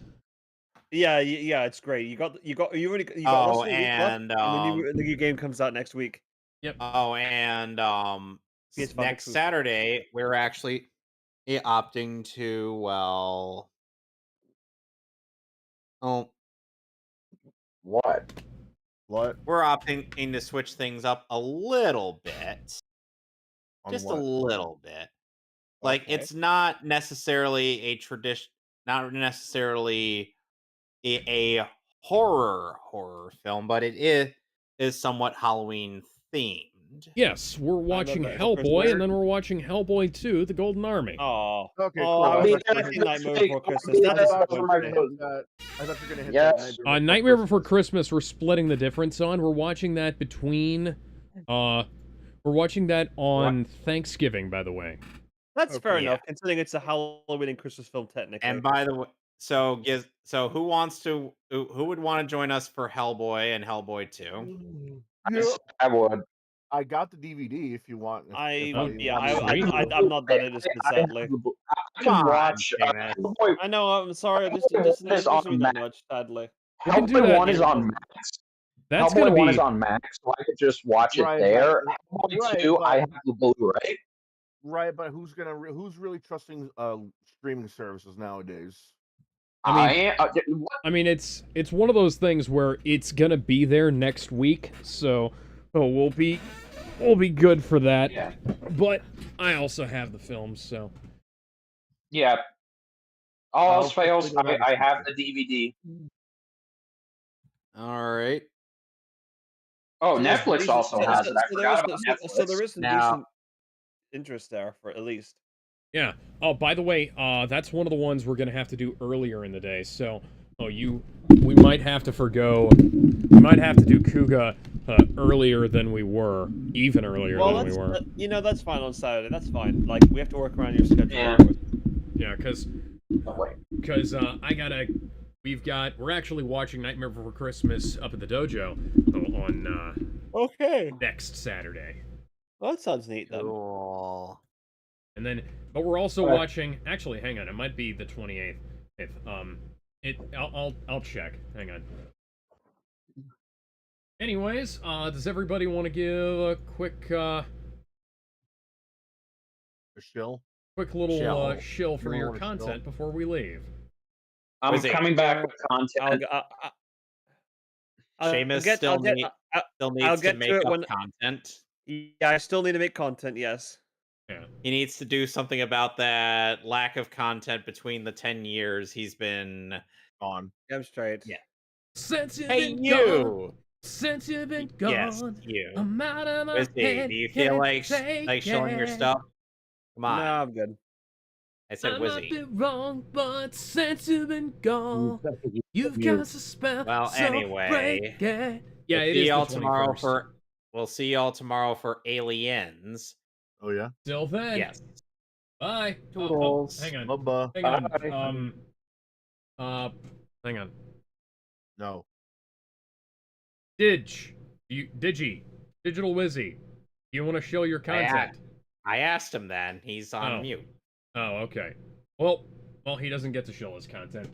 Yeah, yeah, it's great. You got you got Oh, Russell a week left, and the new game comes out next week. Yep. Oh, and PS5 next exclusive. Saturday, we're actually opting to What? we're opting to switch things up a little bit. Just a little bit. Like, Okay. it's not necessarily a tradition, not necessarily a horror film, but it is somewhat Halloween themed. Yes, we're watching Hellboy, and then we're watching Hellboy 2, The Golden Army. Oh, Okay, oh, cool. I was mean, expecting Nightmare Before Christmas. I That thought is you were gonna disappointing. I thought you were gonna hit Yes. that Nightmare Before Christmas, we're splitting the difference on. We're watching that between... we're watching that on Thanksgiving, by the way. That's fair Yeah. enough, considering it's a Halloween and Christmas film technically. And by the way, so who would want to join us for Hellboy and Hellboy 2? I would. I got the DVD if you want. I'm not done it, sadly. I can watch. Seamus. Hellboy, I know. I'm sorry. This Hellboy this 1 is there's on gonna be that Max. much, sadly. We can do Hellboy that. 1 is on Max. That's Hellboy gonna 1 be. is on Max, so I could just watch it Right, there. but Hellboy right, 2, I but have the Blu-ray. right, but who's really trusting streaming services nowadays? I mean, it's one of those things where it's gonna be there next week, so we'll be good for that. Yeah. But I also have the films, so Yeah. All else hopefully fails, they don't have a I have sequel. the DVD. All right. Oh, So there's Netflix decent- also so- has so- it. I so there is- forgot about Netflix. So there is some Now- decent interest there, for at least. yeah. Oh, by the way, that's one of the ones we're gonna have to do earlier in the day. So, we might have to forgo. We might have to do Kuga earlier than we were, even earlier than we were. That's fine on Saturday. That's fine. Like, we have to work around your schedule. Yeah. Of course. Yeah, because we're actually watching Nightmare Before Christmas up at the dojo on Okay. next Saturday. Well, that sounds neat then. Cool. And then, but we're also watching. Actually, hang on, it might be the 28th. I'll check. Hang on. Anyways, does everybody want to give a quick A shill? little Shill. shill for You your wanna shill? content before we leave? I'm Was it- coming back with content. Seamus still needs to make up content. Yeah, I still need to make content. Yes. Yeah. He needs to do something about that lack of content between the 10 years he's been gone. I'm straight. Yeah. Since you've Hey, been you! gone, since you've been gone, Yes, you. I'm out of my Wizzy, head, do you feel like can't showing your take stuff? Come on. No, I'm good. I said I might Wizzy. be wrong, but since you've been gone, you've got a spell. Well, so anyway, break it. Yeah, we'll it see is y'all the tomorrow 21st. we'll see y'all tomorrow for Aliens. Oh yeah. Till then. Yes. Bye. Toodles. Hang on. Bye-bye. Hang on. Bye. Hang on. No. Digi, Digital Wizzy, you want to show your content? I asked him then. He's on mute. Oh, okay. Well, he doesn't get to show his content.